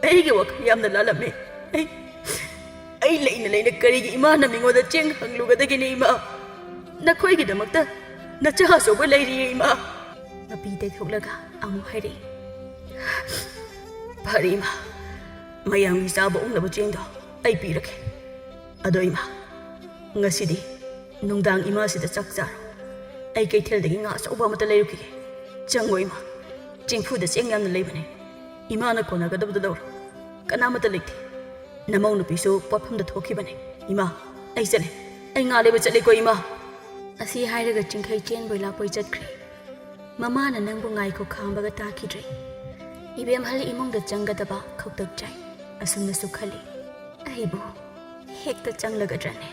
ꯑꯩꯒꯤ ꯋꯥꯈꯜ ꯌꯥꯝꯅ ꯂꯥꯜꯂꯝꯃꯦ ꯑꯩ ꯂꯩꯅ ꯂꯩꯅ ꯀꯔꯤꯒꯤ ꯏꯃꯥꯅ ꯃꯤꯉꯣꯟꯗ ꯆꯦꯡ ꯍꯪꯂꯨꯒꯗꯒꯦꯅꯦ ꯏꯃꯥ ꯅꯈꯣꯏꯒꯤꯗꯃꯛꯇ ꯅꯆꯥ ꯑꯆꯧꯕ ꯂꯩꯔꯤꯌꯦ ꯏꯃꯥ ꯃꯄꯤ ꯇꯩꯊꯣꯛꯂꯒ ꯑꯃꯨꯛ ꯍꯥꯏꯔꯛꯏ ꯐꯔꯦ ꯏꯃꯥ ꯃꯌꯥꯝꯒꯤ ꯆꯥꯕ ꯑꯣꯛꯅꯕ ꯆꯦꯡꯗꯣ ꯑꯩ ꯄꯤꯔꯒꯦ ꯑꯗꯣ ꯏꯃꯥ ꯉꯁꯤꯗꯤ ꯅꯨꯡꯗꯥꯡ ꯏꯃꯥꯁꯤꯗ ꯆꯥꯛ ꯆꯥꯔꯣ ꯑꯩ ꯀꯩꯊꯦꯜꯗꯒꯤ ꯉꯥ ꯑꯆꯧꯕ ꯑꯃꯇ ꯂꯩꯔꯨꯈꯤꯒꯦ ꯆꯪꯉꯣ ꯏꯃꯥ ꯆꯦꯡꯐꯨꯗ ꯆꯦꯡ ꯌꯥꯝꯅ ꯂꯩꯕꯅꯦ ꯏꯃꯥꯅ ꯀꯣꯟꯅꯒꯗꯕꯗꯨ ꯂꯧꯔꯣ ꯀꯅꯥꯃꯠꯇ ꯂꯩꯇꯦ ꯅꯃꯧ ꯅꯨꯄꯤꯁꯨ ꯄꯣꯠꯐꯝꯗ ꯊꯣꯛꯈꯤꯕꯅꯦ ꯏꯃꯥ ꯑꯩ ꯆꯠꯂꯦ ꯑꯩ ꯉꯥ ꯂꯩꯕ ꯆꯠꯂꯦꯀꯣ ꯏꯃꯥ ꯑꯁꯤ ꯍꯥꯏꯔꯒ ꯆꯤꯡꯈꯩ ꯆꯦꯟꯕꯣꯏ ꯂꯥꯛꯄꯣꯏ ꯆꯠꯈ꯭ꯔꯦ ꯃꯃꯥꯅ ꯅꯪꯕꯨ ꯉꯥꯏꯈꯣ ꯈꯥꯡꯕꯒ ꯇꯥꯈꯤꯗ꯭ꯔꯦ ꯏꯕꯦꯝꯍꯜ ꯏꯃꯨꯡꯗ ꯆꯪꯒꯗꯕ ꯈꯧꯇꯛ ꯆꯥꯏ ꯑꯁꯨꯝꯅꯁꯨ ꯈꯜꯂꯤ ꯑꯩꯕꯨ ꯍꯦꯛꯇ ꯆꯪꯂꯒꯗ꯭ꯔꯅꯦ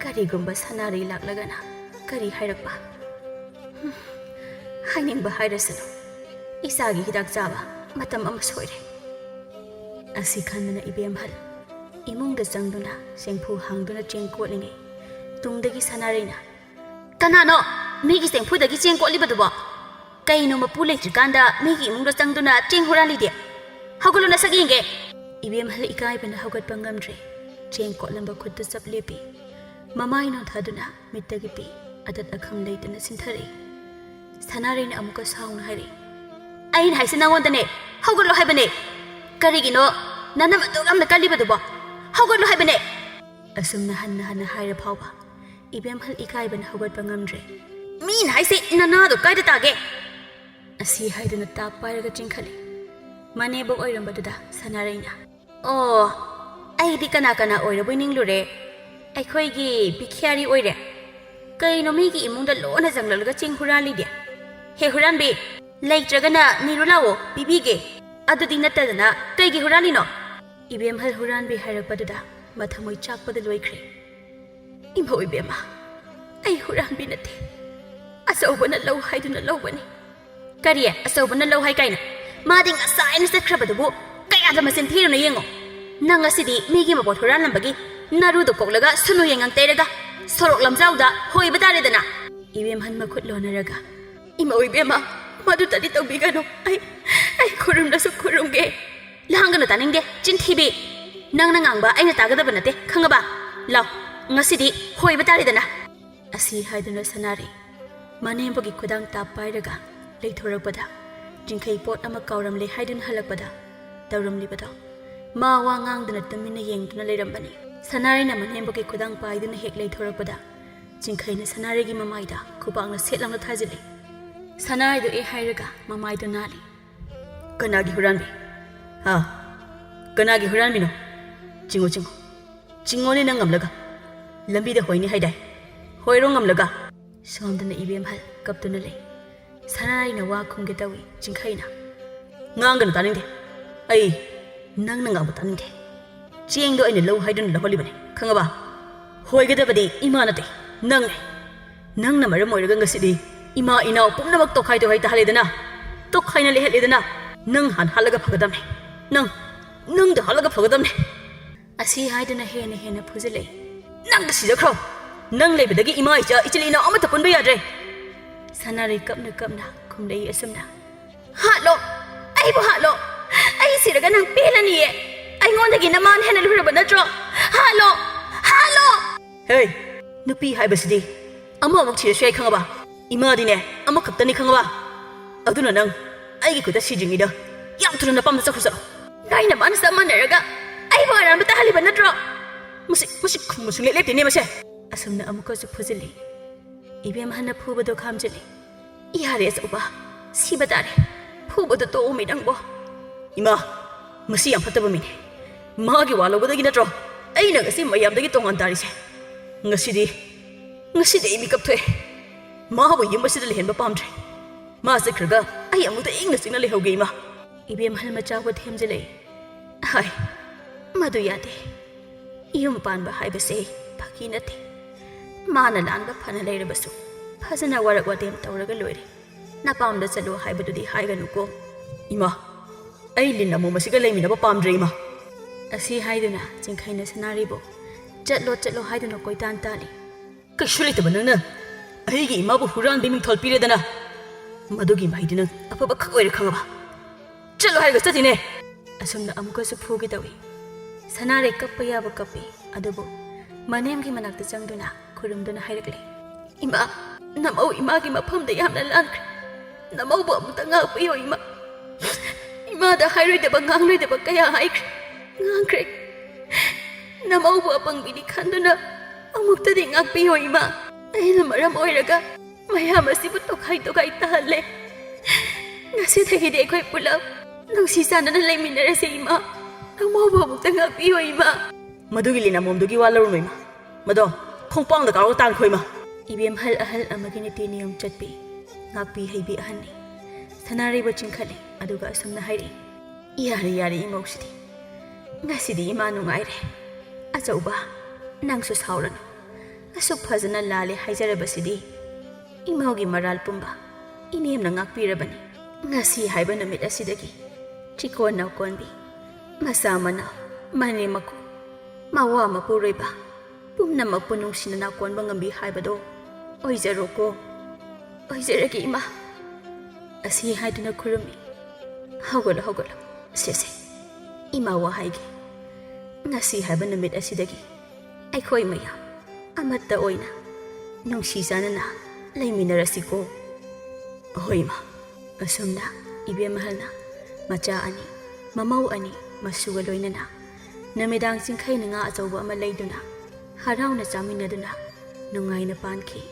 ꯀꯔꯤꯒꯨꯝꯕ ꯁꯅꯥꯔꯩ ꯂꯥꯛꯂꯒꯅ ꯀꯔꯤ ꯍꯥꯏꯔꯛꯄ ꯍꯥꯏꯅꯤꯡꯕ ꯍꯥꯏꯔꯁꯅꯨ ꯏꯆꯥꯒꯤ ꯍꯤꯗꯥꯛ ꯆꯥꯕ ꯃꯇꯝ ꯑꯃ ꯁꯣꯏꯔꯦ ꯑꯁꯤ ꯈꯟꯗꯅ ꯏꯕꯦꯝꯍꯜ ꯏꯃꯨꯡꯗ ꯆꯪꯗꯨꯅ ꯆꯦꯡꯐꯨ ꯍꯥꯡꯗꯨꯅ ꯆꯦꯡ ꯀꯣꯠꯂꯤꯉꯩ ꯇꯨꯡꯗꯒꯤ ꯁꯅꯥꯔꯩꯅ ꯀꯅꯥꯅꯣ ꯃꯤꯒꯤ ꯆꯦꯡꯐꯨꯗꯒꯤ ꯆꯦꯡ ꯀꯣꯠꯂꯤꯕꯗꯨꯕꯣ ꯀꯩꯅꯣ ꯃꯄꯨ ꯂꯩꯇ꯭ꯔꯤꯀꯥꯟꯗ ꯃꯤꯒꯤ ꯏꯃꯨꯡꯗ ꯆꯪꯗꯨꯅ ꯆꯦꯡ ꯍꯨꯔꯥꯜꯂꯤꯗꯤ ꯍꯧꯒꯠꯂꯨ ꯅꯁꯛ ꯌꯦꯡꯒꯦ ꯏꯕꯦꯝꯍꯜ ꯏꯀꯥꯏꯕꯅ ꯍꯧꯒꯠꯄ ꯉꯝꯗ꯭ꯔꯦ ꯆꯦꯡ ꯀꯣꯠꯂꯝꯕ ꯈꯨꯠꯇꯨ ꯆꯞ ꯂꯦꯞꯄꯤ ꯃꯃꯥꯏ ꯅꯣꯟꯊꯗꯨꯅ ꯃꯤꯠꯇꯒꯤ ꯄꯤ ꯑꯗꯠ ꯑꯈꯝ ꯂꯩꯇꯅ ꯁꯤꯟꯊꯔꯛꯏ ꯁꯅꯥꯔꯩꯅ ꯑꯃꯨꯛꯀ ꯁꯥꯎꯅ ꯍꯥꯏꯔꯛꯏ ꯑꯩꯅ ꯍꯥꯏꯁꯦ ꯅꯉꯣꯟꯗꯅꯦ ꯍꯧꯒꯠꯂꯣ ꯍꯥꯏꯕꯅꯦ ꯀꯔꯤꯒꯤꯅꯣ ꯅꯅꯝ ꯑꯗꯨꯛ ꯌꯥꯝꯅ ꯀꯜꯂꯤꯕꯗꯨꯕꯣ ꯍꯧꯒꯠꯂꯣ ꯍꯥꯏꯕꯅꯦ ꯑꯁꯨꯝꯅ ꯍꯟꯅ ꯍꯟꯅ ꯍꯥꯏꯔ ꯐꯥꯎꯕ ꯏꯕꯦꯝꯍꯜ ꯏꯀꯥꯏꯕꯅ ꯍꯧꯒꯠꯄ ꯉꯝꯗ꯭ꯔꯦ ꯃꯤꯅ ꯍꯥꯏꯁꯦ ꯅꯅꯥꯗꯣ ꯀꯥꯏꯗ ꯇꯥꯒꯦ ꯑꯁꯤ ꯍꯥꯏꯗꯨꯅ ꯇꯥꯞ ꯄꯥꯏꯔꯒ ꯆꯤꯡꯈꯠꯂꯤ ꯃꯅꯦꯕꯣꯛ ꯑꯣꯏꯔꯝꯕꯗꯨꯗ ꯁꯅꯥꯔꯩꯅ ꯑꯣ ꯑꯩꯗꯤ ꯀꯅꯥ ꯀꯅꯥ ꯑꯣꯏꯔꯕꯣꯏ ꯅꯤꯡꯂꯨꯔꯦ ꯑꯩꯈꯣꯏꯒꯤ ꯕꯤꯈ꯭ꯌꯥꯔꯤ ꯑꯣꯏꯔꯦ ꯀꯩꯅꯣ ꯃꯤꯒꯤ ꯏꯃꯨꯡꯗ ꯂꯣꯟꯅ ꯆꯪꯂꯛꯂꯒ ꯆꯦꯡ ꯍꯨꯔꯥꯜꯂꯤꯗꯤ ꯍꯦ ꯍꯨꯔꯥꯟꯕꯤ ꯂꯩꯇ꯭ꯔꯒꯅ ꯅꯤꯔꯨ ꯂꯥꯛꯑꯣ ꯄꯤꯕꯤꯒꯦ ꯑꯗꯨꯗꯤ ꯅꯠꯇꯗꯅ ꯀꯩꯒꯤ ꯍꯨꯔꯥꯜꯂꯤꯅꯣ ꯏꯕꯦꯝꯍꯜ ꯍꯨꯔꯥꯟꯕꯤ ꯍꯥꯏꯔꯛꯄꯗꯨꯗ ꯃꯊꯃꯣꯏ ꯆꯥꯛꯄꯗ ꯂꯣꯏꯈ꯭ꯔꯦ ꯏꯃꯧ ꯏꯕꯦꯝꯃ ꯑꯩ ꯍꯨꯔꯥꯟꯕꯤ ꯅꯠꯇꯦ ꯑꯆꯧꯕꯅ ꯂꯧ ꯍꯥꯏꯗꯨꯅ ꯂꯧꯕꯅꯤ ꯀꯔꯤ ꯑꯆꯧꯕꯅ ꯂꯧ ꯍꯥꯏ ꯀꯥꯏꯅ ꯃꯥꯗꯤ ꯉꯁꯥꯏꯅ ꯆꯠꯈ꯭ꯔꯕꯗꯨꯕꯨ ꯀꯌꯥꯗ ꯃꯆꯤꯟ ꯊꯤꯔꯨꯅꯣ ꯌꯦꯡꯉꯣ ꯅꯪ ꯑꯁꯤꯗꯤ ꯃꯤꯒꯤ ꯃꯄꯣꯠ ꯍꯨꯔꯥꯟꯂꯝꯕꯒꯤ ꯅꯥꯔꯨꯗꯣ ꯀꯣꯛꯂꯒ ꯁꯨꯅꯨ ꯌꯦꯡꯉꯪ ꯇꯩꯔꯒ ꯁꯣꯔꯣꯛ ꯂꯝꯖꯥꯎꯗ ꯍꯣꯏꯕ ꯇꯥꯔꯦꯗꯅ ꯏꯕꯦꯝꯍꯜ ꯃꯈꯨꯠ ꯂꯣꯟꯅꯔꯒ ꯏꯃꯧ ꯏꯕꯦꯝꯃ ꯃꯗꯨꯇꯗꯤ ꯇꯧꯕꯤꯒꯅꯨ ꯑꯩ ꯈꯨꯔꯨꯝꯂꯁꯨ ꯈꯨꯔꯨꯝꯒꯦ ꯂꯥꯡꯒꯅꯨ ꯇꯥꯅꯤꯡꯗꯦ ꯆꯤꯟꯊꯤꯕꯤ ꯅꯪꯅ ꯉꯥꯡꯕ ꯑꯩꯅ ꯇꯥꯒꯗꯕ ꯅꯠꯇꯦ ꯈꯪꯉꯕ ꯂꯥꯎ ꯉꯁꯤꯗꯤ ꯍꯣꯏꯕ ꯇꯥꯔꯦꯗꯅ ꯑꯁꯤ ꯍꯥꯏꯗꯨꯅ ꯁꯅꯥꯔꯩ ꯃꯅꯦꯝꯕꯒꯤ ꯈꯨꯗꯥꯡ ꯇꯥꯞ ꯄꯥꯏꯔꯒ ꯂꯩꯊꯣꯔꯛꯄꯗ ꯆꯤꯡꯈꯩ ꯄꯣꯠ ꯑꯃ ꯀꯥꯎꯔꯝꯂꯦ ꯍꯥꯏꯗꯨꯅ ꯍꯜꯂꯛꯄꯗ ꯇꯧꯔꯝꯂꯤꯕꯗꯣ ꯃꯥ ꯋꯥ ꯉꯥꯡꯗꯨꯅ ꯇꯨꯃꯤꯟꯅ ꯌꯦꯡꯗꯨꯅ ꯂꯩꯔꯝꯕꯅꯤ ꯁꯅꯥꯔꯩꯅ ꯃꯅꯦꯝꯕꯒꯤ ꯈꯨꯗꯥꯡ ꯄꯥꯏꯗꯨꯅ ꯍꯦꯛ ꯂꯩꯊꯣꯔꯛꯄꯗ ꯆꯤꯡꯈꯩꯅ ꯁꯅꯥꯔꯩꯒꯤ ꯃꯃꯥꯏꯗ ꯈꯨꯄꯥꯛꯅ ꯁꯦꯠꯂꯝꯅ ꯊꯥꯖꯤꯜꯂꯤ ꯁꯅꯥꯔꯩꯗꯨ ꯍꯥꯏꯔꯒ ꯃꯃꯥꯏꯗꯨ ꯅꯥꯜꯂꯤ ꯀꯅꯥꯒꯤ ꯍꯨꯔꯥꯟꯕꯤ ꯀꯅꯥꯒꯤ ꯍꯨꯔꯥꯟꯕꯤꯅꯣ ꯆꯤꯡꯉꯣꯅꯦ ꯅꯪ ꯉꯝꯂꯒ ꯂꯝꯕꯤꯗ ꯍꯣꯏꯅꯤ ꯍꯥꯏꯗꯥꯏ ꯍꯣꯏꯔꯣ ꯉꯝꯂꯒ ꯁꯣꯝꯗꯅ ꯏꯕꯦꯝꯍꯜ ꯀꯞꯇꯨꯅ ꯂꯩ ꯁꯅꯥꯔꯩꯅ ꯋꯥ ꯈꯨꯝꯒꯦ ꯇꯧꯏ ꯆꯤꯡꯈꯩꯅ ꯉꯥꯡꯒꯅꯨ ꯇꯥꯅꯤꯡꯗꯦ ꯑꯩ ꯅꯪꯅ ꯉꯥꯡꯕ ꯇꯥꯅꯤꯡꯗꯦ ꯆꯦꯡꯗꯣ ꯑꯩꯅ ꯂꯧ ꯍꯥꯏꯗꯨꯅ ꯂꯧꯍꯜꯂꯤꯕꯅꯤ ꯈꯪꯉꯕ ꯍꯣꯏꯒꯗꯕꯗꯤ ꯏꯃꯥ ꯅꯠꯇꯦ ꯅꯪꯅ ꯃꯔꯝ ꯑꯣꯏꯔꯒ ꯉꯁꯤꯗꯤ ꯏꯃꯥ ꯏꯅꯥꯎ ꯄꯨꯝꯅꯃꯛ ꯇꯣꯈꯥꯏ ꯇꯥꯍꯜꯂꯦꯗꯅ ꯇꯣꯈꯥꯏꯅ ꯂꯩꯍꯠꯂꯦꯗꯅ ꯅꯪ ꯍꯥꯟꯅ ꯍꯜꯂꯒ ꯐꯒꯗꯕꯅꯤ ꯅꯪꯗ ꯍꯜꯂꯒ ꯐꯒꯗꯕꯅꯤ ꯑꯁꯤ ꯍꯥꯏꯗꯨꯅ ꯍꯦꯟꯅ ꯐꯨꯖꯤꯜꯂꯛꯏ ꯅꯪꯗ ꯁꯤꯖꯈ꯭ꯔꯣ ꯅꯪ ꯂꯩꯕꯗꯒꯤ ꯏꯃꯥ ꯏꯆꯥ ꯏꯆꯤꯜ ꯏꯅꯥꯎ ꯑꯃꯠꯇ ꯄꯨꯟꯕ ꯌꯥꯗ꯭ꯔꯦ ꯁꯅꯥꯔꯩ ꯀꯞꯅ ꯈꯨꯝꯂꯛꯏ ꯑꯁꯨꯝꯅ ꯍꯥꯠꯂꯣ ꯑꯩꯕꯨ ꯍꯥꯠꯂꯣ ꯑꯩ ꯁꯤꯔꯒ ꯅꯪ ꯄꯦꯜꯂꯅꯤꯌꯦ ꯑꯩꯉꯣꯟꯗꯒꯤ ꯅꯃꯥꯟ ꯍꯦꯟꯅ ꯂꯨꯔꯕ ꯅꯠꯇ꯭ꯔꯣ ꯍꯥꯠꯂꯣ ꯍꯦ ꯅꯨꯄꯤ ꯍꯥꯏꯕꯁꯤꯗꯤ ꯑꯃꯃꯨꯛ ꯁꯤꯔꯁꯨ ꯌꯥꯏ ꯈꯪꯉꯕ ꯏꯃꯥꯗꯤꯅꯦ ꯑꯃꯈꯛꯇꯅꯤ ꯈꯪꯉꯕ ꯑꯗꯨꯅ ꯅꯪ ꯑꯩꯒꯤ ꯈꯨꯠꯇ ꯁꯤꯗ꯭ꯔꯤꯉꯩꯗ ꯌꯥꯝ ꯊꯨꯅ ꯅꯄꯥꯝꯗ ꯆꯠꯈ꯭ꯔꯣ ꯅꯣꯏꯅ ꯃꯥꯅ ꯆꯞ ꯃꯥꯟꯅꯔꯒ ꯑꯩꯕꯨ ꯑꯔꯥꯟꯕ ꯇꯥꯍꯜꯂꯤꯕ ꯅꯠꯇ꯭ꯔꯣ ꯃꯁꯤ ꯈꯨꯝꯕ ꯁꯨꯡꯂꯦꯞ ꯂꯦꯞꯇꯦꯅꯦ ꯃꯁꯦ ꯑꯁꯨꯝꯅ ꯑꯃꯨꯛꯀꯁꯨ ꯐꯨꯖꯤꯜꯂꯤ ꯏꯕꯦꯝꯍꯜꯅ ꯐꯨꯕꯗꯣ ꯈꯥꯝꯖꯤꯜꯂꯤ Yare ꯆꯧꯕ ꯁꯤꯕ ꯇꯥꯔꯦ ꯐꯨꯕꯗ ꯇꯣꯛꯎꯃꯤ ꯅꯪꯕꯣ ꯏꯃꯥ ꯃꯁꯤ ꯌꯥꯝ ꯐꯠꯇꯕ ꯃꯤꯅꯤ ꯃꯥꯒꯤ ꯋꯥ ꯂꯧꯕꯗꯒꯤ ꯅꯠꯇ꯭ꯔꯣ ꯑꯩꯅ ꯉꯁꯤ ꯃꯌꯥꯝꯗꯒꯤ ꯇꯣꯉꯥꯟ ꯇꯥꯔꯤꯁꯦ ꯉꯁꯤꯗꯤ ꯑꯩ ꯃꯤꯀꯞ ꯊꯣꯛꯑꯦ ꯃꯥꯕꯨ ꯌꯨꯝ ꯑꯁꯤꯗ ꯂꯩꯍꯟꯕ ꯄꯥꯝꯗ꯭ꯔꯦ ꯃꯥ ꯆꯠꯈ꯭ꯔꯒ ꯑꯩ ꯑꯃꯨꯛꯇ ꯏꯪꯅ ꯆꯤꯛꯅ ꯂꯩꯍꯧꯒꯦ ꯏꯃꯥ ꯏꯕꯦꯝꯍꯜ ꯃꯆꯥꯕꯨ ꯊꯦꯝꯖꯤꯜꯂꯛꯏ ꯍꯥꯏ ꯃꯗꯨ ꯌꯥꯗꯦ ꯌꯨꯝ ꯄꯥꯟꯕ ꯍꯥꯏꯕꯁꯦ ꯐꯥꯒꯤ ꯅꯠꯇꯦ ꯃꯥꯅ ꯂꯥꯟꯕ ꯐꯅ ꯂꯩꯔꯕꯁꯨ ꯐꯖꯅ ꯋꯥꯔꯛ ꯋꯥꯇꯦꯝ ꯇꯧꯔꯒ ꯂꯣꯏꯔꯦ ꯅꯄꯥꯝꯗ ꯆꯠꯂꯣ ꯍꯥꯏꯕꯗꯨꯗꯤ ꯍꯥꯏꯒꯅꯨꯀꯣ ꯏꯃꯥ ꯑꯩ ꯂꯤꯟ ꯑꯃꯣꯝ ꯑꯁꯤꯒ ꯂꯩꯃꯤꯟꯅꯕ ꯄꯥꯝꯗ꯭ꯔꯦ ꯏꯃꯥ ꯑꯁꯤ ꯍꯥꯏꯗꯨꯅ ꯆꯤꯡꯈꯩꯅ ꯁꯅꯥꯔꯤꯕꯨ ꯆꯠꯂꯣ ꯍꯥꯏꯗꯨꯅ ꯀꯣꯏꯇꯥꯟ ꯇꯥꯜꯂꯤ ꯀꯩꯁꯨ ꯂꯩꯇꯕ ꯅꯪꯅ ꯑꯩꯒꯤ ꯏꯃꯥꯕꯨ ꯍꯨꯔꯥꯟꯕꯤ ꯃꯤꯡꯊꯣꯜ ꯄꯤꯔꯦꯗꯅ ꯃꯗꯨꯒꯤ ꯃꯍꯩꯗꯤ ꯅꯪ ꯑꯐꯕ ꯈꯛ ꯑꯣꯏꯔꯦ ꯈꯪꯉꯕ ꯆꯠꯂꯣ ꯍꯥꯏꯔꯒ ꯆꯠꯇꯤꯅꯦ ꯑꯁꯨꯝꯅ ꯑꯃꯨꯛꯀꯁꯨ ꯐꯨꯒꯦ ꯇꯧꯏ ꯁꯅꯥꯔꯩ ꯀꯞꯄ ꯌꯥꯕ ꯀꯞꯄꯤ ꯑꯗꯨꯕꯨ ꯃꯅꯦꯝꯒꯤ ꯃꯅꯥꯛꯇ ꯆꯪꯗꯨꯅ ꯈꯨꯔꯨꯝꯗꯨꯅ ꯍꯥꯏꯔꯛꯂꯤ ꯏꯃꯥ ꯅꯃꯧ ꯏꯃꯥꯒꯤ ꯃꯐꯝꯗ ꯌꯥꯝꯅ ꯂꯥꯟꯈ꯭ꯔꯦ ꯅꯃꯧꯕꯨ ꯑꯃꯨꯛꯇ ꯉꯥꯛꯄꯤꯌꯣ ꯏꯃꯥ 이마다 하이로이데바 강로이데바 까야 하이크래 나마우부 아빵비니 칸두나 아묵다디 ꯉꯥꯛꯄꯤꯌꯣ 이마 ꯑꯩꯅ ꯃꯔꯝ ꯑꯣꯏꯔꯒ ꯃꯌꯥꯝ ꯑꯁꯤꯕꯨ ꯇꯣꯈꯥꯏ ꯇꯥꯍꯜꯂꯦ ꯉꯁꯤꯗꯒꯤꯗꯤ ꯑꯩꯈꯣꯏ ꯄꯨꯂꯞ ꯅꯨꯡꯁꯤ ꯆꯥꯟꯅꯅ ꯂꯩꯃꯤꯟꯅꯔꯁꯦ ꯏꯃꯥ ꯅꯪꯃꯧꯕꯨ ꯑꯃꯨꯛꯇ ꯉꯥꯛꯄꯤꯌꯣ ꯏꯃꯥ ꯃꯗꯨꯒꯤ ꯂꯤꯟ ꯑꯃꯣꯝꯗꯨꯒꯤ ꯋꯥ ꯂꯧꯔꯨꯅꯨ ꯏꯃꯥ ꯃꯗꯣ ꯈꯣꯡꯄꯥꯡꯗ ꯀꯥꯎꯔꯒ ꯇꯥꯟꯈ꯭ꯔꯣ ꯏꯃꯥ 이뱀ꯍꯜ ꯑꯍꯜ ꯑꯃꯒꯤ ꯅꯤꯇꯤ ꯅꯤꯌꯣꯝ ꯆꯠꯄꯤ ꯉꯥꯛꯄꯤ ꯍꯩꯕꯤ ꯑꯍꯟꯅꯤ ꯁꯅꯥꯔꯩꯕꯨ ꯆꯤꯡꯈꯠꯂꯤ ꯑꯗꯨꯒ ꯑꯁꯨꯝꯅ ꯍꯥꯏꯔꯛꯏ ꯌꯥꯔꯦ ꯏꯃꯧꯁꯤꯗꯤ ꯉꯁꯤꯗꯤ ꯏꯃꯥ ꯅꯨꯡꯉꯥꯏꯔꯦ ꯑꯆꯧꯕ ꯅꯪꯁꯨ ꯁꯥꯎꯔꯅꯨ ꯑꯁꯨꯛ ꯐꯖꯅ ꯂꯥꯜꯂꯦ ꯍꯥꯏꯖꯔꯕꯁꯤꯗꯤ ꯏꯃꯧꯒꯤ ꯃꯔꯥꯜ ꯄꯨꯝꯕ ꯏꯅꯦꯝꯅ ꯉꯥꯛꯄꯤꯔꯕꯅꯤ ꯉꯁꯤ ꯍꯥꯏꯕ ꯅꯨꯃꯤꯠ ꯑꯁꯤꯗꯒꯤ ꯆꯤꯀꯣꯟ ꯅꯥꯎꯀꯣꯟꯕꯤ ꯃꯆꯥ ꯃꯅꯥꯎ ꯃꯅꯦꯝ ꯃꯀꯨ ꯃꯋꯥ ꯃꯄꯨꯔꯣꯏꯕ ꯄꯨꯝꯅꯃꯛꯄꯨ ꯅꯨꯡꯁꯤꯅ ꯅꯥꯎꯀꯣꯟꯕ ꯉꯝꯕꯤ ꯍꯥꯏꯕꯗꯣ ꯑꯣꯏꯖꯔꯣꯀꯣ ꯑꯣꯏꯖꯔꯒꯦ ꯏꯃꯥ ꯑꯁꯤ ꯍꯥꯏꯗꯨꯅ ꯈꯨꯔꯨꯝꯃꯤ ꯍꯧꯒꯠꯂꯣ ꯁꯦ ꯏꯃꯥ ꯋꯥ ꯍꯥꯏꯒꯦ ꯉꯁꯤ ꯍꯥꯏꯕ ꯅꯨꯃꯤꯠ ꯑꯁꯤꯗꯒꯤ ꯑꯩꯈꯣꯏ ꯃꯌꯥꯝ ꯑꯃꯠꯇ ꯑꯣꯏꯅ ꯅꯨꯡꯁꯤ ꯆꯥꯟꯅꯅ ꯂꯩꯃꯤꯟꯅꯔꯁꯤꯀꯣ ꯍꯣꯏ ꯏꯃꯥ ꯑꯁꯨꯝꯅ ꯏꯕꯦꯝꯃꯍꯜꯅ ꯃꯆꯥ ꯑꯅꯤ ꯃꯃꯧ ꯑꯅꯤ ꯃꯁꯨꯒ ꯂꯣꯏꯅꯅ ꯅꯨꯃꯤꯗꯥꯡ ꯆꯤꯡꯈꯩꯅ ꯉꯥ ꯑꯆꯧꯕ ꯑꯃ ꯂꯩꯗꯨꯅ ꯍꯔꯥꯎꯅ ꯆꯥꯃꯤꯟꯅꯗꯨꯅ ꯅꯨꯡꯉꯥꯏꯅ ꯄꯥꯟꯈꯤ